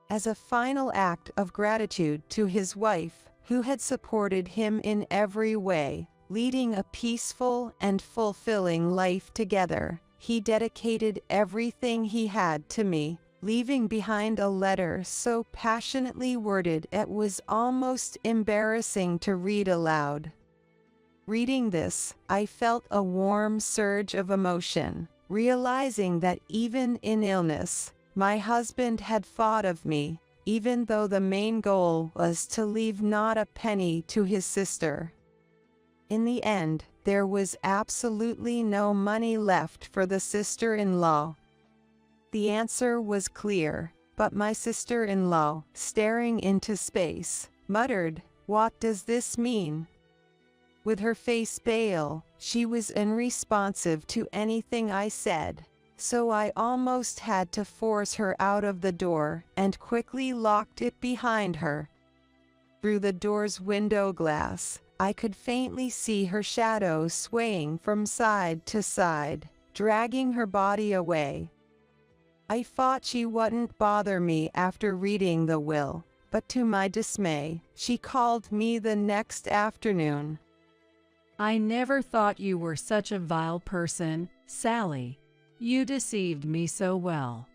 As a final act of gratitude to his wife, who had supported him in every way, leading a peaceful and fulfilling life together, he dedicated everything he had to me, leaving behind a letter so passionately worded it was almost embarrassing to read aloud. Reading this, I felt a warm surge of emotion, realizing that even in illness, my husband had thought of me, even though the main goal was to leave not a penny to his sister. In the end, there was absolutely no money left for the sister-in-law. The answer was clear, but my sister-in-law, staring into space, muttered, "What does this mean?" With her face pale, she was unresponsive to anything I said, so I almost had to force her out of the door and quickly locked it behind her. Through the door's window glass, I could faintly see her shadow swaying from side to side, dragging her body away. I thought she wouldn't bother me after reading the will, but to my dismay, she called me the next afternoon. I never thought you were such a vile person, Sally. You deceived me so well.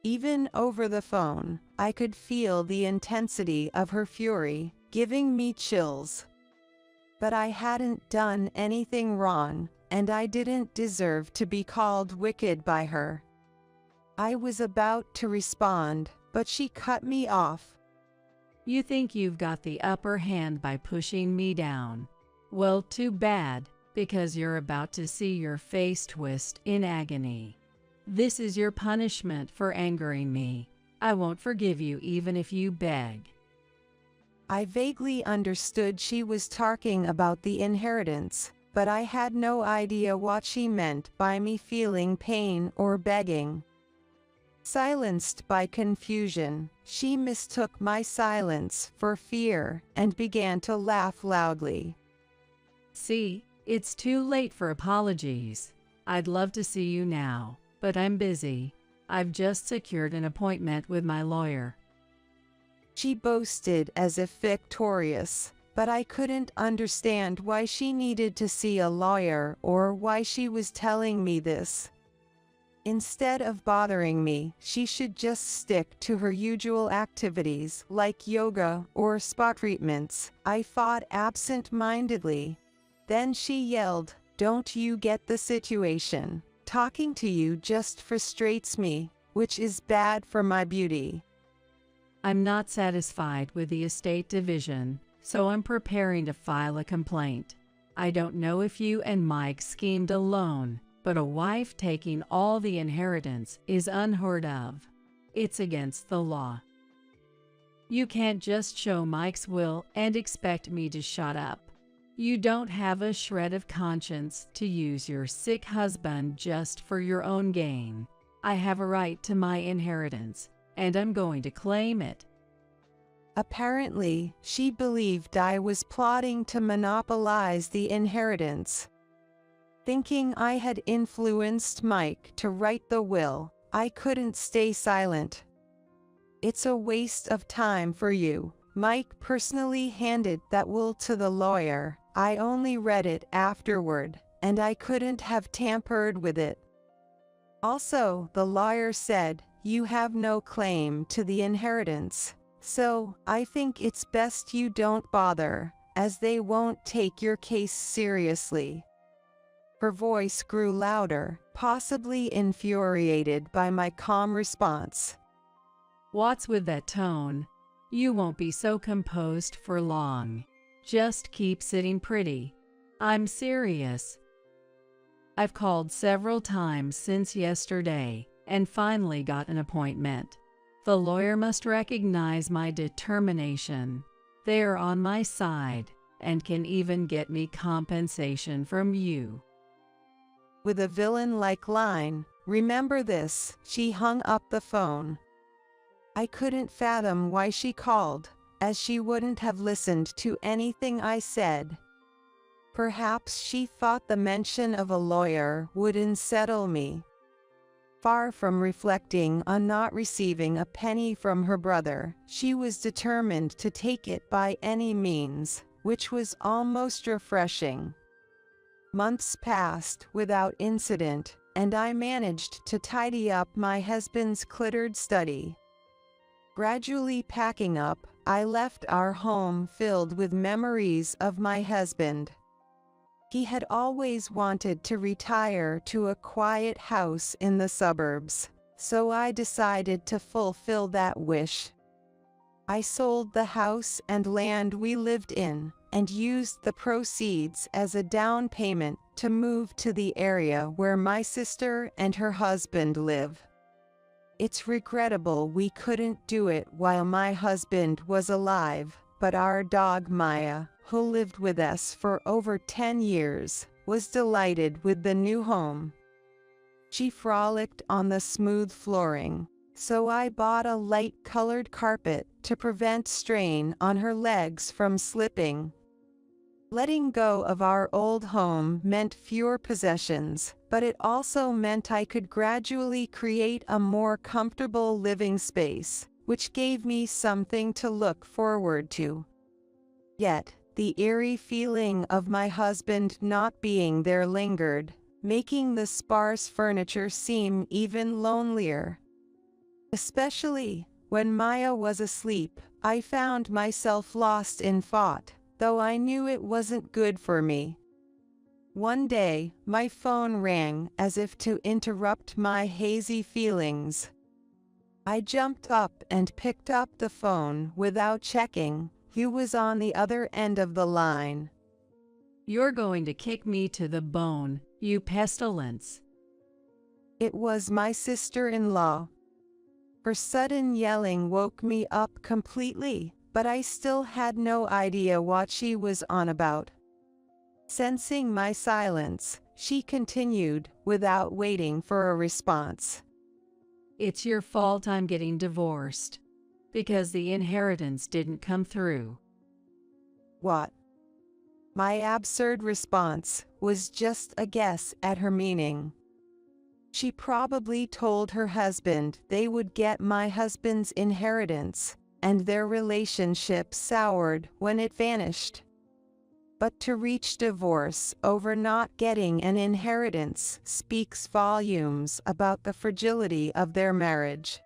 Even over the phone, I could feel the intensity of her fury, giving me chills. But I hadn't done anything wrong, and I didn't deserve to be called wicked by her. I was about to respond, but she cut me off. You think you've got the upper hand by pushing me down. Well, too bad, because you're about to see your face twist in agony. This is your punishment for angering me. I won't forgive you even if you beg. I vaguely understood she was talking about the inheritance, but I had no idea what she meant by me feeling pain or begging. Silenced by confusion, she mistook my silence for fear and began to laugh loudly. See, it's too late for apologies. I'd love to see you now, but I'm busy. I've just secured an appointment with my lawyer. She boasted as if victorious, but I couldn't understand why she needed to see a lawyer or why she was telling me this. Instead of bothering me, she should just stick to her usual activities like yoga or spa treatments. I fought absent-mindedly. Then she yelled, "Don't you get the situation? Talking to you just frustrates me, which is bad for my beauty." I'm not satisfied with the estate division, so I'm preparing to file a complaint. I don't know if you and Mike schemed alone, but a wife taking all the inheritance is unheard of. It's against the law. You can't just show Mike's will and expect me to shut up. You don't have a shred of conscience to use your sick husband just for your own gain. I have a right to my inheritance, and I'm going to claim it. Apparently, she believed I was plotting to monopolize the inheritance. Thinking I had influenced Mike to write the will, I couldn't stay silent. "It's a waste of time for you." Mike personally handed that will to the lawyer. I only read it afterward, and I couldn't have tampered with it. Also, the lawyer said, "You have no claim to the inheritance, so I think it's best you don't bother, as they won't take your case seriously." Her voice grew louder, possibly infuriated by my calm response. What's with that tone? You won't be so composed for long. Just keep sitting pretty. I'm serious. I've called several times since yesterday and finally got an appointment. The lawyer must recognize my determination. They're on my side and can even get me compensation from you. With a villain-like line, "Remember this," she hung up the phone. I couldn't fathom why she called, as she wouldn't have listened to anything I said. Perhaps she thought the mention of a lawyer would unsettle me. Far from reflecting on not receiving a penny from her brother, she was determined to take it by any means, which was almost refreshing. Months passed without incident, and I managed to tidy up my husband's cluttered study. Gradually packing up, I left our home filled with memories of my husband. He had always wanted to retire to a quiet house in the suburbs, so I decided to fulfill that wish. I sold the house and land we lived in, and used the proceeds as a down payment to move to the area where my sister and her husband live. It's regrettable we couldn't do it while my husband was alive, but our dog Maya, who lived with us for over 10 years, was delighted with the new home. She frolicked on the smooth flooring, so I bought a light-colored carpet to prevent strain on her legs from slipping. Letting go of our old home meant fewer possessions, but it also meant I could gradually create a more comfortable living space, which gave me something to look forward to. Yet, the eerie feeling of my husband not being there lingered, making the sparse furniture seem even lonelier. Especially when Maya was asleep, I found myself lost in thought, though I knew it wasn't good for me. One day, my phone rang as if to interrupt my hazy feelings. I jumped up and picked up the phone without checking who was on the other end of the line. You're going to kick me to the bone, you pestilence. It was my sister-in-law. Her sudden yelling woke me up completely, but I still had no idea what she was on about. Sensing my silence, she continued without waiting for a response. It's your fault I'm getting divorced, because the inheritance didn't come through. What? My absurd response was just a guess at her meaning. She probably told her husband they would get my husband's inheritance, and their relationship soured when it vanished. But to reach divorce over not getting an inheritance speaks volumes about the fragility of their marriage.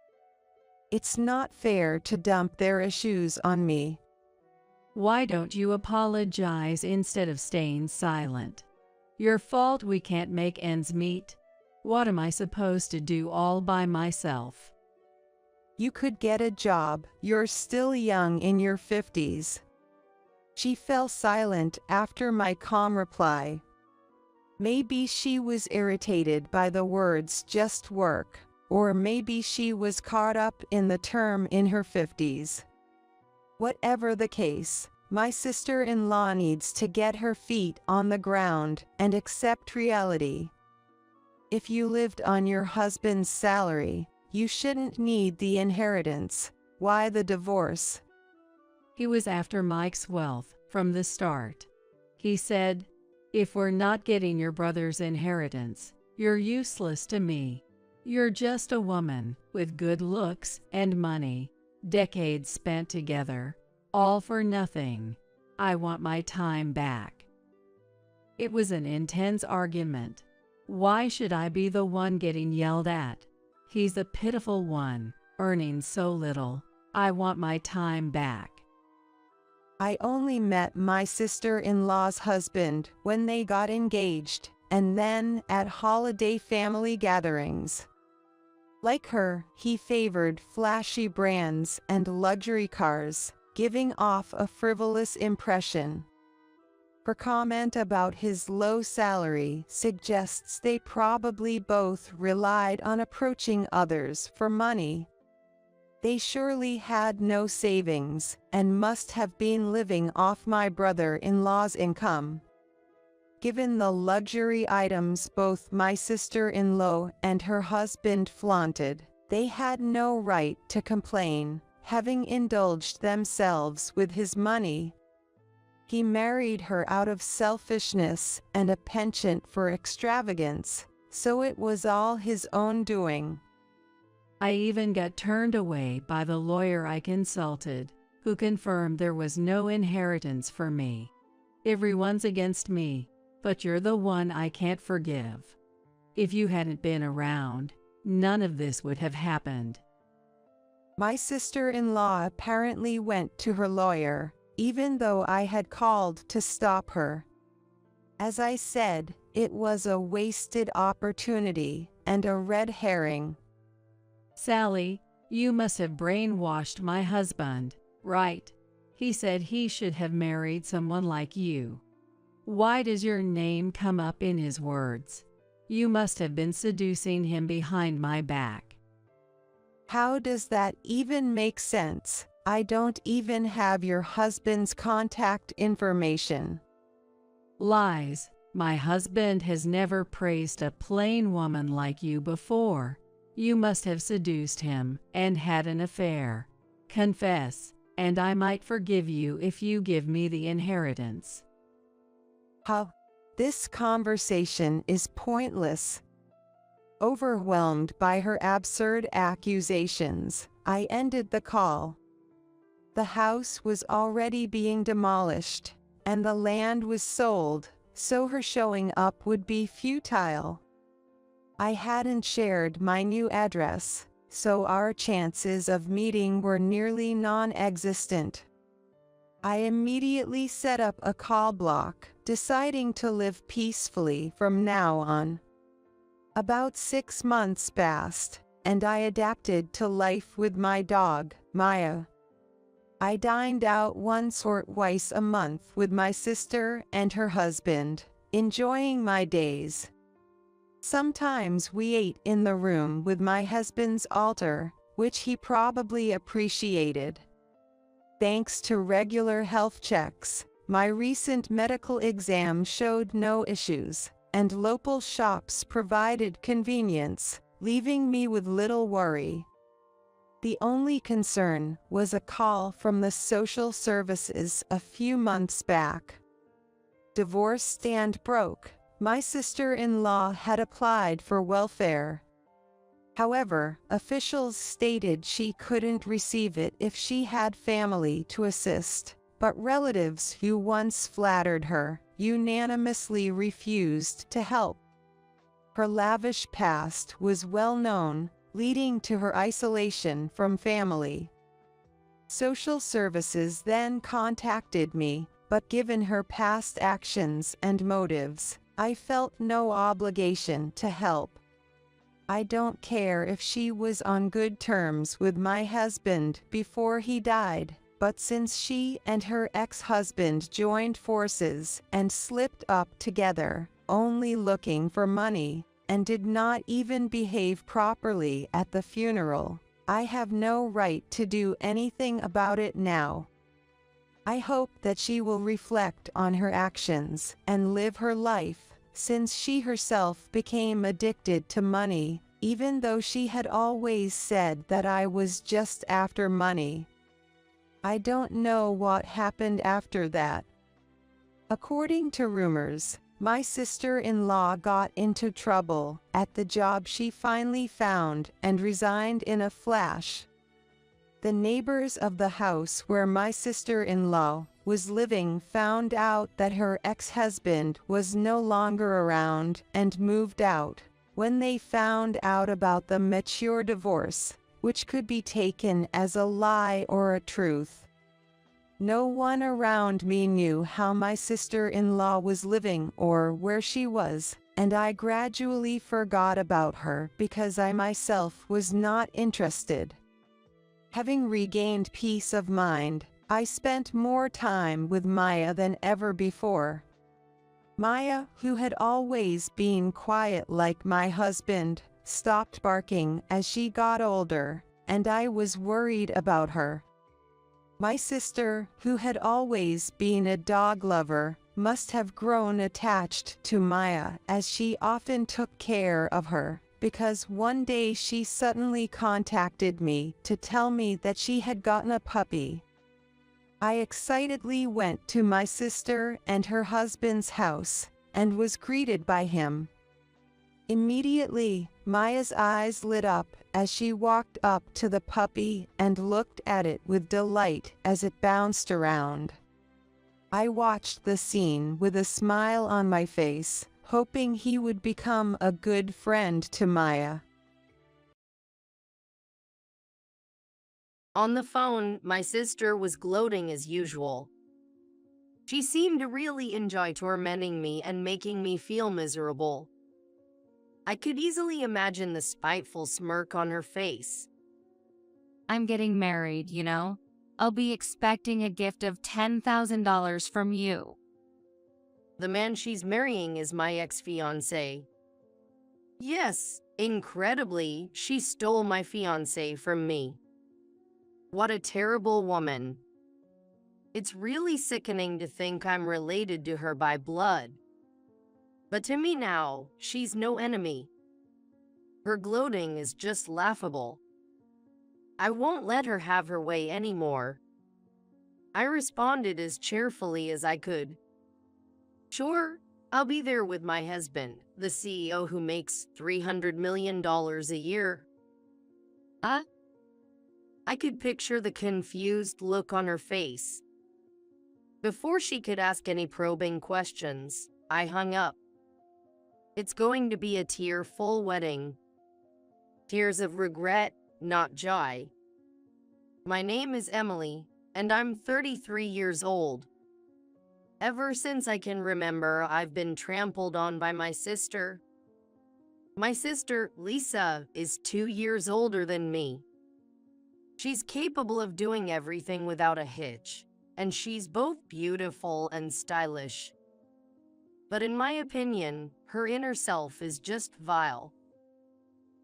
It's not fair to dump their issues on me. Why don't you apologize instead of staying silent? Your fault we can't make ends meet. What am I supposed to do all by myself? You could get a job. You're still young, in your 50s. She fell silent after my calm reply. Maybe she was irritated by the words "just work," or maybe she was caught up in the term "in her 50s." Whatever the case, my sister-in-law needs to get her feet on the ground and accept reality. If you lived on your husband's salary, you shouldn't need the inheritance. Why the divorce? He was after Mike's wealth from the start. He said, "If we're not getting your brother's inheritance, you're useless to me. You're just a woman with good looks and money, decades spent together, all for nothing. I want my time back." It was an intense argument. Why should I be the one getting yelled at? He's the pitiful one, earning so little. I want my time back. I only met my sister-in-law's husband when they got engaged, and then at holiday family gatherings. Like her, he favored flashy brands and luxury cars, giving off a frivolous impression. Her comment about his low salary suggests they probably both relied on approaching others for money. They surely had no savings and must have been living off my brother-in-law's income. Given the luxury items both my sister-in-law and her husband flaunted, they had no right to complain, having indulged themselves with his money. He married her out of selfishness and a penchant for extravagance, so it was all his own doing. I even got turned away by the lawyer I consulted, who confirmed there was no inheritance for me. Everyone's against me, but you're the one I can't forgive. If you hadn't been around, none of this would have happened. My sister-in-law apparently went to her lawyer, even though I had called to stop her. As I said, it was a wasted opportunity and a red herring. Sally, you must have brainwashed my husband, right? He said he should have married someone like you. Why does your name come up in his words? You must have been seducing him behind my back. How does that even make sense? I don't even have your husband's contact information. Lies. My husband has never praised a plain woman like you before. You must have seduced him and had an affair. Confess, and I might forgive you if you give me the inheritance. How? This conversation is pointless. Overwhelmed by her absurd accusations, I ended the call. The house was already being demolished, and the land was sold, so her showing up would be futile. I hadn't shared my new address, so our chances of meeting were nearly non-existent. I immediately set up a call block, deciding to live peacefully from now on. About 6 months passed, and I adapted to life with my dog, Maya. I dined out once or twice a month with my sister and her husband, enjoying my days. Sometimes we ate in the room with my husband's altar, which he probably appreciated. Thanks to regular health checks, my recent medical exam showed no issues, and local shops provided convenience, leaving me with little worry. The only concern was a call from the social services a few months back. divorced and broke, my sister-in-law had applied for welfare. However, officials stated she couldn't receive it if she had family to assist, but relatives who once flattered her unanimously refused to help. Her lavish past was well known, leading to her isolation from family. Social services then contacted me, but given her past actions and motives, I felt no obligation to help. I don't care if she was on good terms with my husband before he died, but since she and her ex-husband joined forces and slipped up together, only looking for money, and did not even behave properly at the funeral, I have no right to do anything about it now. I hope that she will reflect on her actions and live her life, since she herself became addicted to money, even though she had always said that I was just after money. I don't know what happened after that. According to rumors, my sister-in-law got into trouble at the job she finally found and resigned in a flash. The neighbors of the house where my sister-in-law was living found out that her ex-husband was no longer around and moved out. When they found out about the mature divorce, which could be taken as a lie or a truth, no one around me knew how my sister-in-law was living or where she was, and I gradually forgot about her because I myself was not interested. Having regained peace of mind, I spent more time with Maya than ever before. Maya, who had always been quiet like my husband, stopped barking as she got older, and I was worried about her. My sister, who had always been a dog lover, must have grown attached to Maya as she often took care of her, because one day she suddenly contacted me to tell me that she had gotten a puppy. I excitedly went to my sister and her husband's house, and was greeted by him. Immediately, Maya's eyes lit up as she walked up to the puppy and looked at it with delight as it bounced around. I watched the scene with a smile on my face, hoping he would become a good friend to Maya. On the phone, my sister was gloating as usual. She seemed to really enjoy tormenting me and making me feel miserable. I could easily imagine the spiteful smirk on her face. I'm getting married, you know? I'll be expecting a gift of $10,000 from you. The man she's marrying is my ex-fiancé. Yes, incredibly, she stole my fiancé from me. What a terrible woman. It's really sickening to think I'm related to her by blood. But to me now, she's no enemy. Her gloating is just laughable. I won't let her have her way anymore. I responded as cheerfully as I could. Sure, I'll be there with my husband, the CEO who makes $300 million a year. I could picture the confused look on her face. Before she could ask any probing questions, I hung up. It's going to be a tearful wedding. Tears of regret, not joy. My name is Emily, and I'm 33 years old. Ever since I can remember, I've been trampled on by my sister. My sister, Lisa, is 2 years older than me. She's capable of doing everything without a hitch, and she's both beautiful and stylish. But in my opinion, her inner self is just vile.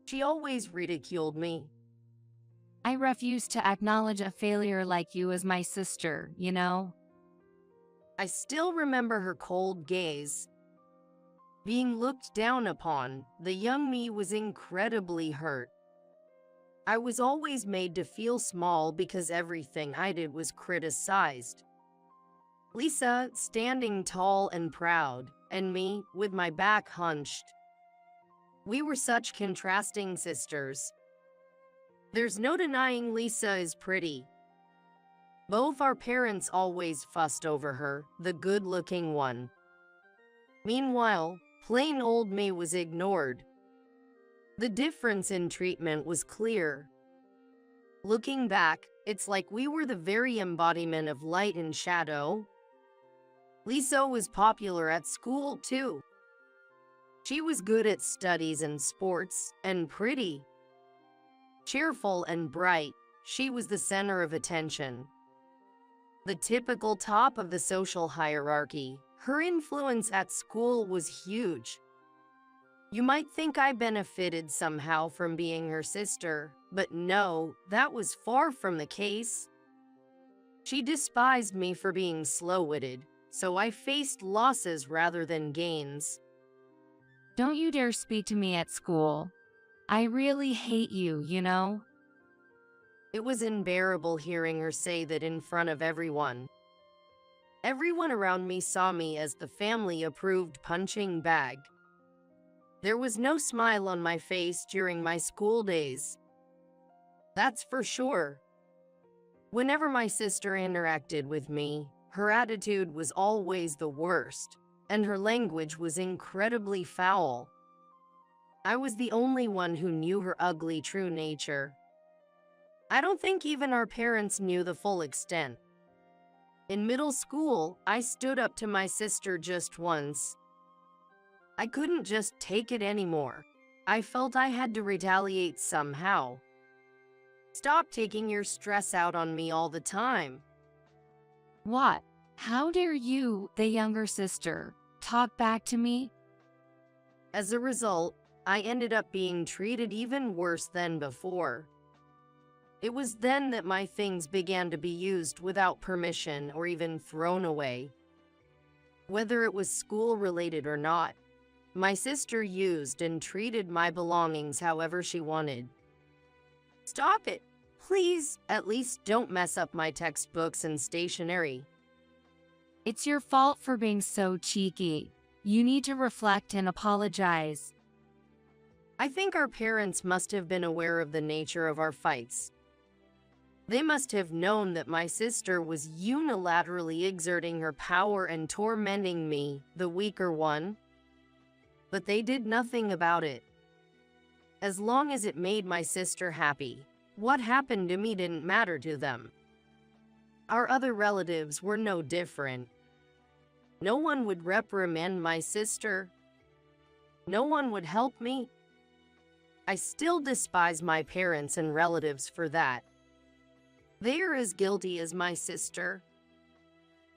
She always ridiculed me. I refuse to acknowledge a failure like you as my sister, you know? I still remember her cold gaze. Being looked down upon, the young me was incredibly hurt. I was always made to feel small because everything I did was criticized. Lisa standing tall and proud, and me with my back hunched. We were such contrasting sisters. There's no denying Lisa is pretty. Both our parents always fussed over her, the good-looking one. Meanwhile, plain old me was ignored. The difference in treatment was clear. Looking back, it's like we were the very embodiment of light and shadow. Lisa was popular at school, too. She was good at studies and sports, and pretty. Cheerful and bright, she was the center of attention. The typical top of the social hierarchy, her influence at school was huge. You might think I benefited somehow from being her sister, but no, that was far from the case. She despised me for being slow-witted, so I faced losses rather than gains. Don't you dare speak to me at school. I really hate you, you know? It was unbearable hearing her say that in front of everyone. Everyone around me saw me as the family-approved punching bag. There was no smile on my face during my school days. That's for sure. Whenever my sister interacted with me, her attitude was always the worst, and her language was incredibly foul. I was the only one who knew her ugly true nature. I don't think even our parents knew the full extent. In middle school, I stood up to my sister just once. I couldn't just take it anymore. I felt I had to retaliate somehow. Stop taking your stress out on me all the time. What? How dare you, the younger sister, talk back to me? As a result, I ended up being treated even worse than before. It was then that my things began to be used without permission or even thrown away. Whether it was school-related or not, my sister used and treated my belongings however she wanted. Stop it! Please, at least don't mess up my textbooks and stationery. It's your fault for being so cheeky. You need to reflect and apologize. I think our parents must have been aware of the nature of our fights. They must have known that my sister was unilaterally exerting her power and tormenting me, the weaker one. But they did nothing about it. As long as it made my sister happy, what happened to me didn't matter to them. Our other relatives were no different. No one would reprimand my sister. No one would help me. I still despise my parents and relatives for that. They are as guilty as my sister.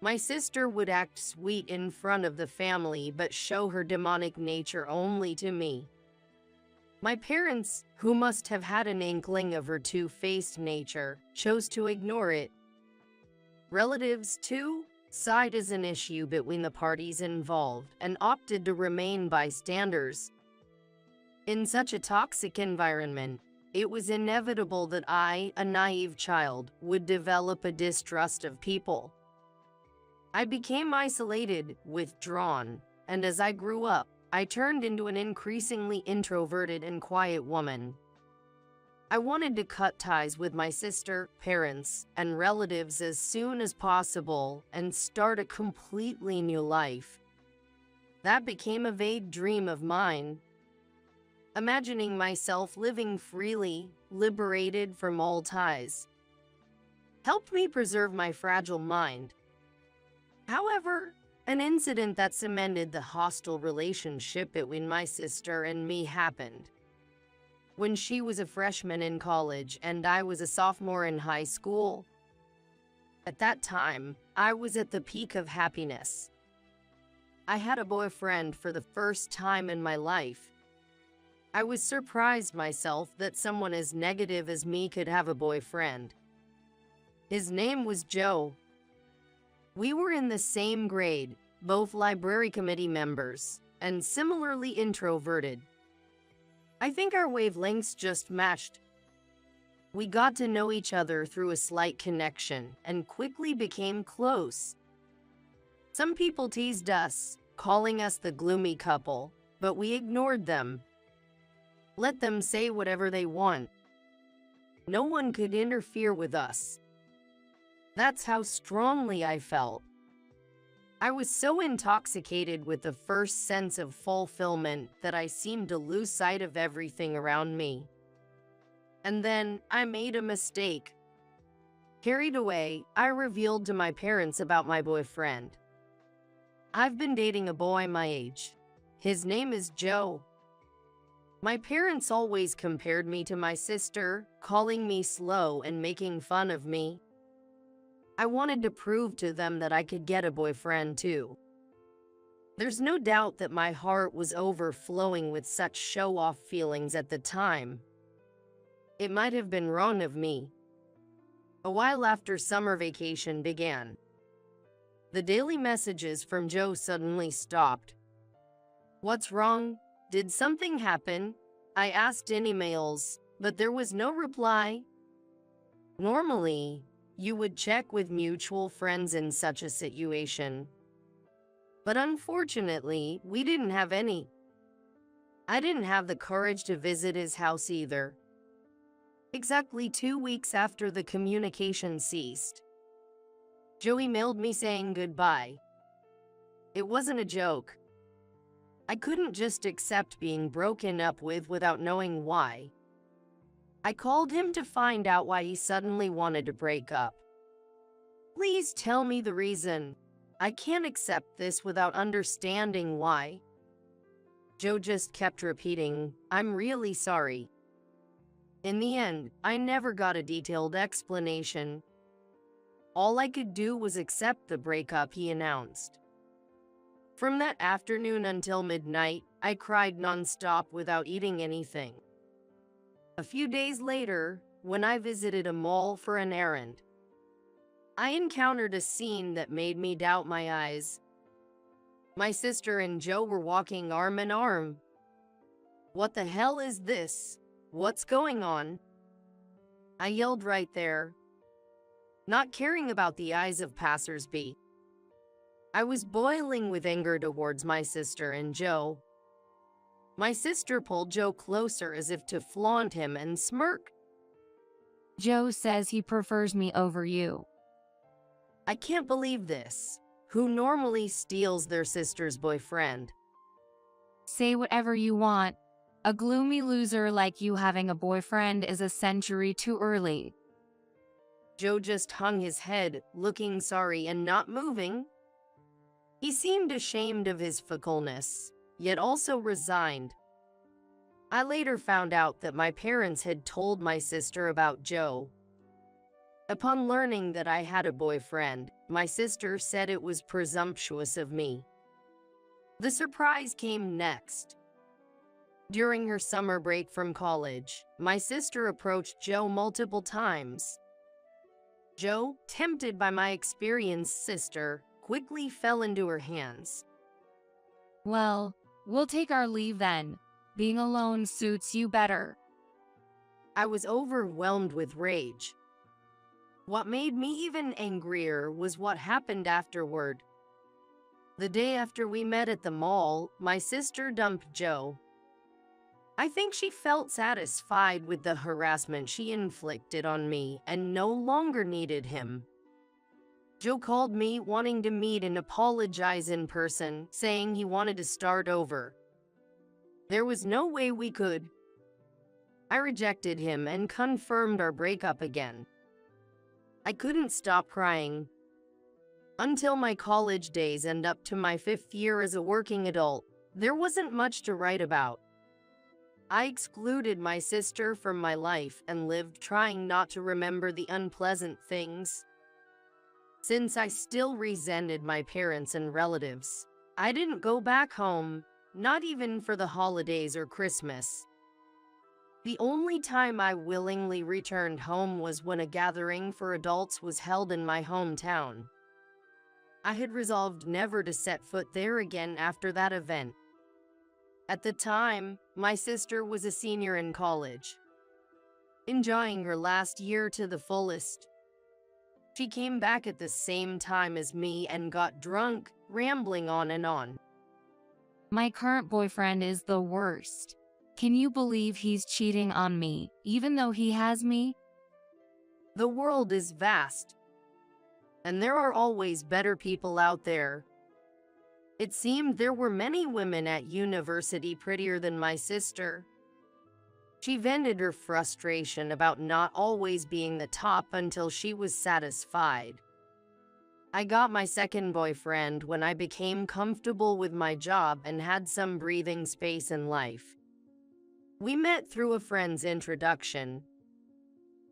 My sister would act sweet in front of the family but show her demonic nature only to me. My parents, who must have had an inkling of her two-faced nature, chose to ignore it. Relatives, too, side as an issue between the parties involved and opted to remain bystanders. In such a toxic environment, it was inevitable that I, a naive child, would develop a distrust of people. I became isolated, withdrawn, and as I grew up, I turned into an increasingly introverted and quiet woman. I wanted to cut ties with my sister, parents, and relatives as soon as possible and start a completely new life. That became a vague dream of mine. Imagining myself living freely, liberated from all ties, helped me preserve my fragile mind. However, an incident that cemented the hostile relationship between my sister and me happened. When she was a freshman in college and I was a sophomore in high school. At that time, I was at the peak of happiness. I had a boyfriend for the first time in my life. I was surprised myself that someone as negative as me could have a boyfriend. His name was Joe. We were in the same grade, both library committee members, and similarly introverted. I think our wavelengths just matched. We got to know each other through a slight connection and quickly became close. Some people teased us, calling us the gloomy couple, but we ignored them. Let them say whatever they want. No one could interfere with us. That's how strongly I felt. I was so intoxicated with the first sense of fulfillment that I seemed to lose sight of everything around me. And then I made a mistake. Carried away, I revealed to my parents about my boyfriend. I've been dating a boy my age. His name is Joe. My parents always compared me to my sister, calling me slow and making fun of me. I wanted to prove to them that I could get a boyfriend too. There's no doubt that my heart was overflowing with such show-off feelings at the time. It might have been wrong of me. A while after summer vacation began, the daily messages from Joe suddenly stopped. What's wrong? Did something happen? I asked in emails, but there was no reply. Normally, you would check with mutual friends in such a situation. But unfortunately, we didn't have any. I didn't have the courage to visit his house either. Exactly 2 weeks after the communication ceased, Joe emailed me saying goodbye. It wasn't a joke. I couldn't just accept being broken up with without knowing why. I called him to find out why he suddenly wanted to break up. Please tell me the reason. I can't accept this without understanding why. Joe just kept repeating, I'm really sorry. In the end, I never got a detailed explanation. All I could do was accept the breakup he announced. From that afternoon until midnight, I cried nonstop without eating anything. A few days later, when I visited a mall for an errand, I encountered a scene that made me doubt my eyes. My sister and Joe were walking arm in arm. What the hell is this? What's going on? I yelled right there, not caring about the eyes of passers-by. I was boiling with anger towards my sister and Joe. My sister pulled Joe closer as if to flaunt him and smirk. Joe says he prefers me over you. I can't believe this. Who normally steals their sister's boyfriend? Say whatever you want. A gloomy loser like you having a boyfriend is a century too early. Joe just hung his head, looking sorry and not moving. He seemed ashamed of his fickleness, yet also resigned. I later found out that my parents had told my sister about Joe. Upon learning that I had a boyfriend, my sister said it was presumptuous of me. The surprise came next. During her summer break from college, my sister approached Joe multiple times. Joe, tempted by my experienced sister, quickly fell into her hands. Well, we'll take our leave then. Being alone suits you better. I was overwhelmed with rage. What made me even angrier was what happened afterward. The day after we met at the mall, my sister dumped Joe. I think she felt satisfied with the harassment she inflicted on me and no longer needed him. Joe called me wanting to meet and apologize in person, saying he wanted to start over. There was no way we could. I rejected him and confirmed our breakup again. I couldn't stop crying. Until my college days and up to my 5th year as a working adult, there wasn't much to write about. I excluded my sister from my life and lived trying not to remember the unpleasant things. Since I still resented my parents and relatives, I didn't go back home, not even for the holidays or Christmas. The only time I willingly returned home was when a gathering for adults was held in my hometown. I had resolved never to set foot there again after that event. At the time, my sister was a senior in college, enjoying her last year to the fullest. She came back at the same time as me and got drunk, rambling on and on. My current boyfriend is the worst. Can you believe he's cheating on me, even though he has me? The world is vast, and there are always better people out there. It seemed there were many women at university prettier than my sister. She vented her frustration about not always being the top until she was satisfied. I got my second boyfriend when I became comfortable with my job and had some breathing space in life. We met through a friend's introduction.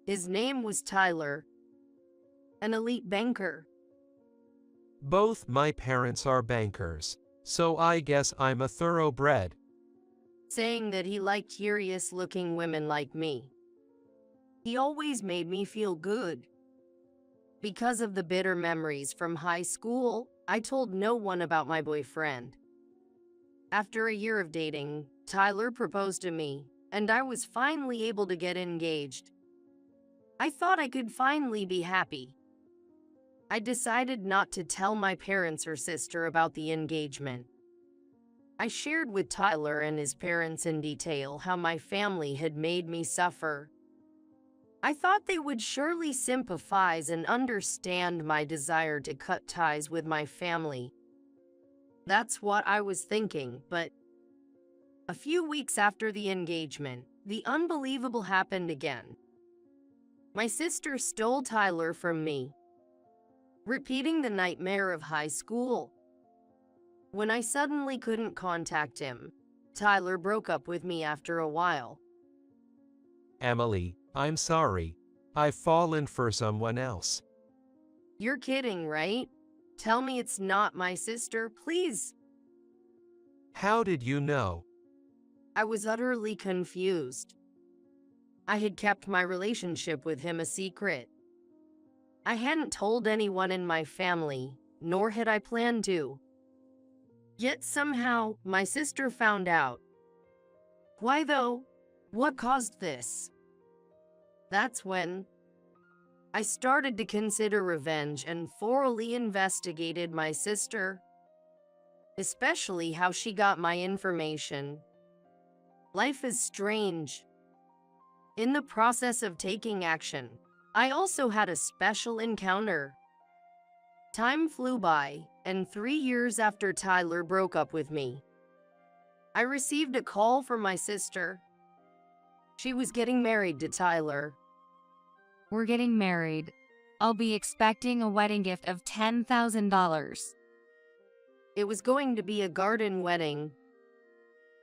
His name was Tyler, an elite banker. Both my parents are bankers, so I guess I'm a thoroughbred. Saying that he liked curious-looking women like me. He always made me feel good. Because of the bitter memories from high school, I told no one about my boyfriend. After a year of dating, Tyler proposed to me, and I was finally able to get engaged. I thought I could finally be happy. I decided not to tell my parents or sister about the engagement. I shared with Tyler and his parents in detail how my family had made me suffer. I thought they would surely sympathize and understand my desire to cut ties with my family. That's what I was thinking, but a few weeks after the engagement, the unbelievable happened again. My sister stole Tyler from me, repeating the nightmare of high school. When I suddenly couldn't contact him, Tyler broke up with me after a while. Emily, I'm sorry. I've fallen for someone else. You're kidding, right? Tell me it's not my sister, please. How did you know? I was utterly confused. I had kept my relationship with him a secret. I hadn't told anyone in my family, nor had I planned to. Yet somehow, my sister found out. Why though? What caused this? That's when I started to consider revenge and thoroughly investigated my sister, especially how she got my information. Life is strange. In the process of taking action, I also had a special encounter. Time flew by, and 3 years after Tyler broke up with me, I received a call from my sister. She was getting married to Tyler. We're getting married. I'll be expecting a wedding gift of $10,000. It was going to be a garden wedding.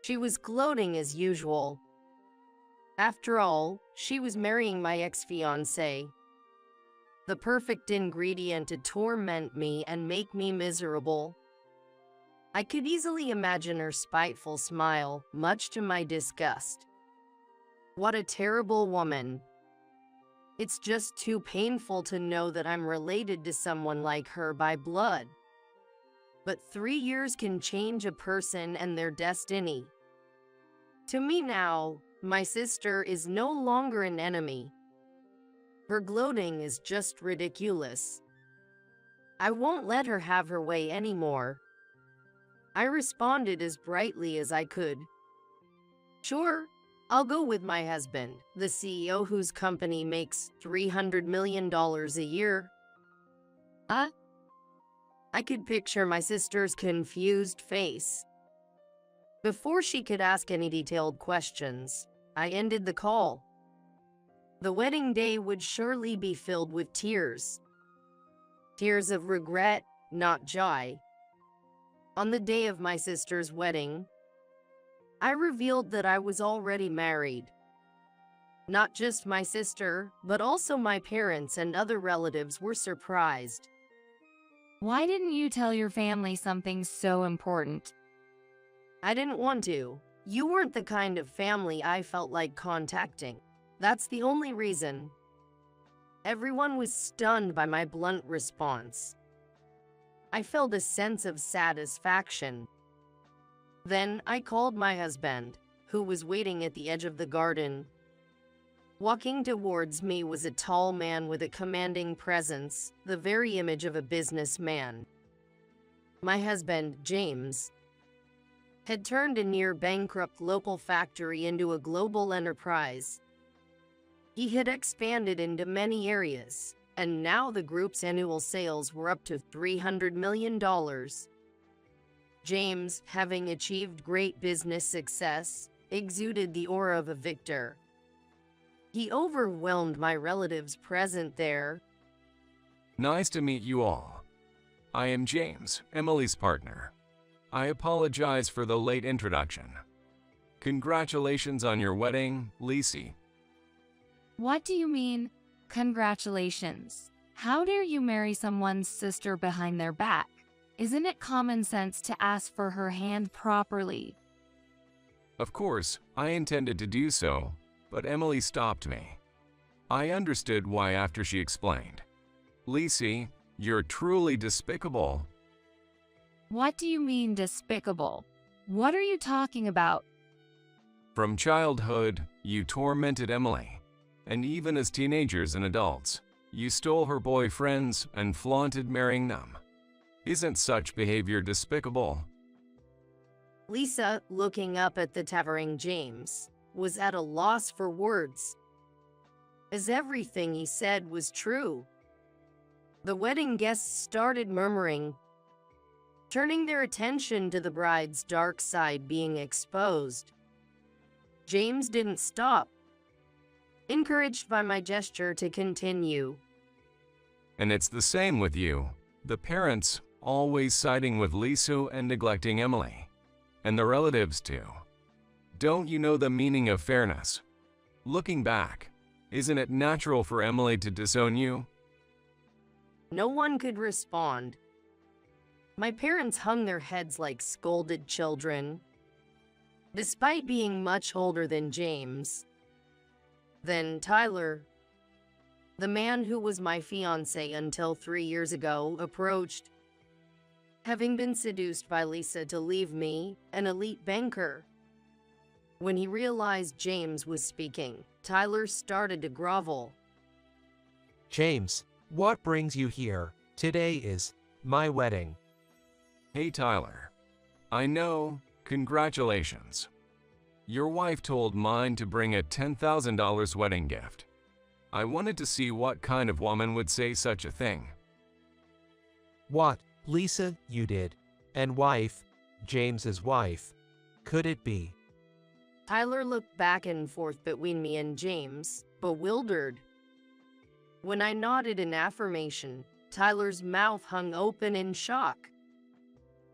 She was gloating as usual. After all, she was marrying my ex-fiancé. The perfect ingredient to torment me and make me miserable. I could easily imagine her spiteful smile, much to my disgust. What a terrible woman. It's just too painful to know that I'm related to someone like her by blood. But 3 years can change a person and their destiny. To me now, my sister is no longer an enemy. Her gloating is just ridiculous. I won't let her have her way anymore. I responded as brightly as I could. Sure, I'll go with my husband, the CEO whose company makes $300 million a year. I could picture my sister's confused face. Before she could ask any detailed questions, I ended the call. The wedding day would surely be filled with tears. Tears of regret, not joy. On the day of my sister's wedding, I revealed that I was already married. Not just my sister, but also my parents and other relatives were surprised. Why didn't you tell your family something so important? I didn't want to. You weren't the kind of family I felt like contacting. That's the only reason. Everyone was stunned by my blunt response. I felt a sense of satisfaction. Then I called my husband, who was waiting at the edge of the garden. Walking towards me was a tall man with a commanding presence, the very image of a businessman. My husband, James, had turned a near-bankrupt local factory into a global enterprise. He had expanded into many areas, and now the group's annual sales were up to $300 million. James, having achieved great business success, exuded the aura of a victor. He overwhelmed my relatives present there. Nice to meet you all. I am James, Emily's partner. I apologize for the late introduction. Congratulations on your wedding, Lisi. What do you mean, congratulations? How dare you marry someone's sister behind their back? Isn't it common sense to ask for her hand properly? Of course, I intended to do so, but Emily stopped me. I understood why after she explained. Lisi, you're truly despicable. What do you mean despicable? What are you talking about? From childhood, you tormented Emily, and even as teenagers and adults, you stole her boyfriends and flaunted marrying them. Isn't such behavior despicable? Lisa, looking up at the towering James, was at a loss for words, as everything he said was true. The wedding guests started murmuring, turning their attention to the bride's dark side being exposed. James didn't stop, encouraged by my gesture to continue. And it's the same with you. The parents always siding with Lisa and neglecting Emily. And the relatives too. Don't you know the meaning of fairness? Looking back, isn't it natural for Emily to disown you? No one could respond. My parents hung their heads like scolded children. Despite being much older than James, then Tyler, the man who was my fiancé until 3 years ago, approached, having been seduced by Lisa to leave me, an elite banker. When he realized James was speaking, Tyler started to grovel. James, what brings you here? Today is my wedding. Hey Tyler. I know, congratulations. Your wife told mine to bring a $10,000 wedding gift. I wanted to see what kind of woman would say such a thing. What, Lisa, you did? And wife, James's wife, could it be? Tyler looked back and forth between me and James, bewildered. When I nodded in affirmation, Tyler's mouth hung open in shock.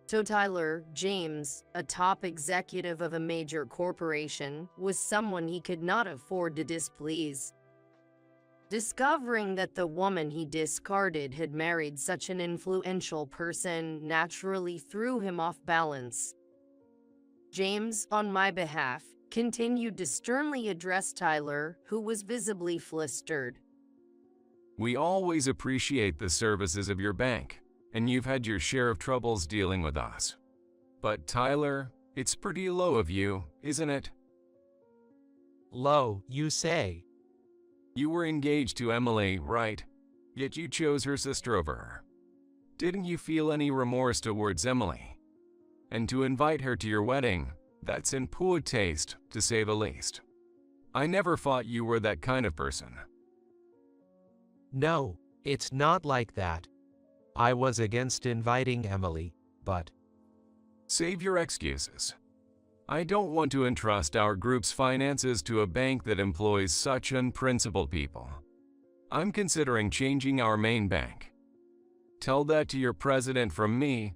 So Tyler, James, a top executive of a major corporation, was someone he could not afford to displease. Discovering that the woman he discarded had married such an influential person naturally threw him off balance. James, on my behalf, continued to sternly address Tyler, who was visibly flustered. We always appreciate the services of your bank, and you've had your share of troubles dealing with us. But Tyler, it's pretty low of you, isn't it? Low, you say? You were engaged to Emily, right? Yet you chose her sister over her. Didn't you feel any remorse towards Emily? And to invite her to your wedding, that's in poor taste, to say the least. I never thought you were that kind of person. No, it's not like that. I was against inviting Emily, but... Save your excuses. I don't want to entrust our group's finances to a bank that employs such unprincipled people. I'm considering changing our main bank. Tell that to your president from me.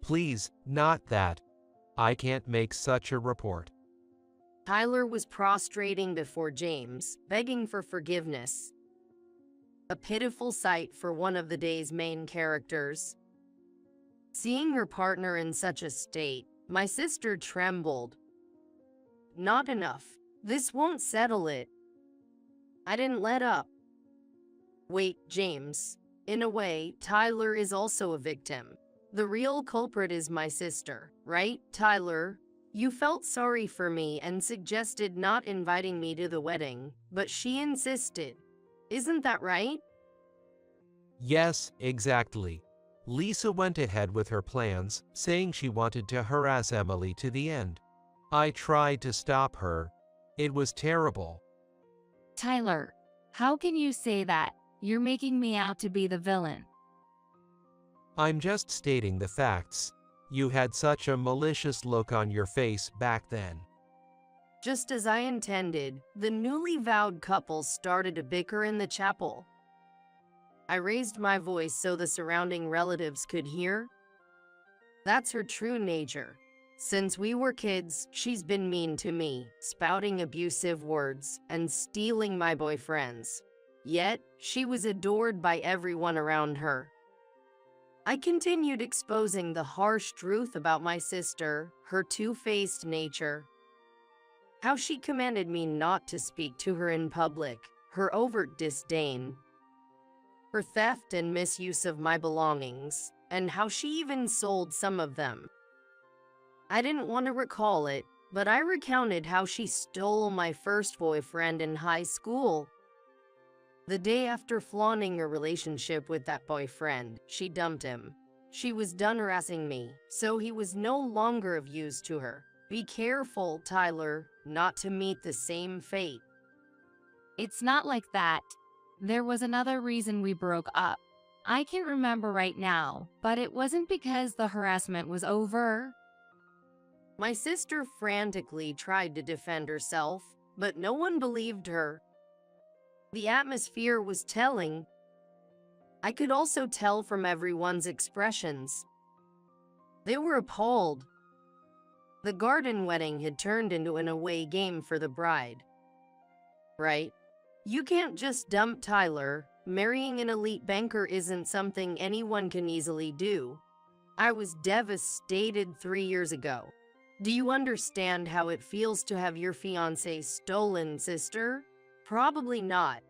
Please, not that. I can't make such a report. Tyler was prostrating before James, begging for forgiveness. A pitiful sight for one of the day's main characters. Seeing her partner in such a state, my sister trembled. Not enough. This won't settle it. I didn't let up. Wait, James. In a way, Tyler is also a victim. The real culprit is my sister, right, Tyler? You felt sorry for me and suggested not inviting me to the wedding, but she insisted. Isn't that right? Yes, exactly. Lisa went ahead with her plans, saying she wanted to harass Emily to the end. I tried to stop her. It was terrible. Tyler, how can you say that? You're making me out to be the villain. I'm just stating the facts. You had such a malicious look on your face back then. Just as I intended, the newly vowed couple started to bicker in the chapel. I raised my voice so the surrounding relatives could hear. That's her true nature. Since we were kids, she's been mean to me, spouting abusive words and stealing my boyfriends. Yet, she was adored by everyone around her. I continued exposing the harsh truth about my sister, her two-faced nature, how she commanded me not to speak to her in public, her overt disdain, her theft and misuse of my belongings, and how she even sold some of them. I didn't want to recall it, but I recounted how she stole my first boyfriend in high school. The day after flaunting her relationship with that boyfriend, she dumped him. She was done harassing me, so he was no longer of use to her. Be careful, Tyler, not to meet the same fate. It's not like that. There was another reason we broke up. I can't remember right now, but it wasn't because the harassment was over. My sister frantically tried to defend herself, but no one believed her. The atmosphere was telling. I could also tell from everyone's expressions. They were appalled. The garden wedding had turned into an away game for the bride. Right? You can't just dump Tyler. Marrying an elite banker isn't something anyone can easily do. I was devastated 3 years ago. Do you understand how it feels to have your fiancé stolen, sister? Probably not.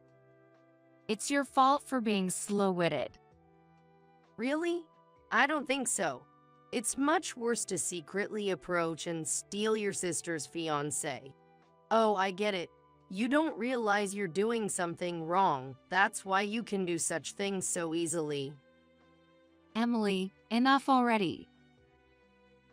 It's your fault for being slow-witted. Really? I don't think so. It's much worse to secretly approach and steal your sister's fiancé. Oh, I get it. You don't realize you're doing something wrong. That's why you can do such things so easily. Emily, enough already.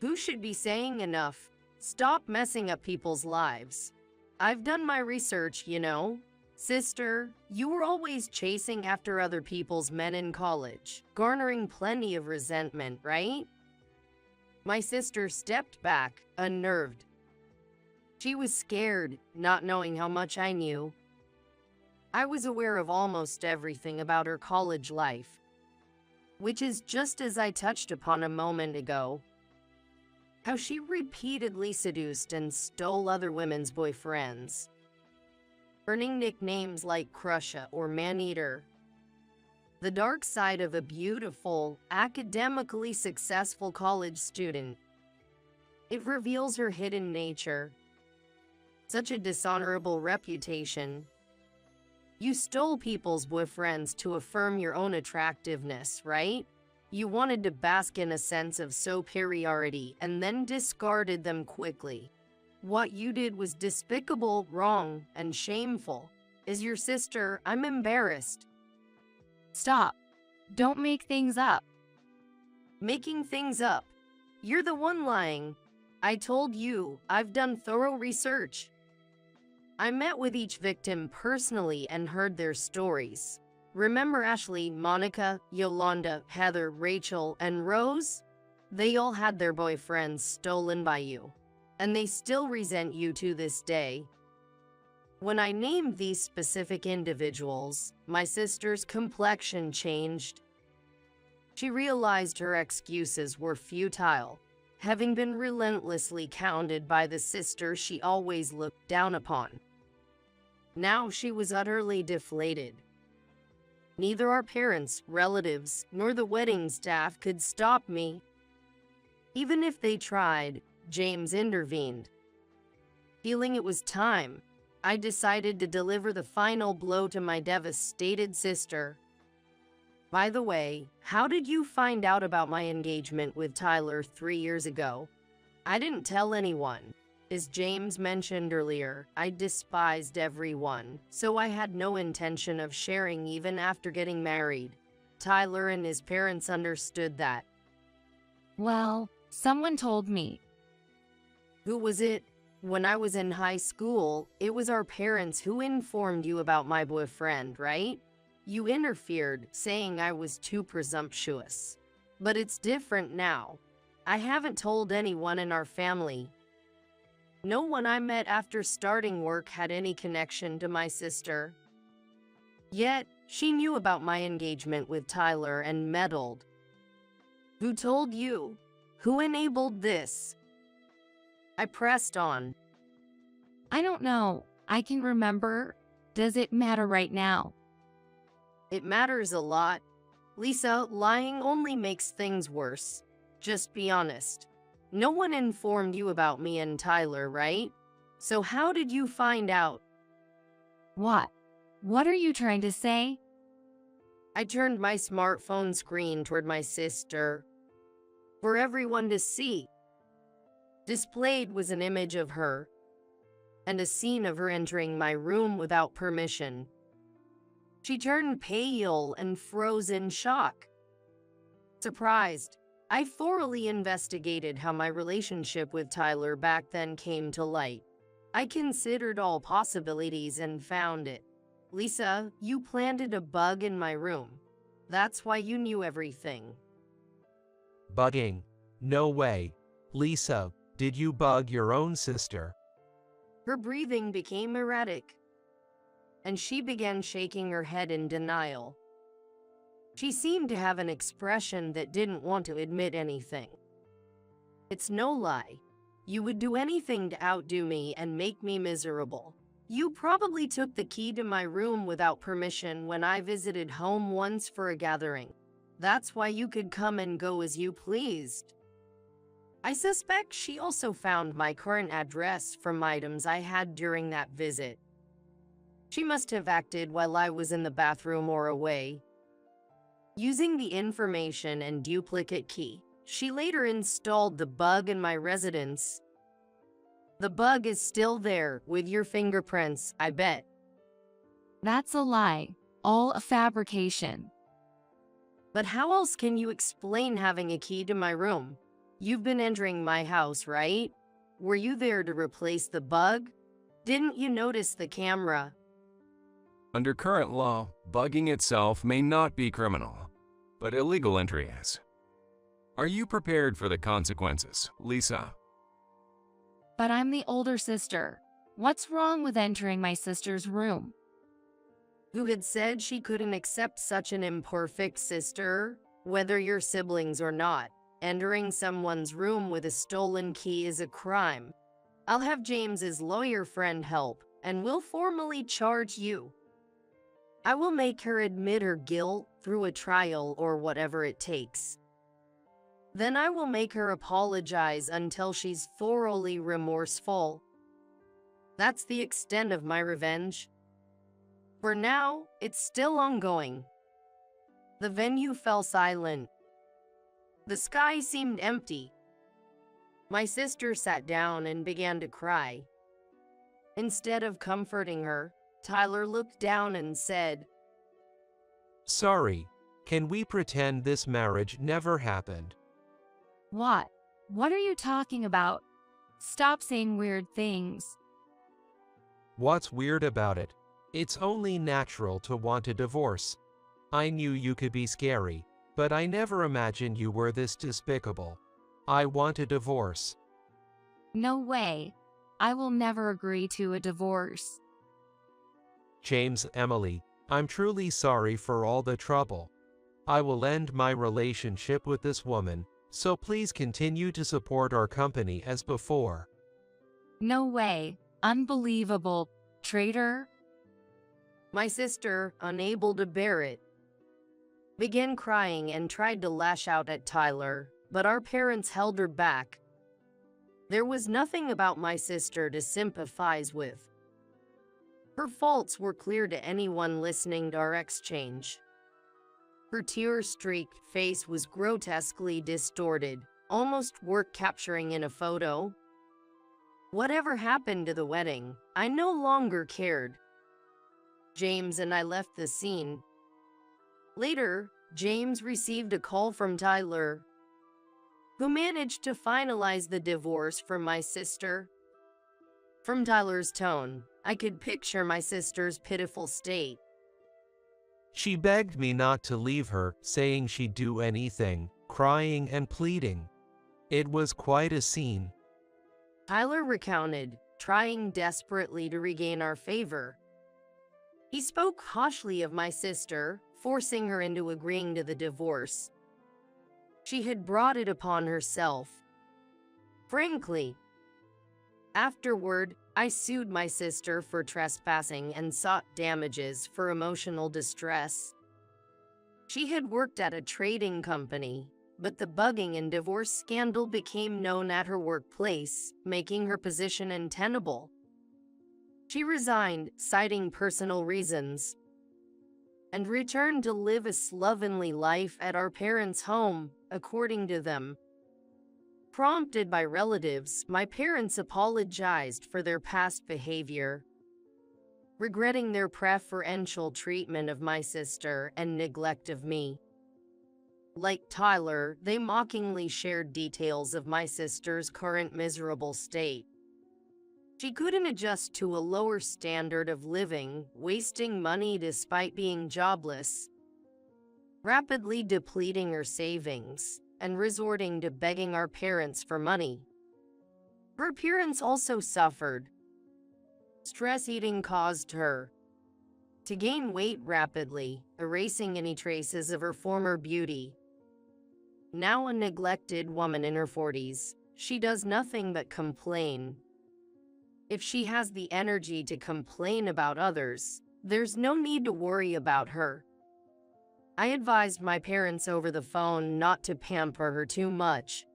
Who should be saying enough? Stop messing up people's lives. I've done my research, you know. Sister, you were always chasing after other people's men in college, garnering plenty of resentment, right? My sister stepped back, unnerved. She was scared, not knowing how much I knew. I was aware of almost everything about her college life, which is just as I touched upon a moment ago. How she repeatedly seduced and stole other women's boyfriends, earning nicknames like Crusher or Maneater. The dark side of a beautiful, academically successful college student. It reveals her hidden nature. Such a dishonorable reputation. You stole people's boyfriends to affirm your own attractiveness, right? You wanted to bask in a sense of superiority and then discarded them quickly. What you did was despicable, wrong, and shameful. As your sister, I'm embarrassed. Stop. Don't make things up. Making things up. You're the one lying. I told you, I've done thorough research. I met with each victim personally and heard their stories. Remember Ashley, Monica, Yolanda, Heather, Rachel, and Rose? They all had their boyfriends stolen by you, and they still resent you to this day. When I named these specific individuals, my sister's complexion changed. She realized her excuses were futile, having been relentlessly counted by the sister she always looked down upon. Now she was utterly deflated. Neither our parents, relatives, nor the wedding staff could stop me. Even if they tried, James intervened. Feeling it was time, I decided to deliver the final blow to my devastated sister. By the way, how did you find out about my engagement with Tyler 3 years ago? I didn't tell anyone. As James mentioned earlier, I despised everyone, so I had no intention of sharing even after getting married. Tyler and his parents understood that. Well, someone told me. Who was it? When I was in high school, it was our parents who informed you about my boyfriend, right? You interfered, saying I was too presumptuous. But it's different now. I haven't told anyone in our family. No one I met after starting work had any connection to my sister. Yet, she knew about my engagement with Tyler and meddled. Who told you? Who enabled this? I pressed on. I don't know. I can remember. Does it matter right now? It matters a lot. Lisa, lying only makes things worse. Just be honest. No one informed you about me and Tyler, right? So how did you find out? What? What are you trying to say? I turned my smartphone screen toward my sister for everyone to see. Displayed was an image of her and a scene of her entering my room without permission. She turned pale and froze in shock. Surprised, I thoroughly investigated how my relationship with Tyler back then came to light. I considered all possibilities and found it. Lisa, you planted a bug in my room. That's why you knew everything. Bugging? No way. Lisa, did you bug your own sister? Her breathing became erratic, and she began shaking her head in denial. She seemed to have an expression that didn't want to admit anything. It's no lie. You would do anything to outdo me and make me miserable. You probably took the key to my room without permission when I visited home once for a gathering. That's why you could come and go as you pleased. I suspect she also found my current address from items I had during that visit. She must have acted while I was in the bathroom or away. Using the information and duplicate key, she later installed the bug in my residence. The bug is still there with your fingerprints, I bet. That's a lie. All a fabrication. But how else can you explain having a key to my room? You've been entering my house, right? Were you there to replace the bug? Didn't you notice the camera? Under current law, bugging itself may not be criminal, but illegal entry is. Are you prepared for the consequences, Lisa? But I'm the older sister. What's wrong with entering my sister's room? Who had said she couldn't accept such an imperfect sister? Whether you're siblings or not, entering someone's room with a stolen key is a crime. I'll have James's lawyer friend help, and we'll formally charge you. I will make her admit her guilt through a trial or whatever it takes. Then I will make her apologize until she's thoroughly remorseful. That's the extent of my revenge. For now, it's still ongoing. The venue fell silent. The sky seemed empty. My sister sat down and began to cry. Instead of comforting her, Tyler looked down and said, Sorry, can we pretend this marriage never happened? What? What are you talking about? Stop saying weird things. What's weird about it? It's only natural to want a divorce. I knew you could be scary, but I never imagined you were this despicable. I want a divorce. No way. I will never agree to a divorce. James, Emily, I'm truly sorry for all the trouble. I will end my relationship with this woman, so please continue to support our company as before. No way. Unbelievable. Traitor. My sister, unable to bear it, began crying and tried to lash out at Tyler, but our parents held her back. There was nothing about my sister to sympathize with. Her faults were clear to anyone listening to our exchange. Her tear-streaked face was grotesquely distorted, almost worth capturing in a photo. Whatever happened to the wedding, I no longer cared. James and I left the scene. Later, James received a call from Tyler, who managed to finalize the divorce from my sister. From Tyler's tone, I could picture my sister's pitiful state. She begged me not to leave her, saying she'd do anything, crying and pleading. It was quite a scene. Tyler recounted, trying desperately to regain our favor. He spoke harshly of my sister, forcing her into agreeing to the divorce. She had brought it upon herself. Frankly, afterward, I sued my sister for trespassing and sought damages for emotional distress. She had worked at a trading company, but the bugging and divorce scandal became known at her workplace, making her position untenable. She resigned, citing personal reasons, and returned to live a slovenly life at our parents' home, according to them. Prompted by relatives, my parents apologized for their past behavior, regretting their preferential treatment of my sister and neglect of me. Like Tyler, they mockingly shared details of my sister's current miserable state. She couldn't adjust to a lower standard of living, wasting money despite being jobless, rapidly depleting her savings, and resorting to begging our parents for money. Her appearance also suffered. Stress eating caused her to gain weight rapidly, erasing any traces of her former beauty. Now a neglected woman in her 40s, she does nothing but complain. If she has the energy to complain about others, there's no need to worry about her. I advised my parents over the phone not to pamper her too much.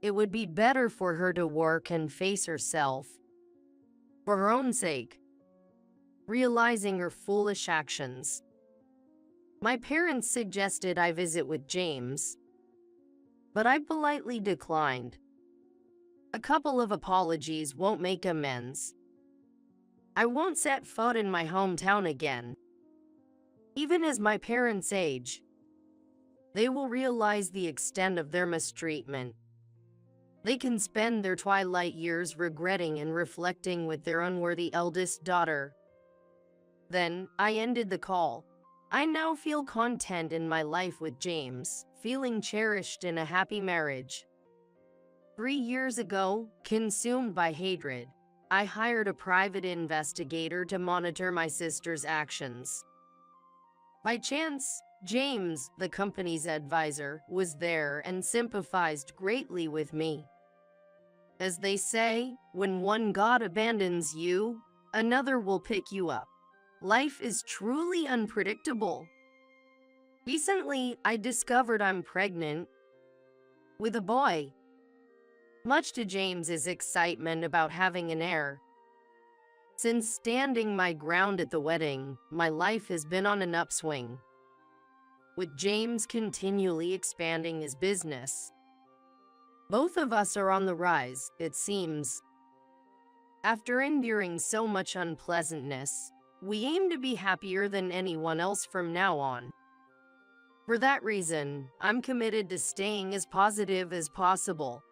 It would be better for her to work and face herself, for her own sake, realizing her foolish actions. My parents suggested I visit with James, but I politely declined. A couple of apologies won't make amends. I won't set foot in my hometown again. Even as my parents age, they will realize the extent of their mistreatment. They can spend their twilight years regretting and reflecting with their unworthy eldest daughter. Then, I ended the call. I now feel content in my life with James, feeling cherished in a happy marriage. 3 years ago, consumed by hatred, I hired a private investigator to monitor my sister's actions. By chance, James, the company's advisor, was there and sympathized greatly with me. As they say, when one god abandons you, another will pick you up. Life is truly unpredictable. Recently, I discovered I'm pregnant with a boy. Much to James's excitement about having an heir. Since standing my ground at the wedding, my life has been on an upswing, with James continually expanding his business. Both of us are on the rise, it seems. After enduring so much unpleasantness, we aim to be happier than anyone else from now on. For that reason, I'm committed to staying as positive as possible.